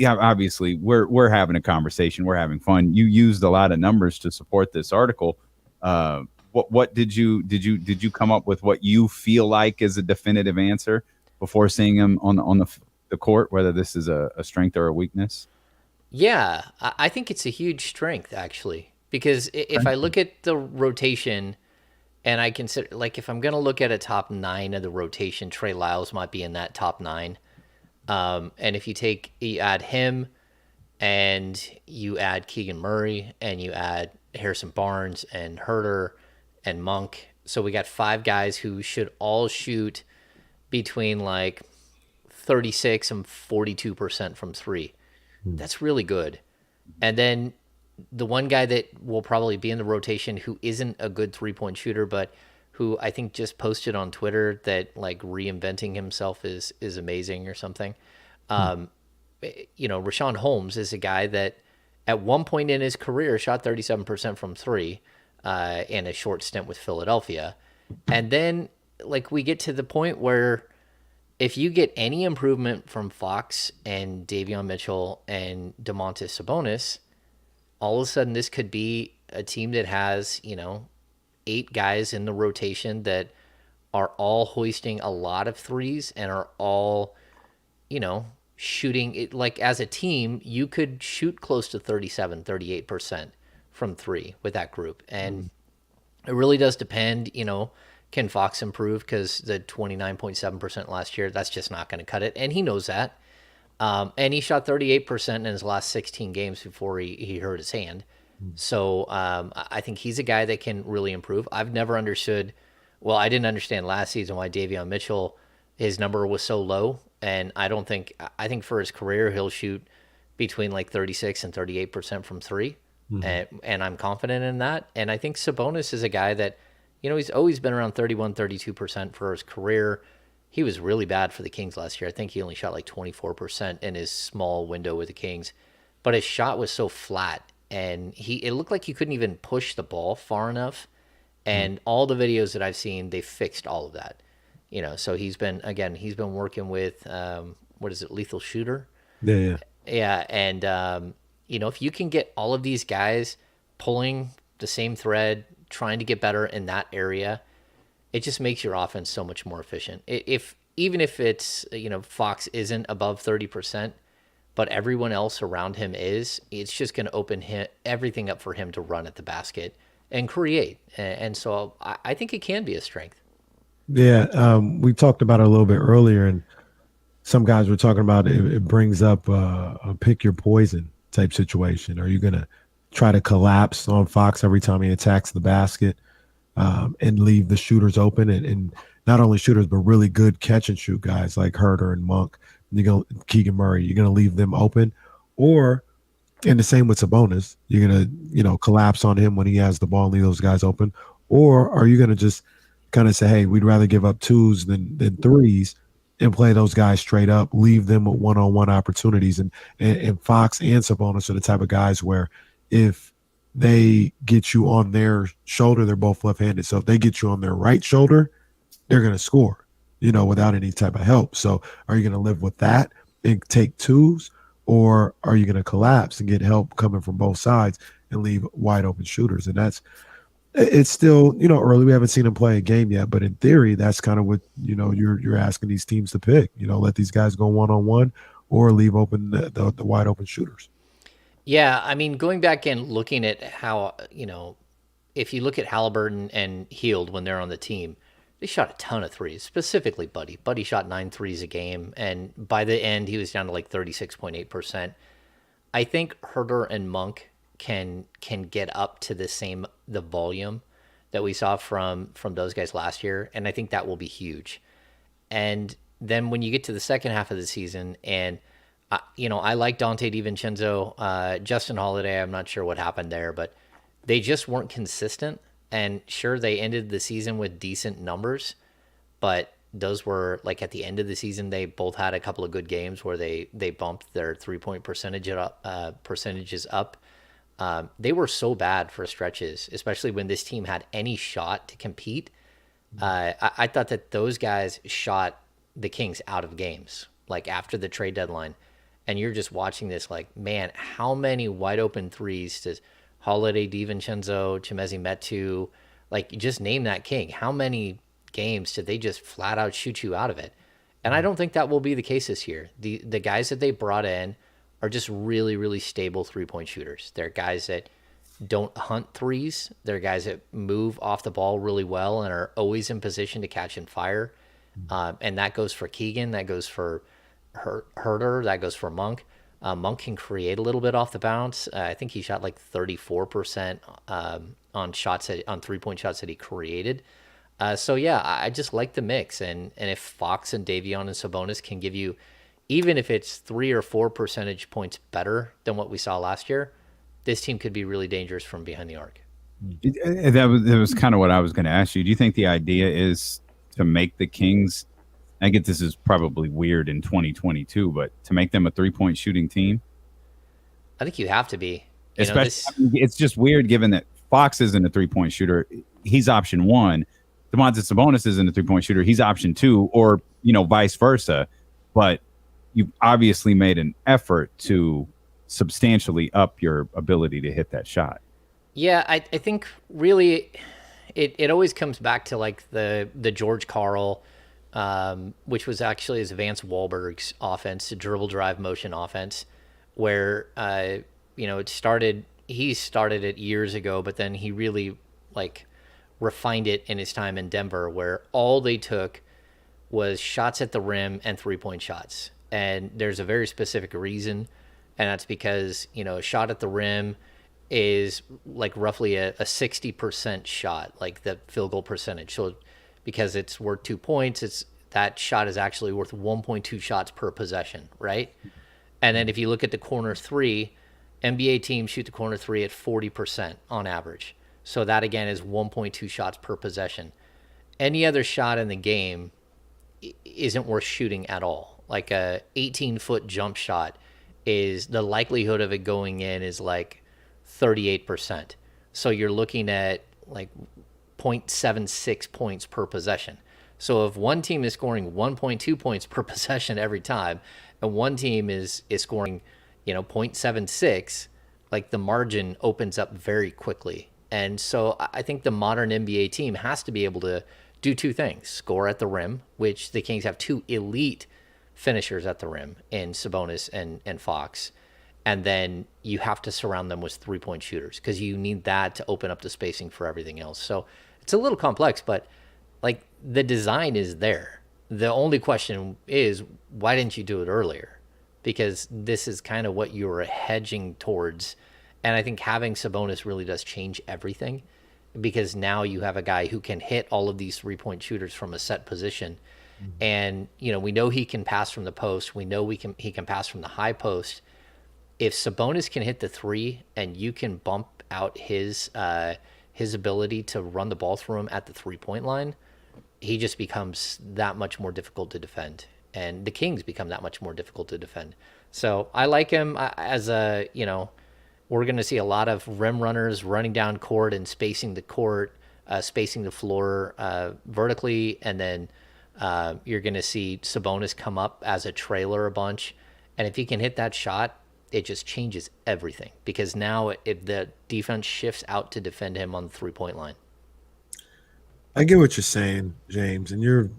obviously we're having a conversation, we're having fun. You used a lot of numbers to support this article. What did you come up with what you feel like is a definitive answer before seeing him on the court, whether this is a strength or a weakness? Yeah, I think it's a huge strength actually, because if I look at the rotation and I consider, like, if I'm going to look at a top 9 of the rotation, Trey Lyles might be in that top 9. And if you add him and you add Keegan Murray and you add Harrison Barnes and Herter and Monk. So we got 5 guys who should all shoot between like 36 and 42% from 3. That's really good. And then the one guy that will probably be in the rotation who isn't a good 3-point shooter, but who I think just posted on Twitter that like reinventing himself is amazing or something. Rashawn Holmes is a guy that at one point in his career shot 37% from 3 in a short stint with Philadelphia. And then like we get to the point where if you get any improvement from Fox and Davion Mitchell and Domantas Sabonis, all of a sudden this could be a team that has, 8 guys in the rotation that are all hoisting a lot of threes and are all, shooting it. Like as a team, you could shoot close to 38% from 3 with that group. And it really does depend, can Fox improve? Because the 29.7% last year, that's just not going to cut it. And he knows that. And he shot 38% in his last 16 games before he hurt his hand. So I think he's a guy that can really improve. I've never understood, I didn't understand last season why Davion Mitchell, his number was so low. And I think for his career, he'll shoot between like 36 and 38% from three. And I'm confident in that. And I think Sabonis is a guy that, he's always been around 31, 32% for his career. He was really bad for the Kings last year. I think he only shot like 24% in his small window with the Kings. But his shot was so flat, and it looked like he couldn't even push the ball far enough. And all the videos that I've seen, they fixed all of that. So he's been working with, what is it, Lethal Shooter? Yeah. Yeah, and if you can get all of these guys pulling the same thread, trying to get better in that area, it just makes your offense so much more efficient. Even if it's Fox isn't above 30%, but everyone else around him is, it's just going to open everything up for him to run at the basket and create. And so I think it can be a strength. Yeah, we talked about it a little bit earlier, and some guys were talking about it brings up a pick your poison type situation. Are you going to try to collapse on Fox every time he attacks the basket and leave the shooters open? And not only shooters, but really good catch and shoot guys like Herter and Monk, Keegan Murray. You're going to leave them open? Or, and the same with Sabonis, you're going to, collapse on him when he has the ball and leave those guys open? Or are you going to just kind of say, hey, we'd rather give up twos than threes and play those guys straight up, leave them with one-on-one opportunities? And Fox and Sabonis are the type of guys where if they get you on their shoulder, they're both left-handed. So if they get you on their right shoulder, they're going to score, without any type of help. So are you going to live with that and take twos, or are you going to collapse and get help coming from both sides and leave wide open shooters? And it's still, early. We haven't seen him play a game yet, but in theory, that's kind of what, you're asking these teams to pick, let these guys go one-on-one or leave open the wide open shooters. Yeah. I mean, going back and looking at how, if you look at Halliburton and Hield when they're on the team, they shot a ton of threes, specifically Buddy. Buddy shot 9 threes a game, and by the end, he was down to like 36.8%. I think Herter and Monk can get up to the volume that we saw from those guys last year, and I think that will be huge. And then when you get to the second half of the season, and I like Dante DiVincenzo, Justin Holiday, I'm not sure what happened there, but they just weren't consistent. And sure, they ended the season with decent numbers, but those were like at the end of the season, they both had a couple of good games where they bumped their 3-point percentages up. They were so bad for stretches, especially when this team had any shot to compete. I thought that those guys shot the Kings out of games, like after the trade deadline. And you're just watching this like, man, how many wide open threes does Holiday, DiVincenzo, Chimezie Metu, like just name that King. How many games did they just flat out shoot you out of it? And I don't think that will be the case this year. The guys that they brought in are just really, really stable 3-point shooters. They're guys that don't hunt threes. They're guys that move off the ball really well and are always in position to catch and fire. And that goes for Keegan. That goes for Herter. That goes for Monk. Monk can create a little bit off the bounce. I think he shot like 34% on 3-point shots that he created. So yeah, I just like the mix. And if Fox and Davion and Sabonis can give you, even if it's 3 or 4 percentage points better than what we saw last year, this team could be really dangerous from behind the arc. That was kind of what I was going to ask you. Do you think the idea is to make the Kings, I get this is probably weird in 2022, but to make them a 3-point shooting team? I think you have to be. It's just weird given that Fox isn't a 3-point shooter. He's option 1. Domantas Sabonis isn't a 3-point shooter. He's option 2, or, vice versa. But you've obviously made an effort to substantially up your ability to hit that shot. Yeah, I think really it always comes back to like the George Karl, which was actually his Vance Wahlberg's offense, the dribble drive motion offense, where he started it years ago, but then he really like refined it in his time in Denver, where all they took was shots at the rim and 3-point shots. And there's a very specific reason, and that's because a shot at the rim is like roughly a 60% shot, like the field goal percentage. So because it's worth 2 points, that shot is actually worth 1.2 shots per possession, right? And then if you look at the corner three, NBA teams shoot the corner three at 40% on average. So that, again, is 1.2 shots per possession. Any other shot in the game isn't worth shooting at all. Like a 18-foot jump shot is the likelihood of it going in is like 38%. So you're looking at like 0.76 points per possession. So if one team is scoring 1.2 points per possession every time, and one team is scoring, 0.76, like the margin opens up very quickly. And so I think the modern NBA team has to be able to do two things: score at the rim, which the Kings have two elite finishers at the rim in Sabonis and Fox. And then you have to surround them with three-point shooters because you need that to open up the spacing for everything else. So it's a little complex, but like the design is there. The only question is, why didn't you do it earlier? Because this is kind of what you were hedging towards. And I think having Sabonis really does change everything, because now you have a guy who can hit all of these three-point shooters from a set position. And, we know he can pass from the post. We know he can pass from the high post. If Sabonis can hit the three and you can bump out his ability to run the ball through him at the three-point line, he just becomes that much more difficult to defend. And the Kings become that much more difficult to defend. So I like him as a, we're going to see a lot of rim runners running down court and spacing the court, spacing the floor vertically. And then you're going to see Sabonis come up as a trailer a bunch. And if he can hit that shot, it just changes everything, because now the defense shifts out to defend him on the three-point line. I get what you're saying, James, and you're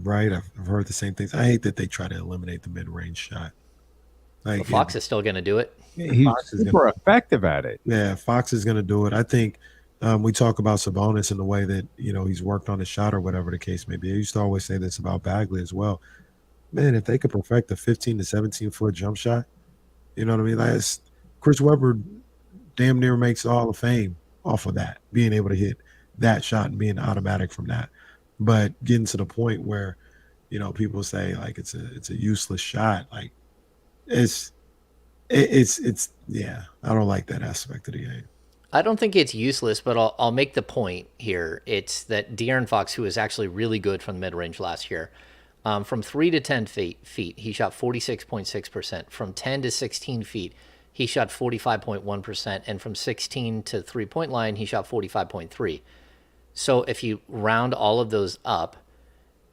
right. I've heard the same things. I hate that they try to eliminate the mid-range shot. Like, well, Fox is still going to do it. He's super effective at it. Yeah, Fox is going to do it. I think we talk about Sabonis in the way that, he's worked on his shot or whatever the case may be. I used to always say this about Bagley as well. Man, if they could perfect a 15 to 17-foot jump shot, you know what I mean? Like, Chris Webber damn near makes the Hall of Fame off of that, being able to hit that shot and being automatic from that. But getting to the point where, people say like it's a useless shot, like it's yeah, I don't like that aspect of the game. I don't think it's useless, but I'll make the point here. It's that De'Aaron Fox, who was actually really good from mid-range last year, from 3 to 10 feet, he shot 46.6%. From 10 to 16 feet, he shot 45.1%. And from 16 to three-point line, he shot 45.3%. So if you round all of those up,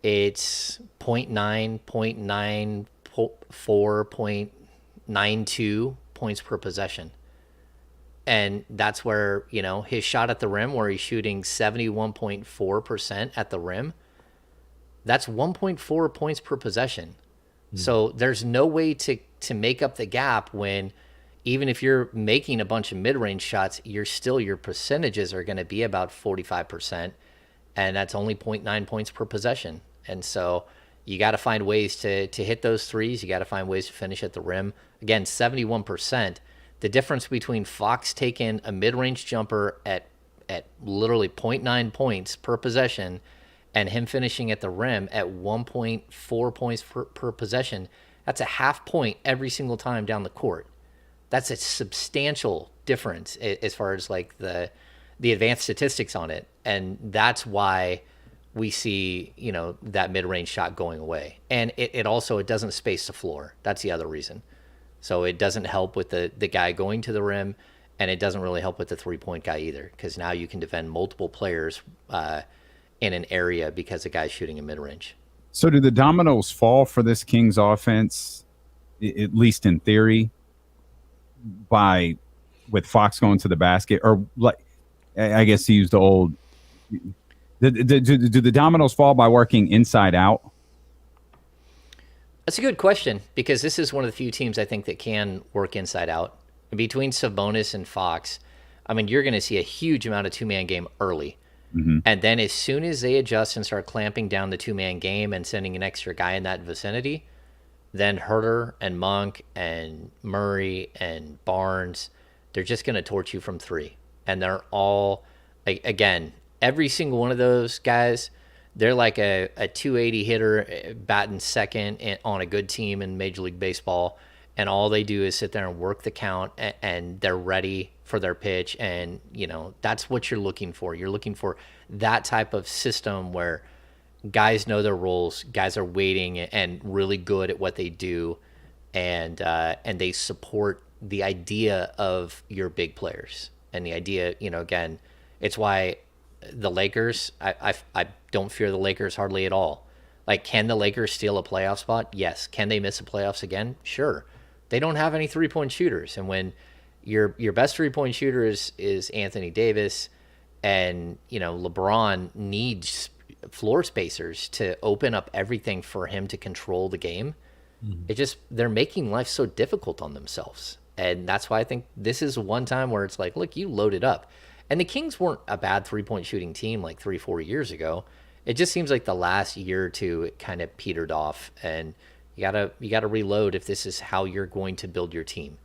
it's 0.9, 0.94, 0.92 points per possession. And that's where, his shot at the rim, where he's shooting 71.4% at the rim, that's 1.4 points per possession. So there's no way to make up the gap when, even if you're making a bunch of mid-range shots, your percentages are going to be about 45%, and that's only 0.9 points per possession. And so you got to find ways to hit those threes. You got to find ways to finish at the rim. Again, 71%. The difference between Fox taking a mid-range jumper at literally 0.9 points per possession and him finishing at the rim at 1.4 points per possession, that's a half point every single time down the court. That's a substantial difference as far as like the advanced statistics on it. And that's why we see, that mid-range shot going away. And it also doesn't space the floor. That's the other reason. So it doesn't help with the guy going to the rim, and it doesn't really help with the three-point guy either, because now you can defend multiple players in an area because the guy's shooting a mid-range. So do the dominoes fall for this Kings offense, at least in theory, with Fox going to the basket? Or, like, I guess to use the old, do the dominoes fall by working inside out? That's a good question, because this is one of the few teams I think that can work inside out. Between Sabonis and Fox, I mean, you're going to see a huge amount of two-man game early. Mm-hmm. And then as soon as they adjust and start clamping down the two-man game and sending an extra guy in that vicinity, then Herter and Monk and Murray and Barnes, they're just going to torch you from three. And they're all, again, every single one of those guys, they're like a 280 hitter batting second on a good team in Major League Baseball. and all they do is sit there and work the count, and they're ready for their pitch. And, that's what you're looking for. You're looking for that type of system where guys know their roles, guys are waiting and really good at what they do, and they support the idea of your big players. And the idea, again, it's why the Lakers, I don't fear the Lakers hardly at all. Like, can the Lakers steal a playoff spot? Yes. Can they miss the playoffs again? Sure. They don't have any three-point shooters. And when your best three-point shooter is Anthony Davis, and, LeBron needs floor spacers to open up everything for him to control the game, they're making life so difficult on themselves. And that's why I think this is one time where it's like, look, you loaded up. And the Kings weren't a bad three-point shooting team like 3-4 years ago. It just seems like the last year or two it kind of petered off, and you gotta reload if this is how you're going to build your team.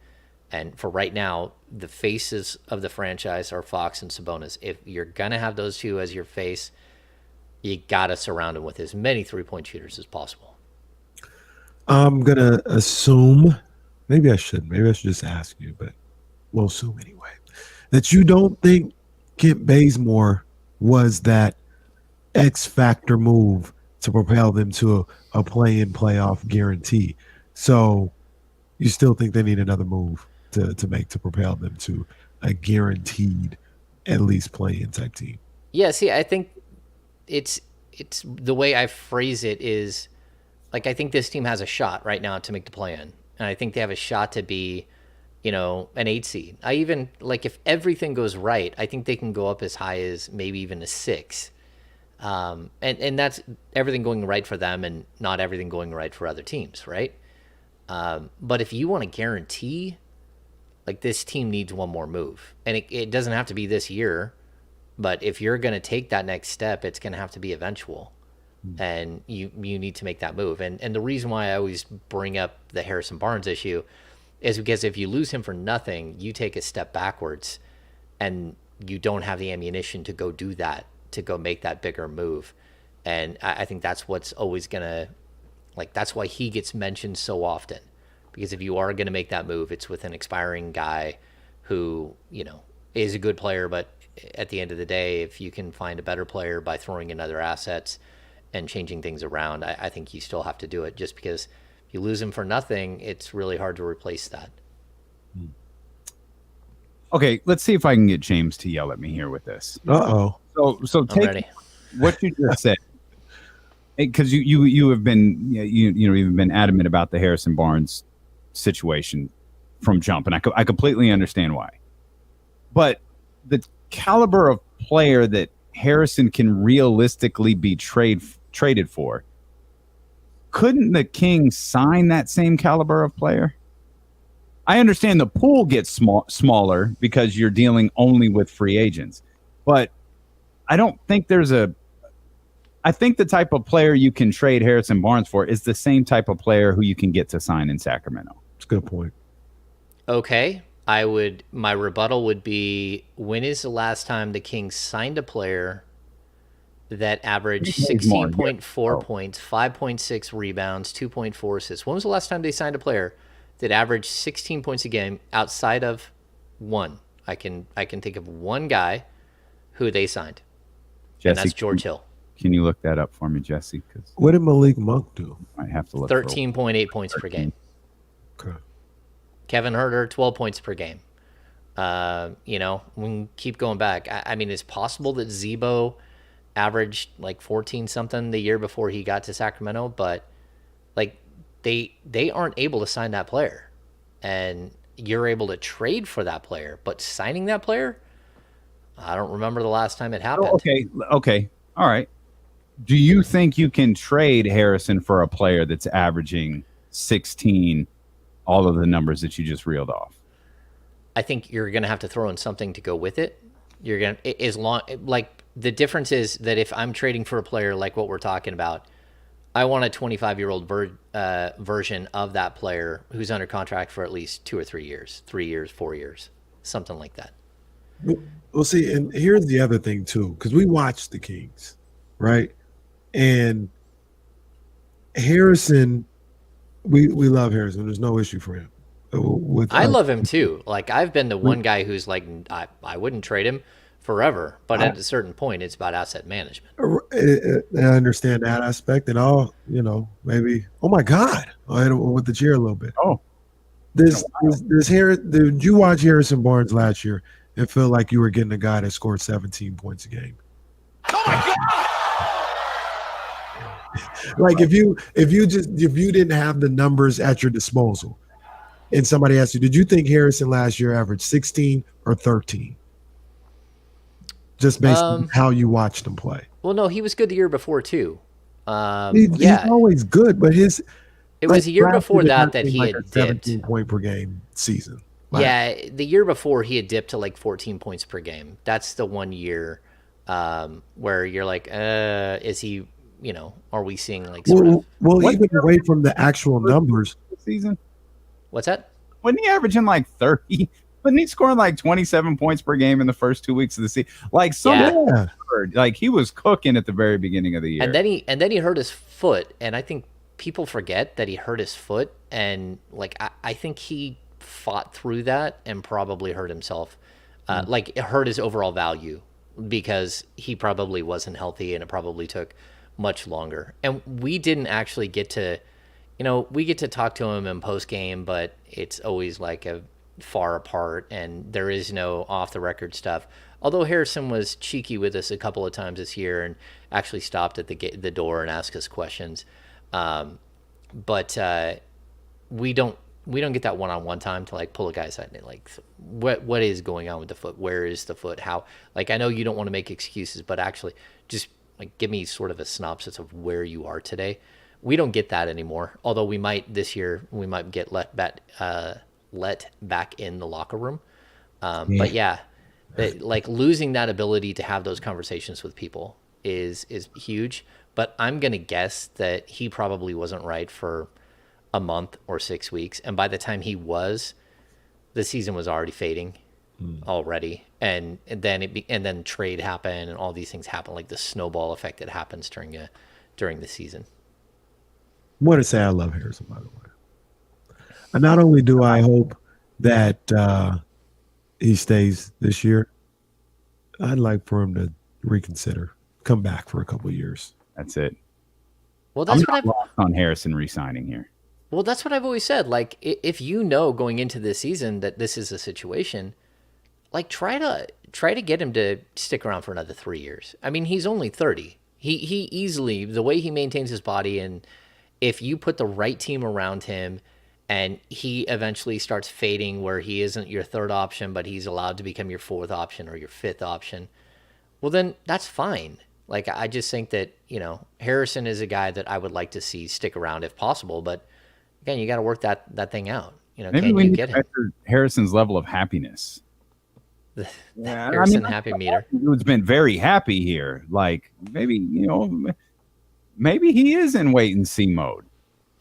And for right now, the faces of the franchise are Fox and Sabonis. If you're gonna have those two as your face, you gotta surround them with as many three-point shooters as possible. I'm gonna assume, maybe I should just ask you, but we'll assume anyway, that you don't think Kent Bazemore was that X factor move to propel them to a play-in playoff guarantee. So you still think they need another move to make to propel them to a guaranteed at least play-in type team? Yeah, see, I think it's the way I phrase it is, like, I think this team has a shot right now to make the play-in, and I think they have a shot to be, an 8 seed. I even, like, if everything goes right, I think they can go up as high as maybe even a 6. And that's everything going right for them and not everything going right for other teams, right? But if you want to guarantee, like, this team needs one more move. And it doesn't have to be this year, but if you're going to take that next step, it's going to have to be eventual. And you need to make that move. And the reason why I always bring up the Harrison Barnes issue is because if you lose him for nothing, you take a step backwards, and you don't have the ammunition to go do that, to go make that bigger move. And I think that's what's always going to, like, that's why he gets mentioned so often. Because if you are going to make that move, it's with an expiring guy who, is a good player, but at the end of the day, if you can find a better player by throwing in other assets and changing things around, I think you still have to do it, just because if you lose him for nothing, it's really hard to replace that. Okay, let's see if I can get James to yell at me here with this. Uh-oh. So I'm take ready. what you just said, because you have been you've been adamant about the Harrison Barnes situation from jump, and I completely understand why. But the caliber of player that Harrison can realistically be traded for, couldn't the Kings sign that same caliber of player? I understand the pool gets smaller because you're dealing only with free agents, but I don't think I think the type of player you can trade Harrison Barnes for is the same type of player who you can get to sign in Sacramento. That's a good point. Okay. My rebuttal would be, when is the last time the Kings signed a player that averaged 16.4 points, 5.6 rebounds, 2.4 assists? When was the last time they signed a player that averaged 16 points a game outside of one? I can think of one guy who they signed, Jesse, and that's George Hill. Can you look that up for me, Jesse? Because What did Malik Monk do? I have to look. 13.8 points per game. Okay. Kevin Huerter, 12 points per game. We can keep going back. I mean, it's possible that Zebo averaged like 14 something the year before he got to Sacramento, but like they aren't able to sign that player, and you're able to trade for that player, but signing that player, I don't remember the last time it happened. Okay, all right. Do you think you can trade Harrison for a player that's averaging 16, all of the numbers that you just reeled off? I think you're going to have to throw in something to go with it. You're going to, the difference is that if I'm trading for a player like what we're talking about, I want a 25-year-old version of that player who's under contract for at least 2 or 3 years, 3 years, 4 years, something like that. Well, see, and here's the other thing too, because we watched the Kings, right? And Harrison, we love Harrison. There's no issue for him. with. I love him too. Like I've been the one guy who's like, I wouldn't trade him forever, but at a certain point, it's about asset management. I understand that aspect, and maybe. Oh my God! I hit him with the chair a little bit. Oh, this here. Did you watch Harrison Barnes last year? It felt like you were getting a guy that scored 17 points a game. Oh my God! Like if you didn't have the numbers at your disposal, and somebody asked you, did you think Harrison last year averaged 16 or 13? Just based on how you watched him play. Well, no, he was good the year before too. He's always good, but it was a year before that he like had a 17 point per game season. Yeah, the year before he had dipped to like 14 points per game. That's the one year where you're like, is he? Are we seeing like sort of? Well, even away from the actual numbers, season. What's that? Wasn't he averaging like 30? Wasn't he scoring like 27 points per game in the first 2 weeks of the season? Like like he was cooking at the very beginning of the year. And then he hurt his foot, and I think people forget that he hurt his foot, and like I think he fought through that and probably hurt himself, like it hurt his overall value because he probably wasn't healthy, and it probably took much longer. And we didn't actually get to, we get to talk to him in post game, but it's always like a far apart, and there is no off the record stuff. Although Harrison was cheeky with us a couple of times this year and actually stopped at the door and asked us questions, but we don't get that one-on-one time to like pull a guy aside and like what is going on with the foot, where is the foot, how, like I know you don't want to make excuses, but actually just like give me sort of a synopsis of where you are today. We don't get that anymore, although we might this year. We might get let back in the locker room, but yeah, like losing that ability to have those conversations with people is huge. But I'm gonna guess that he probably wasn't right for a month or 6 weeks, and by the time he was, the season was already fading already, and then trade happened and all these things happen, like the snowball effect that happens during the season. I want to say I love Harrison, by the way. And not only do I hope that he stays this year, I'd like for him to reconsider, come back for a couple of years. That's it. Well, that's I'm not lost on Harrison re-signing here. Well, that's what I've always said. Like, if going into this season that this is a situation, like try to get him to stick around for another 3 years. I mean, he's only 30. He easily, the way he maintains his body, and if you put the right team around him and he eventually starts fading where he isn't your third option, but he's allowed to become your fourth option or your fifth option, well, then that's fine. Like, I just think that, Harrison is a guy that I would like to see stick around if possible. But again, you got to work that thing out. Maybe can we you need get to him? measure Harrison's level of happiness. Harrison happy meter. Dude's been very happy here. Like maybe he is in wait and see mode.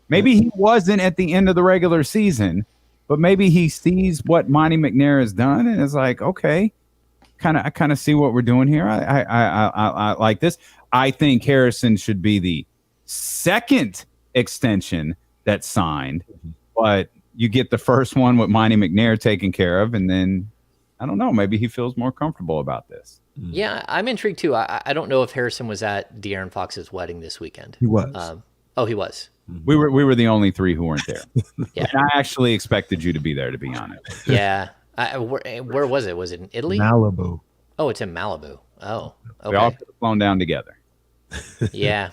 Maybe he wasn't at the end of the regular season, but maybe he sees what Monty McNair has done and is like, okay, I kind of see what we're doing here. I like this. I think Harrison should be the second extension that's signed, but you get the first one with Monty McNair taken care of, and then I don't know, maybe he feels more comfortable about this. Yeah, I'm intrigued too. I don't know if Harrison was at De'Aaron Fox's wedding this weekend. He was. He was. We were the only three who weren't there. Yeah. And I actually expected you to be there, to be honest. Yeah. Where was it? Was it in Italy? Malibu. Oh, it's in Malibu. Oh, okay. We all could have flown down together. Yeah.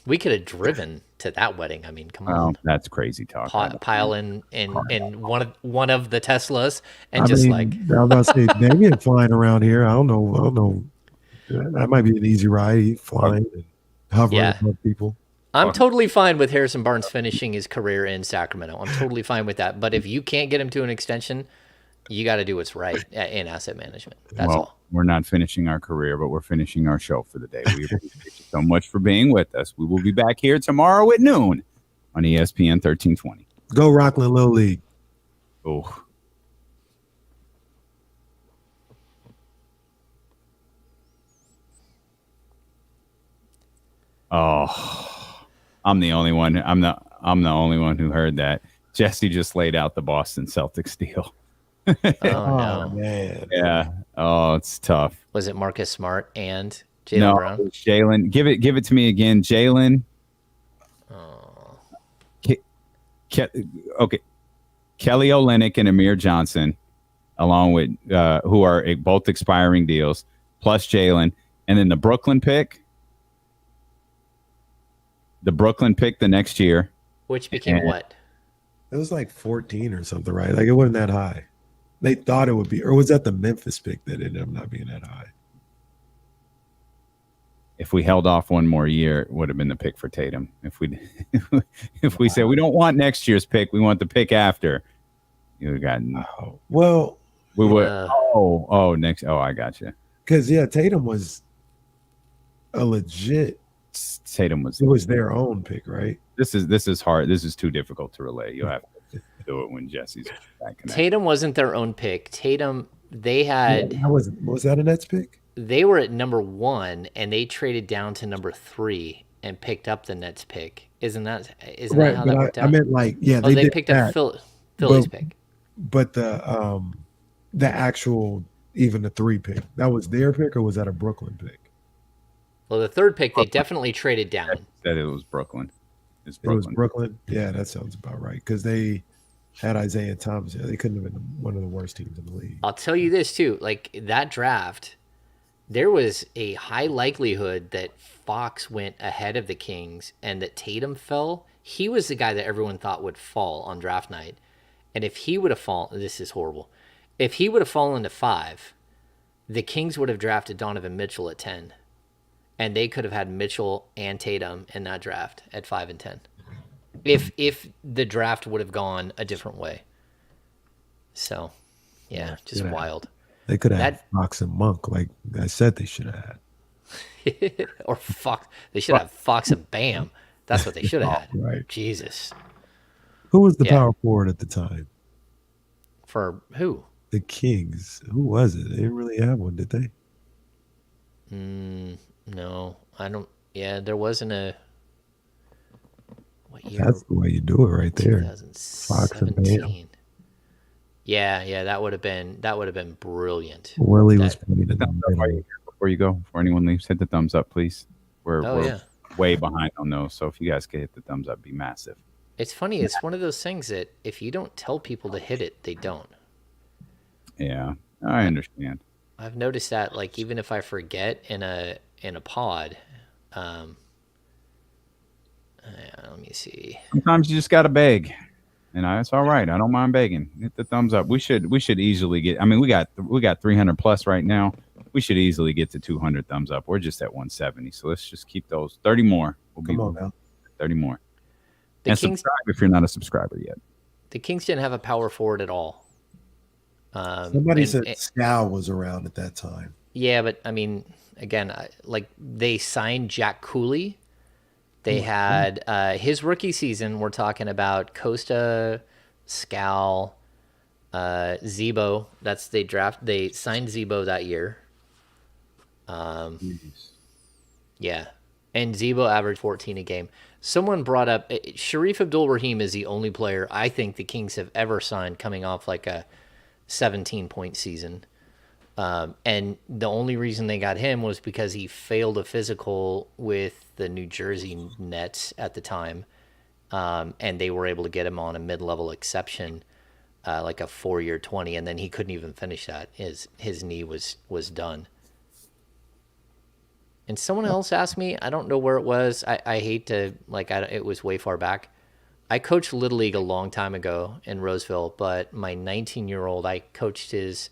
We could have driven to that wedding. I mean, come on. That's crazy talk. Pile in one of the Teslas and I was about to say, Damien flying around here. I don't know. That might be an easy ride. He's flying and hovering above people. I'm totally fine with Harrison Barnes finishing his career in Sacramento. I'm totally fine with that. But if you can't get him to an extension, you got to do what's right in asset management. That's all. We're not finishing our career, but we're finishing our show for the day. We appreciate you so much for being with us. We will be back here tomorrow at noon on ESPN 1320. Go Rockland Little League. Oh. Oh. I'm the only one. I'm the only one who heard that. Jesse just laid out the Boston Celtics deal. Oh Oh no. man. Yeah. Oh, it's tough. Was it Marcus Smart and Jaylen No, Brown? Jalen. Give it to me again. Jalen. Oh. Okay. Kelly Olynyk and Amir Johnson, along with who are both expiring deals, plus Jalen, and then the Brooklyn pick. The Brooklyn pick the next year. Which became what? It was like 14 or something, right? Like it wasn't that high. They thought it would be, or was that the Memphis pick that ended up not being that high? If we held off one more year, it would have been the pick for Tatum. If we said we don't want next year's pick, we want the pick after, you would have gotten. Oh, well, We would. Next. Oh, I got you. because Tatum was a legit. Tatum was. It was their own pick, right? This is hard. This is too difficult to relay. You'll have to do it when Jesse's back. Tatum wasn't their own pick. Tatum, they had. Was that a Nets pick? They were at number 1, and they traded down to number 3 and picked up the Nets pick. Isn't that how that worked out? I meant like, yeah, they did picked that, up Philly's pick. But the actual, even the 3 pick, that was their pick, or was that a Brooklyn pick? Well, the 3rd pick, they definitely traded down. Said it was Brooklyn. It was Brooklyn. Yeah, that sounds about right. Because they had Isaiah Thomas. Yeah, they couldn't have been one of the worst teams in the league. I'll tell you this too: like that draft, there was a high likelihood that Fox went ahead of the Kings and that Tatum fell. He was the guy that everyone thought would fall on draft night. And if he would have fallen, this is horrible. If he would have fallen to 5, the Kings would have drafted Donovan Mitchell at 10. And they could have had Mitchell and Tatum in that draft at 5 and 10. If the draft would have gone a different way. So, yeah, just wild. They could have had Fox and Monk, like I said they should have had. Or Fox. They should have Fox and Bam. That's what they should have had. Right. Jesus. Who was the power forward at the time? For who? The Kings. Who was it? They didn't really have one, did they? No, I don't. Yeah, there wasn't a. What year? That's the way you do it, right there. 2017. Yeah, that would have been brilliant. Willie was playing in the middle. Before you go, before anyone leaves, hit the thumbs up, please. We're yeah. way behind on those, so if you guys could hit the thumbs up, it'd be massive. It's funny. It's one of those things that if you don't tell people to hit it, they don't. Yeah, I understand. I've noticed that, like, even if I forget in a pod, let me see. Sometimes you just gotta beg, and it's all right. I don't mind begging. Hit the thumbs up. We should easily get. I mean, we got 300 plus right now. We should easily get to 200 thumbs up. We're just at 170, so let's just keep those 30 more. Come on now. 30 more. The And Kings, subscribe if you're not a subscriber yet. the Kings didn't have a power forward at all. Somebody said Scal was around at that time. Yeah, but I mean, again, like they signed Jack Cooley. They had his rookie season. We're talking about Costa, Scal, Zebo. They signed Zebo that year. Yeah, and Zebo averaged 14 a game. Someone brought up Sharif Abdul-Rahim is the only player I think the Kings have ever signed coming off like a 17-point season. And the only reason they got him was because he failed a physical with the New Jersey Nets at the time. And they were able to get him on a mid-level exception, like a 4-year 20, and then he couldn't even finish that. His knee was done. And someone else asked me, I don't know where it was. I hate to, it was way far back. I coached Little League a long time ago in Roseville, but my 19-year-old, I coached his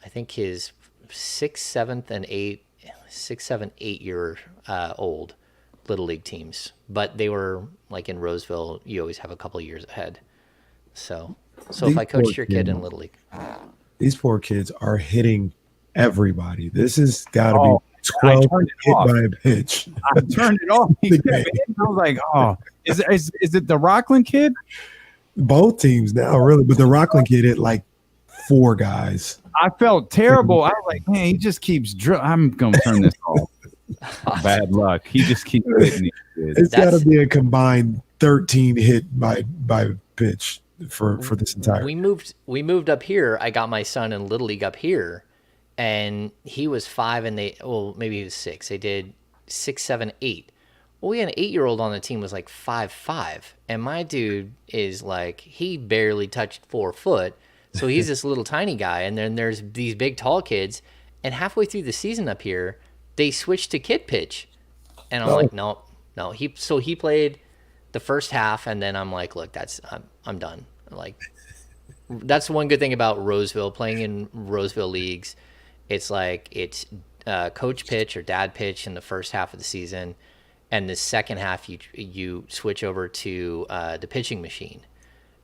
6th, 7th, and 8 year old Little League teams. But they were, like in Roseville, you always have a couple of years ahead. So if I coached your kid in Little League. These poor kids are hitting everybody. This has got to be 12 hit by a pitch. I turned it off. I was like, oh, is it the Rockland kid? Both teams now, really. But the Rockland kid hit like 4 guys. I felt terrible. I was like, man, he just keeps I'm going to turn this off. Bad luck. He just keeps hitting these kids. It's got to be a combined 13 hit by pitch for this entire. We moved up here. I got my son in Little League up here, and he was 5, and maybe he was 6. They did 6, 7, 8. Well, we had an 8-year-old on the team was like 5'5", and my dude is like, he barely touched 4 foot, so he's this little tiny guy. And then there's these big tall kids, and halfway through the season up here, they switched to kid pitch, and I'm like, no. He played the first half, and then I'm like, look, I'm done. Like, that's one good thing about Roseville, playing in Roseville leagues. It's like it's coach pitch or dad pitch in the first half of the season, and the second half you switch over to the pitching machine,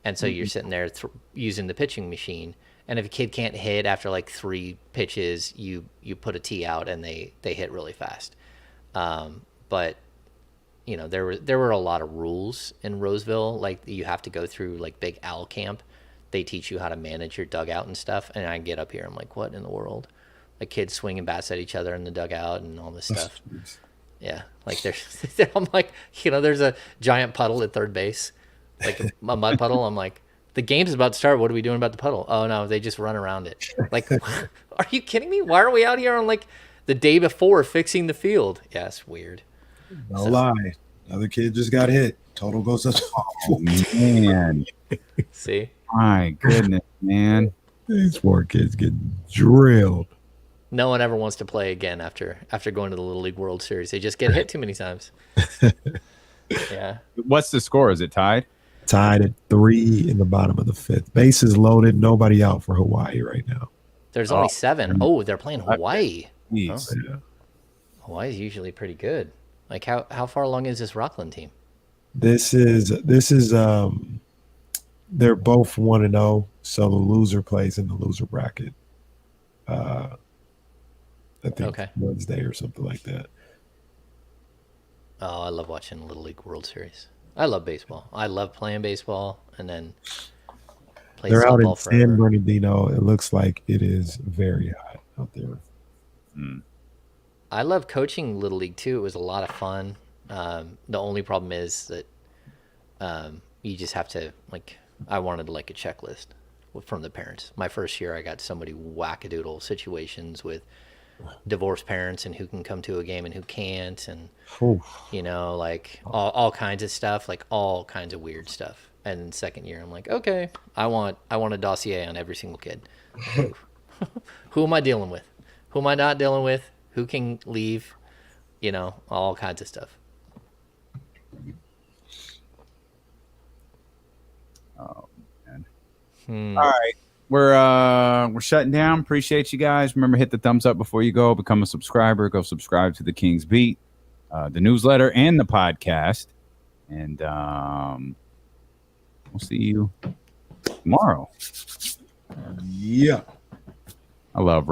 and so you're sitting there using the pitching machine. And if a kid can't hit after like 3 pitches, you put a tee out and they hit really fast. But you know, there were a lot of rules in Roseville. Like, you have to go through like Big Owl Camp. They teach you how to manage your dugout and stuff. And I get up here, I'm like, what in the world? Like, kids swinging bats at each other in the dugout and all this stuff. Yeah, like I'm like, you know, there's a giant puddle at third base, like a mud puddle. I'm like, the game's about to start. What are we doing about the puddle? Oh no, they just run around it. Like, are you kidding me? Why are we out here on like the day before fixing the field? Yeah, it's weird. No lie. Another kid just got hit. Total goes up. Oh, man. See? My goodness, man. These poor kids get drilled. No one ever wants to play again after going to the Little League World Series. They just get hit too many times. Yeah. What's the score? Is it tied? Tied at 3 in the bottom of the 5th. Bases loaded. Nobody out for Hawaii right now. There's only 7. Oh, they're playing Hawaii. Jeez. Yeah. Hawaii's usually pretty good. Like, how far along is this Rockland team? This is they're both 1-0, so the loser plays in the loser bracket. I think Wednesday or something like that. Oh, I love watching Little League World Series. I love baseball. I love playing baseball, and then play They're out in softball forever. San Bernardino. It looks like it is very hot out there. I love coaching Little League too. It was a lot of fun. The only problem is that you just have to, like, I wanted like a checklist from the parents. My first year, I got so many wackadoodle situations with divorced parents and who can come to a game and who can't, and you know, like all kinds of stuff, like all kinds of weird stuff. And second year, I'm like, okay, I want a dossier on every single kid. Who am I dealing with? Who am I not dealing with? Who can leave? You know, all kinds of stuff. Oh man. All right. We're shutting down. Appreciate you guys. Remember, hit the thumbs up before you go. Become a subscriber. Go subscribe to the King's Beat, the newsletter, and the podcast. And we'll see you tomorrow. Yeah. I love rock.